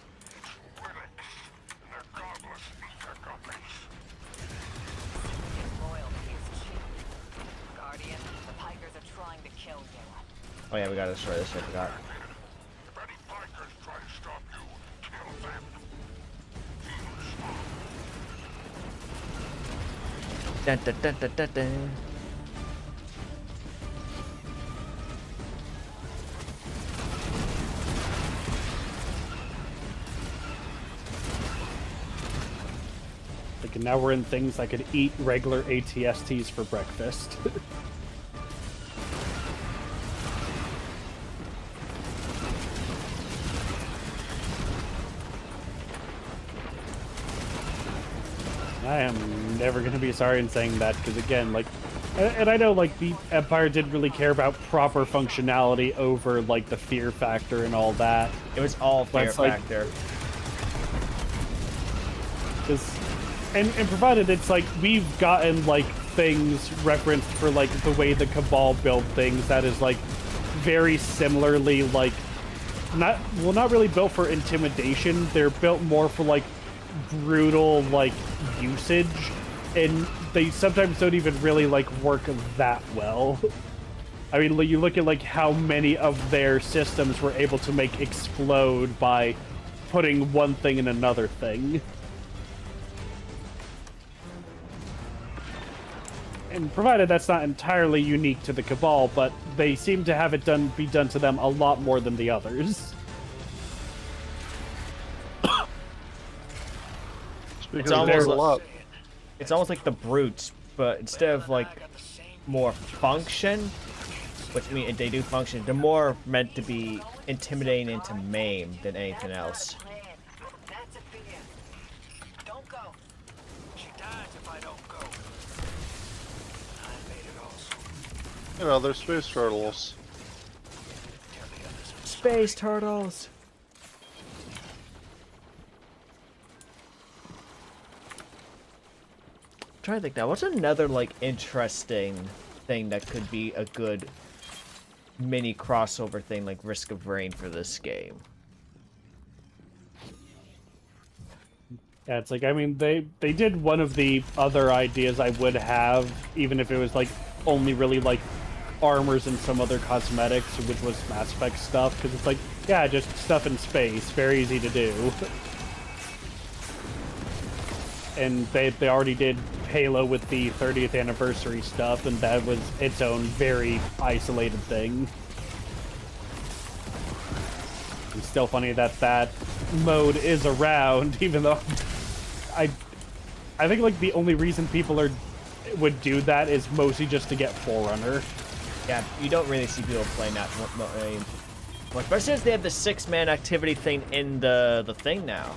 Oh yeah, we gotta destroy this shit. I forgot. Dun, dun, dun, dun, dun, dun. Like, and now we're in things that could eat regular ATSTs for breakfast. I am never going to be sorry in saying that, because again, like, and I know, like, the Empire didn't really care about proper functionality over, like, the fear factor and all that. It was all fear factor. And provided it's, like, we've gotten, like, things referenced for, like, the way the Cabal build things that is, like, very similarly, like, not really built for intimidation. They're built more for like brutal like usage, and they sometimes don't even really like work that well. I mean, you look at like how many of their systems were able to make explode by putting one thing in another thing. And provided that's not entirely unique to the Cabal, but they seem to have it be done to them a lot more than the others. It's almost like the brutes, but instead of like more function, which means they do function, they're more meant to be intimidating and to maim than anything else. That's a fear. Don't go. She dies if I don't go. I made it also. You know, they're space turtles. Space turtles! I'm trying to think now, what's another like interesting thing that could be a good mini crossover thing like Risk of Rain for this game? Yeah, it's like, I mean, they did one of the other ideas I would have, even if it was like only really like armors and some other cosmetics, which was Mass Effect stuff, because it's like, yeah, just stuff in space, very easy to do. And they already did Halo with the 30th anniversary stuff, and that was its own very isolated thing. It's still funny that that mode is around, even though I think like the only reason people would do that is mostly just to get Forerunner. Yeah, you don't really see people playing that. Well, especially since they have the 6-man activity thing in the thing now.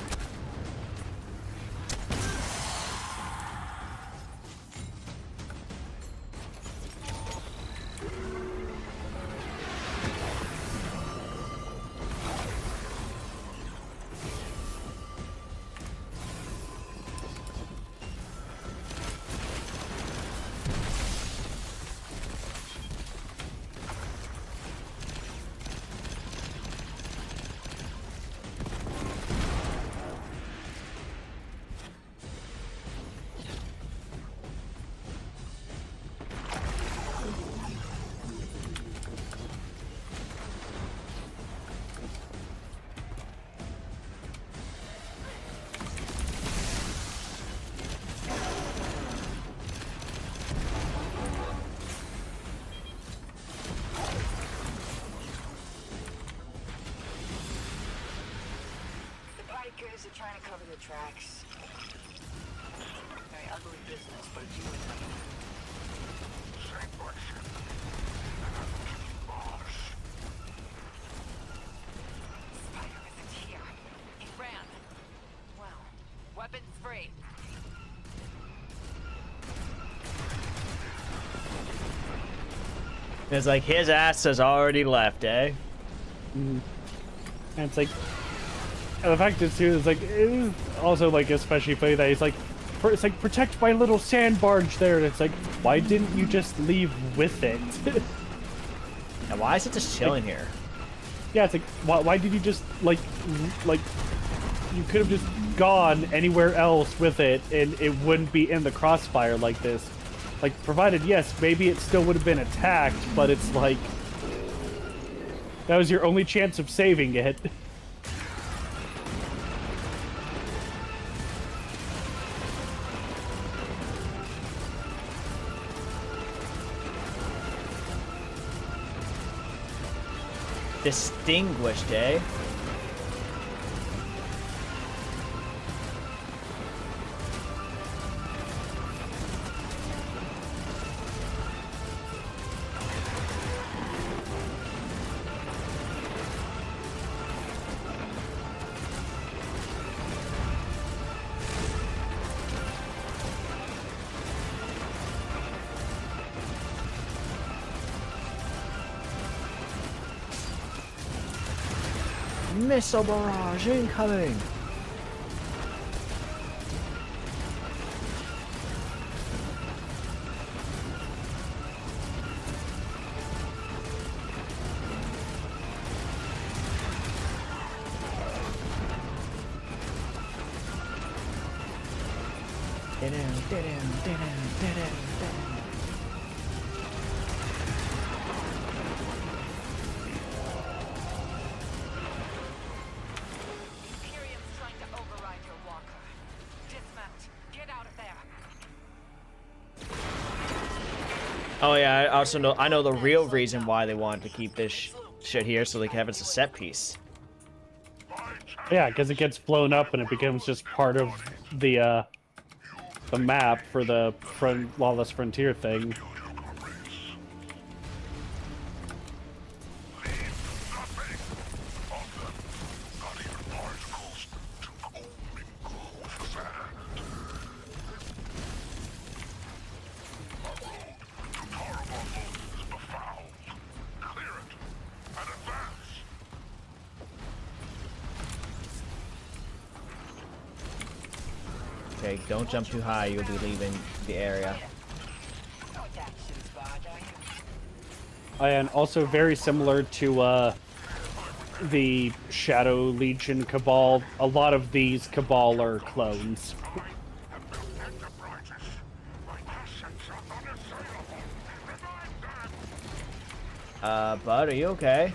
Bikers are trying to cover the tracks. Very ugly business, but it's you and me. Same question. Boss. Spider isn't here. He ran. Well, weapons free. It's like his ass has already left, eh? And it's like, and the fact is too, it's like, it is also like especially funny that he's like, it's like, protect my little sand barge there, and it's like, why didn't you just leave with it? And why is it just chilling here? Yeah, it's like, why did you just like you could have just gone anywhere else with it, and it wouldn't be in the crossfire like this. Like, provided, yes, maybe it still would have been attacked, but it's like, that was your only chance of saving it. Distinguished, eh? Missile barrage incoming! Imperium's trying to override your walker. Dismount. Get out of there. Oh yeah, I also know. I know the real reason why they wanted to keep this shit here, so they can have it as a set piece. Yeah, because it gets blown up and it becomes just part of the map for the Lawless Frontier thing. Okay, don't jump too high, you'll be leaving the area. And also very similar to the Shadow Legion Cabal, a lot of these Cabal are clones. Bud, are you okay?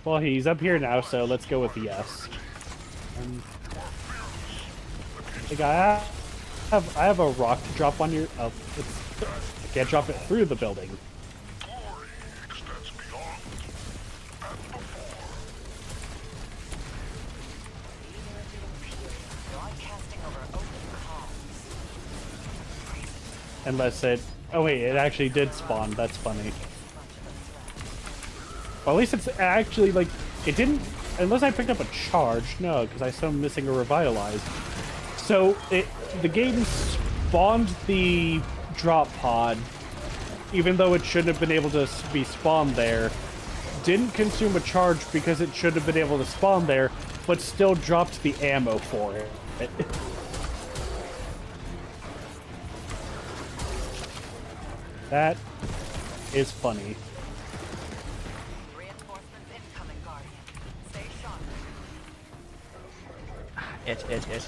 Well, he's up here now, so let's go with yes. Like I have a rock to drop on your. Oh, I can't drop it through the building. Unless it. Oh wait, it actually did spawn. That's funny. Well, at least it's actually like it didn't. Unless I picked up a charge, no, because I still missing a revitalized. So the game spawned the drop pod, even though it shouldn't have been able to be spawned there. Didn't consume a charge because it should have been able to spawn there, but still dropped the ammo for it. That is funny.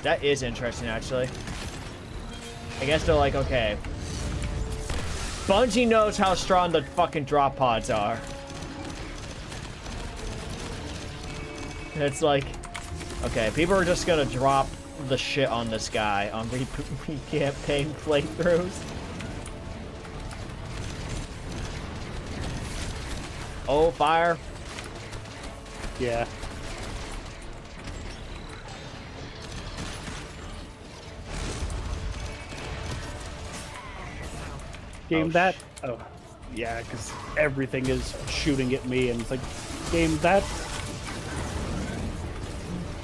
That is interesting, actually. I guess they're like, okay. Bungie knows how strong the fucking drop pods are. It's like, okay, people are just gonna drop the shit on this guy on campaign playthroughs. Oh, fire. Yeah. Game that. Oh, yeah, because everything is shooting at me, and it's like, game that.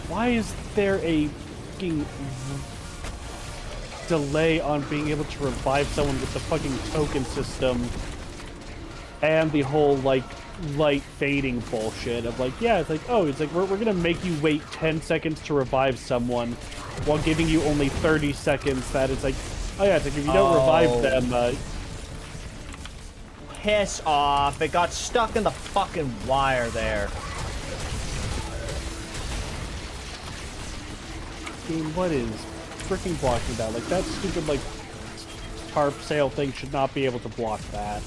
Why is there a fucking delay on being able to revive someone with the fucking token system and the whole like light fading bullshit of like, yeah, it's like, oh, it's like we're gonna make you wait 10 seconds to revive someone while giving you only 30 seconds. That is like, oh yeah, it's like if you don't revive them. Piss off. It got stuck in the fucking wire there. Game, what is freaking blocking that? Like, that stupid, like, tarp sail thing should not be able to block that.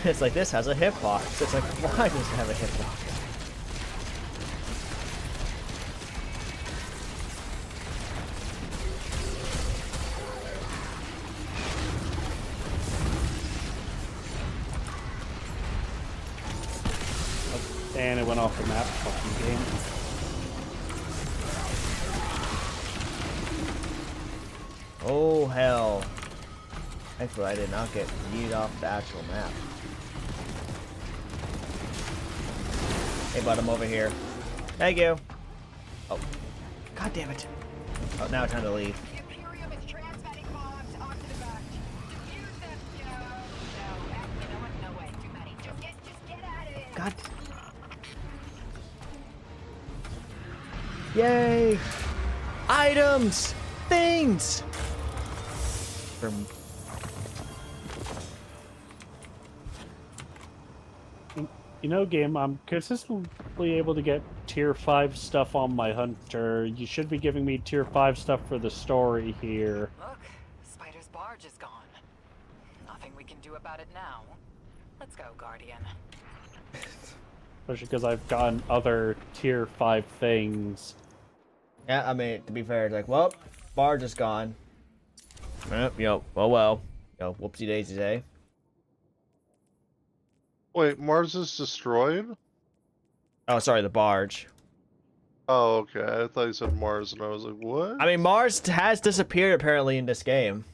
It's like, this has a hitbox. It's like, why does it have a hitbox? And it went off the map, fucking game. Oh, hell. Thankfully, I did not get yeeted off the actual map. Hey, bud, I'm over here. Thank you. Oh. God damn it. Oh, now it's time to leave. The Imperium is transmitting bombs onto the back. Use them. No, you know what? No way. Too many. Just get out of it. God. Yay! Items! Things! You know, game, I'm consistently able to get tier 5 stuff on my hunter. You should be giving me tier 5 stuff for the story here. Look, Spider's barge is gone. Nothing we can do about it now. Let's go, Guardian. Especially because I've gotten other tier 5 things. Yeah, I mean, to be fair, it's like, well, barge is gone. Yo, well. Yo, whoopsie daisies, eh? Wait, Mars is destroyed? Oh, sorry, the barge. Oh, okay. I thought you said Mars, and I was like, what? I mean, Mars has disappeared apparently in this game.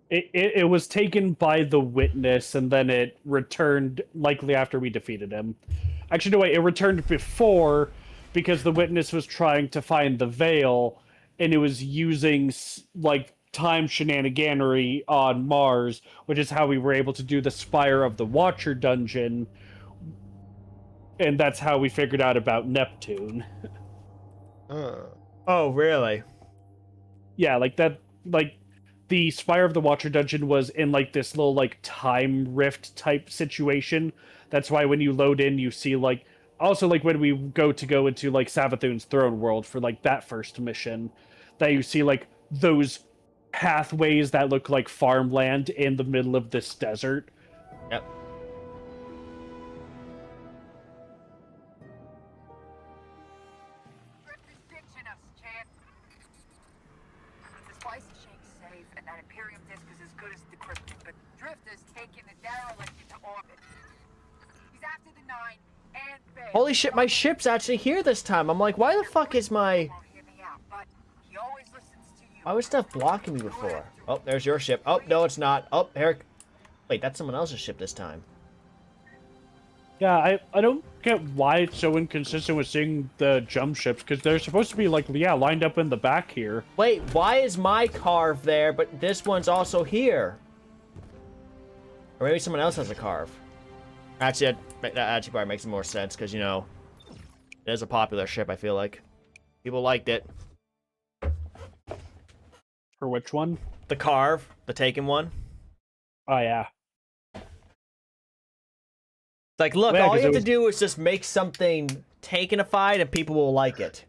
It was taken by the Witness, and then it returned likely after we defeated him. Actually, no, wait, it returned before because the Witness was trying to find the Veil, and it was using, like, time shenaniganery on Mars, which is how we were able to do the Spire of the Watcher dungeon, and that's how we figured out about Neptune. Oh, really? Yeah, like that, like, the Spire of the Watcher dungeon was in, like, this little, like, time rift type situation. That's why when you load in, you see, like, also, like, when we go into, like, Savathun's throne world for, like, that first mission, that you see, like, those pathways that look like farmland in the middle of this desert. Yep. Drift is ditching us, champ. The spice shank's safe, and that Imperium disk is as good as decrypted, but Drift is taking the derelict into orbit. He's after the 9 and Bay. Holy shit, my ship's actually here this time. I'm like, why the fuck is my... Hear me out, but he always listens to you. Why was stuff blocking me before? Oh, there's your ship. Oh, no, it's not. Oh, Eric. Wait, that's someone else's ship this time. Yeah, I don't get why it's so inconsistent with seeing the jump ships, because they're supposed to be, like, yeah, lined up in the back here. Wait, why is my carve there, but this one's also here? Or maybe someone else has a carve. Actually, that actually probably makes more sense, because, you know, it is a popular ship, I feel like. People liked it. For which one? The carve, the taken one. Oh, yeah. Like, look, Well, yeah, all you 'cause have it to was- do is just make something Takenified and people will like it.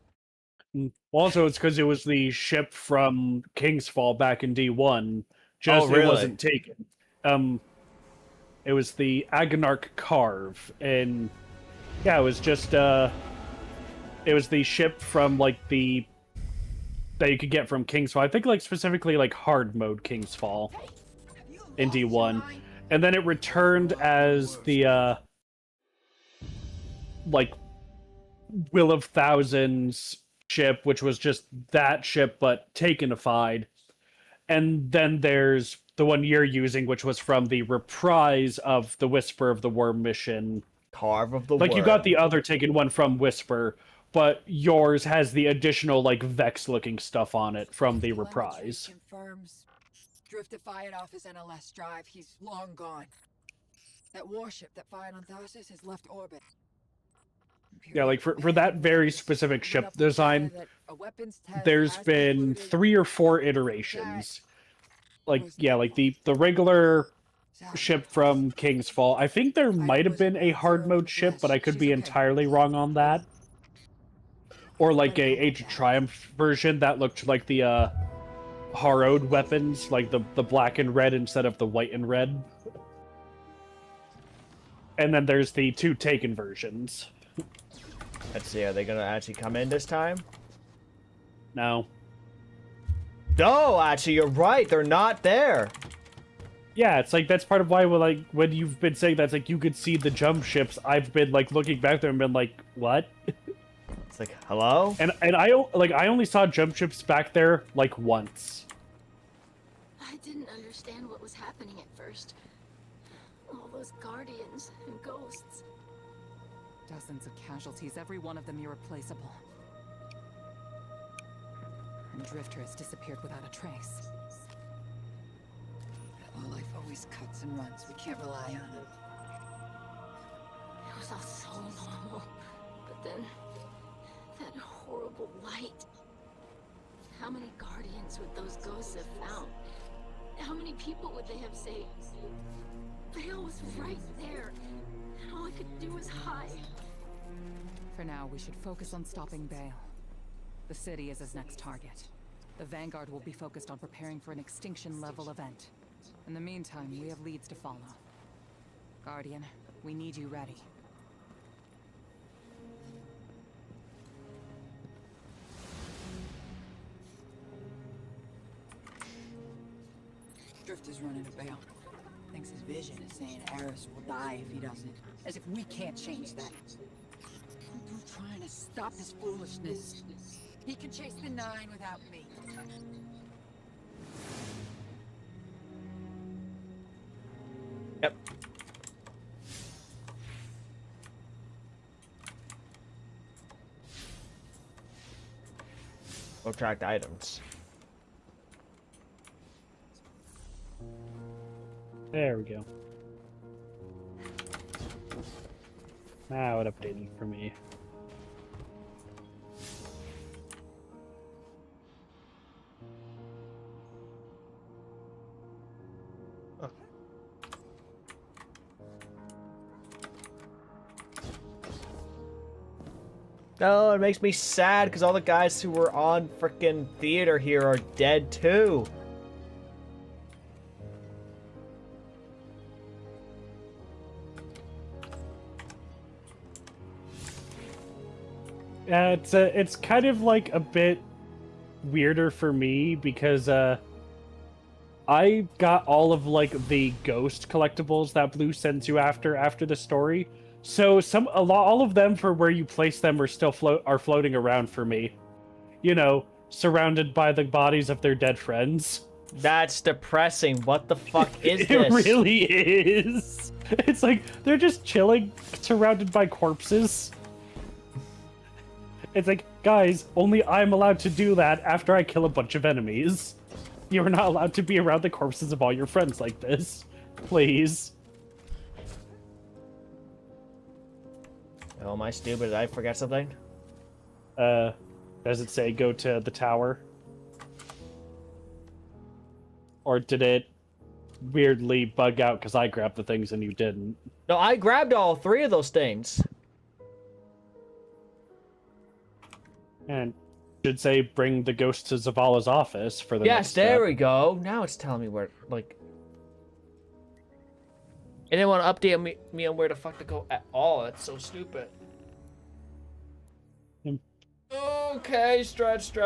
Also, it's because it was the ship from Kingsfall back in D1. Just, Oh, really? It wasn't taken. It was the Agonarch Carve, and yeah, it was just, it was the ship from, like, that you could get from Kingsfall. I think, like, specifically, like, hard mode Kingsfall in D1. And then it returned as the, like, Will of Thousands ship, which was just that ship, but Takenified. And then there's the one you're using, which was from the reprise of the Whisper of the Worm mission. Carve of the Like, Worm. you got the other taken one from Whisper, but yours has the additional, like, Vex-looking stuff on it from the reprise. Confirms. Drifted fired off his NLS drive. He's long gone. That warship that fired on Tharsis has left orbit. Yeah, like, for that very specific ship design, there's been 3 or 4 iterations. Like, yeah, like the regular ship from Kingsfall. I think there might have been a hard mode ship, but I could be entirely wrong on that. Or like a Age of Triumph version that looked like the Harrowed weapons, like the black and red instead of the white and red. And then there's the 2 Taken versions. Let's see, are they gonna actually come in this time? No. No, actually, you're right. They're not there. Yeah, it's like, that's part of why, like, when you've been saying that's like you could see the jump ships, I've been, like, looking back there and been like, what? It's like, hello? And I only saw jump ships back there, like, once. I didn't understand what was happening at first. All those guardians and ghosts. Dozens of casualties, every one of them irreplaceable. And Drifter has disappeared without a trace. Well, life always cuts and runs. We can't rely on it. It was all so normal. But then, that horrible light. How many guardians would those ghosts have found? How many people would they have saved? Vale was right there. And all All I could do was hide. For now, we should focus on stopping Bale. The city is his next target. The Vanguard will be focused on preparing for an extinction-level event. In the meantime, we have leads to follow. Guardian, we need you ready. Drifter's running a Bale. Thinks his vision is saying Eris will die if he doesn't. As if we can't change that. I'm through trying to stop this foolishness. He can chase the 9 without me. Yep. Subtract items. There we go. Now it updated for me. No, it makes me sad because all the guys who were on frickin' theater here are dead too. It's kind of like a bit weirder for me because I got all of like the ghost collectibles that Blue sends you after the story. So all of them for where you place them are still floating around for me. You know, surrounded by the bodies of their dead friends. That's depressing. What the fuck is It this? really is. It's like they're just chilling, surrounded by corpses. It's like, guys, only I'm allowed to do that after I kill a bunch of enemies. You're not allowed to be around the corpses of all your friends like this. Please. Oh, am I stupid? Did I forget something? Does it say go to the tower? Or did it weirdly bug out because I grabbed the things and you didn't? No, I grabbed all 3 of those things. And should say bring the ghost to Zavala's office for the Yes, next there step. we go. Now it's telling me where, like... It didn't want to update me on where the fuck to go at all. That's so stupid. Okay, stretch.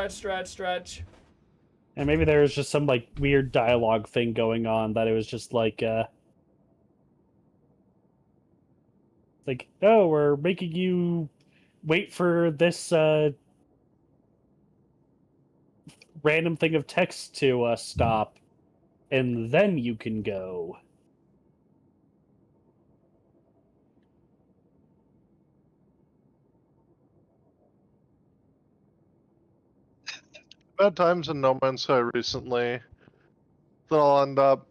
And maybe there was just some like weird dialogue thing going on that it was just like oh, we're making you wait for this random thing of text to stop, and then you can go. I've had times in No Man's Sky recently that I'll end up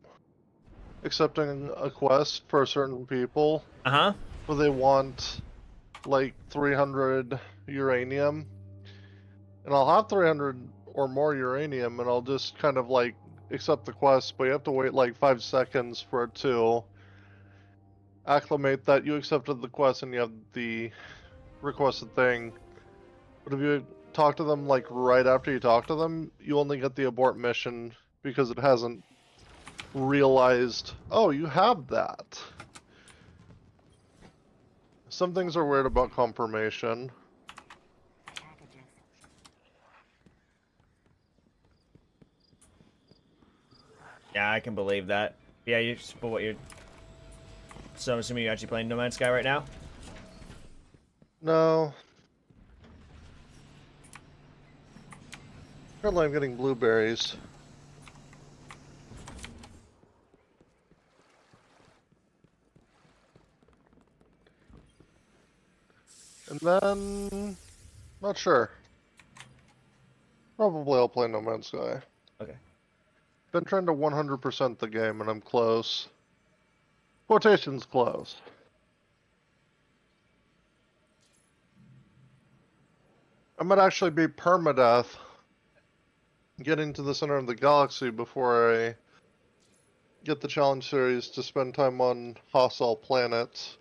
accepting a quest for certain people Uh-huh. where they want like 300 uranium, and I'll have 300 or more uranium, and I'll just kind of like accept the quest, but you have to wait like 5 seconds for it to acclimate that you accepted the quest and you have the requested thing. But if you talk to them like right after you talk to them, you only get the abort mission because it hasn't realized, oh, you have that. Some things are weird about confirmation. Yeah, I can believe that. Yeah, but what you're... So I'm assuming you're actually playing No Man's Sky right now? No. Currently I'm getting blueberries. And then... not sure. Probably I'll play No Man's Sky. Okay. Been trying to 100% the game and I'm close. Quotations close. I might actually be permadeath getting to the center of the galaxy before I get the challenge series to spend time on hostile planets.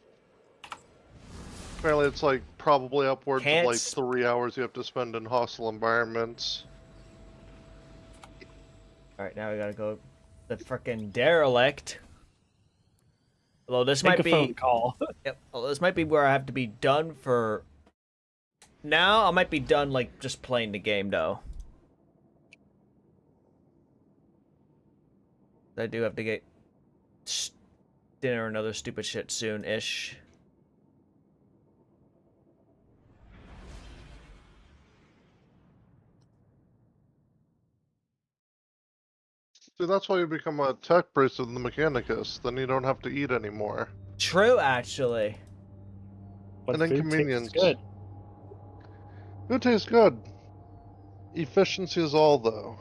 Apparently it's like probably upwards Can't of like s- 3 hours you have to spend in hostile environments. Alright, now we gotta go the frickin' derelict. Although this Make might a be phone call. Yep, although this might be where I have to be done for now. I might be done like just playing the game though. I do have to get dinner and other stupid shit soon-ish. See, that's why you become a tech priest of the Mechanicus. Then you don't have to eat anymore. True, actually. But An food inconvenience. tastes good. Food tastes good. Efficiency is all, though.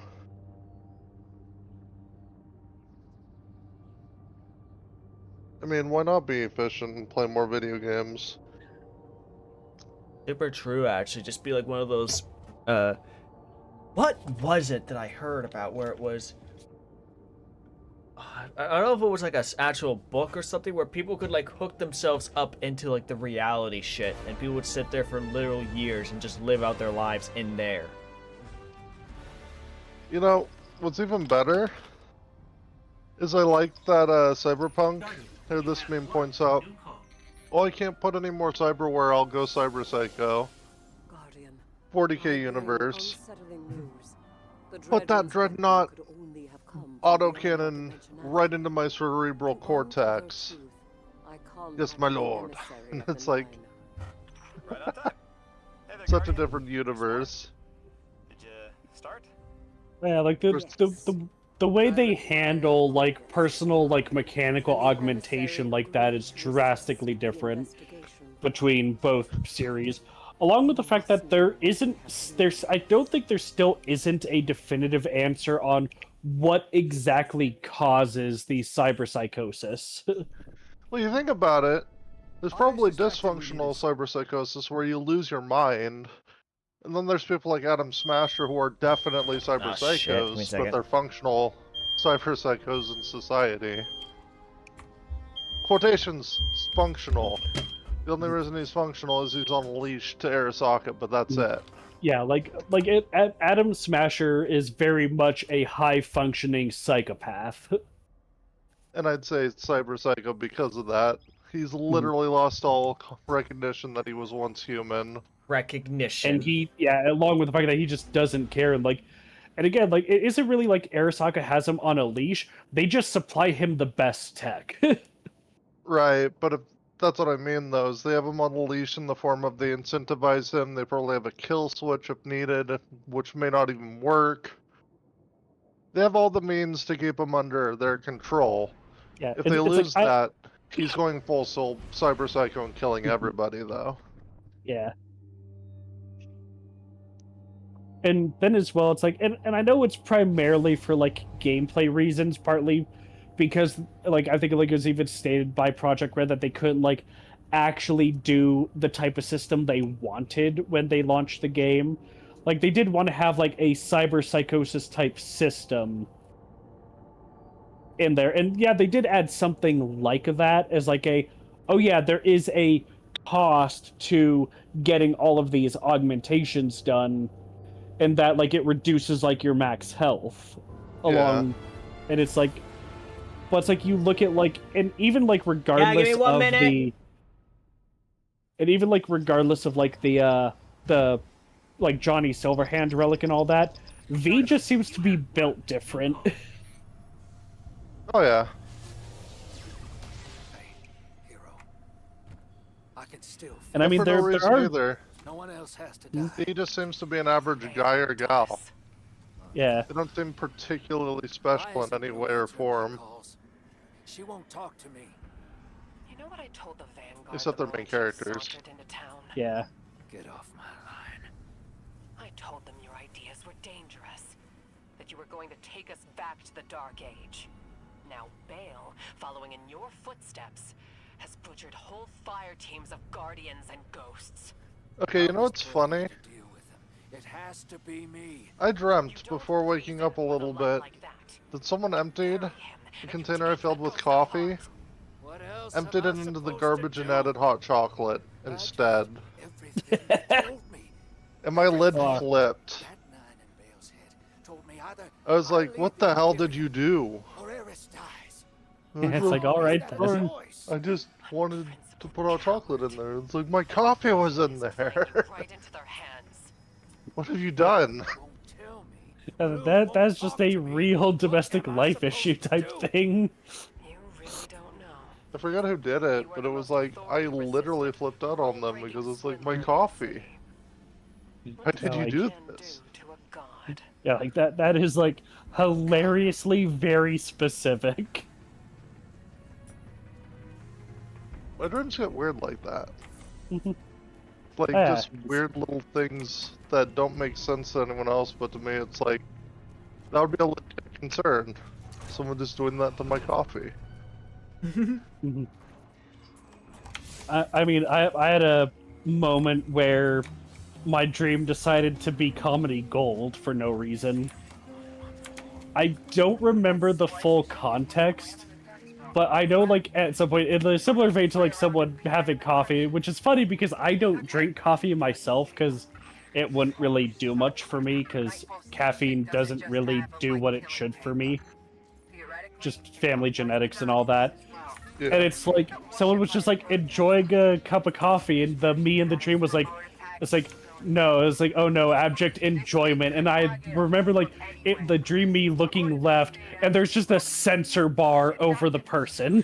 I mean, why not be efficient and play more video games? Super true, actually. Just be like one of those, what was it that I heard about where it was, I don't know if it was like a actual book or something where people could like hook themselves up into like the reality shit and people would sit there for literal years and just live out their lives in there. You know, what's even better is I like that Cyberpunk. Here, this meme points out. Oh, I can't put any more cyberware, I'll go Cyber Psycho. Guardian, 40k universe. unsettling news. The Put that dreadnought could only have come from autocannon beyond right into my cerebral dimensionality. cortex. Truth, I Yes, my contact the lord. emissary And of the it's like Right on time. Hey there, such a Guardian. different universe. Did you start? Yeah, like the way they handle like personal like mechanical augmentation like that is drastically different between both series. Along with the fact that I don't think there still isn't a definitive answer on what exactly causes the cyberpsychosis. Well, you think about it, there's probably dysfunctional cyberpsychosis where you lose your mind. And then there's people like Adam Smasher who are definitely shit. Give me a cyberpsychos, but second. they're functional cyberpsychos in society. Quotations, functional. The only reason he's functional is he's on a leash to Arasaka, but that's it. Yeah, Adam Smasher is very much a high-functioning psychopath. And I'd say Cyber Psycho because of that. He's literally lost all recognition that he was once human. Recognition. And along with the fact that he just doesn't care, and again, like, it isn't really like Arasaka has him on a leash. They just supply him the best tech. Right, but if that's what I mean, though, is they have him on a leash in the form of they incentivize him. They probably have a kill switch if needed, which may not even work. They have all the means to keep him under their control. Yeah, If they lose that, he's going full soul Cyber Psycho and killing everybody, though. Yeah. And then as well, it's like, and I know it's primarily for like gameplay reasons, partly because like I think like it was even stated by Project Red that they couldn't like actually do the type of system they wanted when they launched the game. Like they did want to have like a cyber psychosis type system in there, and yeah, they did add something like that as like oh yeah, there is a cost to getting all of these augmentations done. And that, like, it reduces, like, your max health along... Yeah. And it's like... But it's like, you look at, like... And even, like, regardless of the... And even, like, regardless of, like, the like, Johnny Silverhand relic and all that, V just seems to be built different. Oh, yeah. Hey, hero. I can still feel And I mean, there are... Either. no one else has to die. He just seems to be an average guy or gal. Yeah. They don't seem particularly special in any way or form. She won't talk to me. You know what I told the Vanguard? Except their main characters. Into town? Yeah. Get off my line. I told them your ideas were dangerous. That you were going to take us back to the Dark Age. Now Bale, following in your footsteps, has butchered whole fire teams of guardians and ghosts. Okay, you know what's funny? It has to be me. I dreamt before waking up a little bit that someone emptied the container I filled with coffee What else emptied am it I into the supposed garbage to and do? added hot chocolate I instead. did everything you told me. And my lid Fuck. flipped. That nine in Bale's head told me either I was I like, leave what the the hell did Imperium you do? or Eris dies. It's like, all right then. I just wanted to put hot chocolate in there. It's like, my coffee was in there. Right into their hands. What have you done? That's just a real domestic life issue type thing. You really don't know. I forgot who did it, but it was like, I literally flipped out on them because it's like, my coffee. Why did you do this? Yeah, like that is like hilariously very specific. My dreams get weird like that. Like, Yeah. just weird little things that don't make sense to anyone else, but to me it's like, that would be a legit concern. Someone just doing that to my coffee. I mean, I had a moment where my dream decided to be comedy gold for no reason. I don't remember the full context, but I know, like, at some point, in a similar vein to, like, someone having coffee, which is funny because I don't drink coffee myself, because it wouldn't really do much for me, because caffeine doesn't really do what it should for me. Just family genetics and all that. Yeah. And it's like, someone was just, like, enjoying a cup of coffee, and me in the dream was like, it's like, no, it was like, oh no, abject enjoyment. And I remember, like, the dream me looking left, and there's just a censor bar over the person.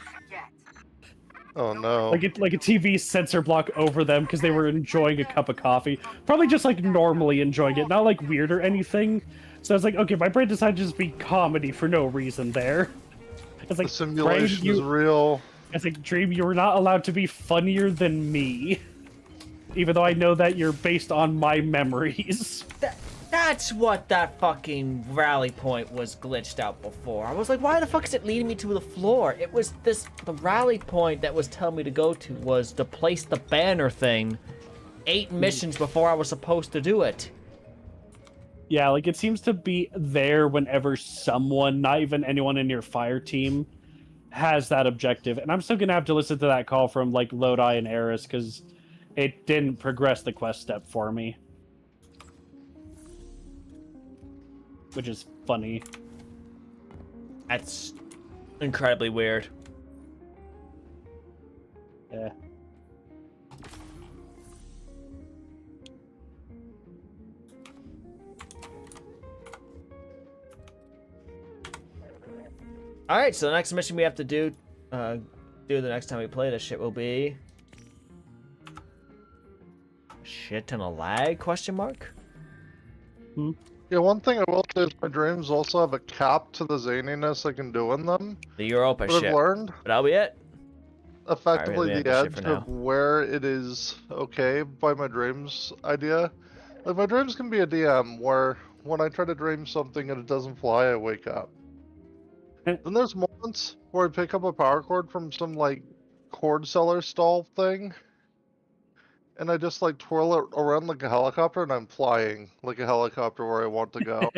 Oh no. Like a TV censor block over them because they were enjoying a cup of coffee. Probably just, like, normally enjoying it, not, like, weird or anything. So I was like, okay, my brain decided to just be comedy for no reason there. It's like, The simulation Brain, is real. It's like, Dream, you were not allowed to be funnier than me. Even though I know that you're based on my memories. That's what that fucking rally point was glitched out before. I was like, why the fuck is it leading me to the floor? It was the rally point that was telling me to go to was to place the banner thing 8 missions before I was supposed to do it. Yeah, like, it seems to be there whenever someone, not even anyone in your fire team, has that objective. And I'm still gonna have to listen to that call from, like, Lodi and Eris, because it didn't progress the quest step for me. Which is funny. That's incredibly weird. Yeah. Alright, so the next mission we have to do the next time we play this shit will be... Shit and a lag, question mark? Yeah, one thing I will say is my dreams also have a cap to the zaniness I can do in them. The Europa But shit. I've learned But that'll be it. effectively Alright, we the have this shit edge for of where it is okay by my dreams idea. Like, my dreams can be a DM where when I try to dream something and it doesn't fly, I wake up. Then there's moments where I pick up a power cord from some, like, cord seller stall thing, and I just, like, twirl it around like a helicopter, and I'm flying like a helicopter where I want to go.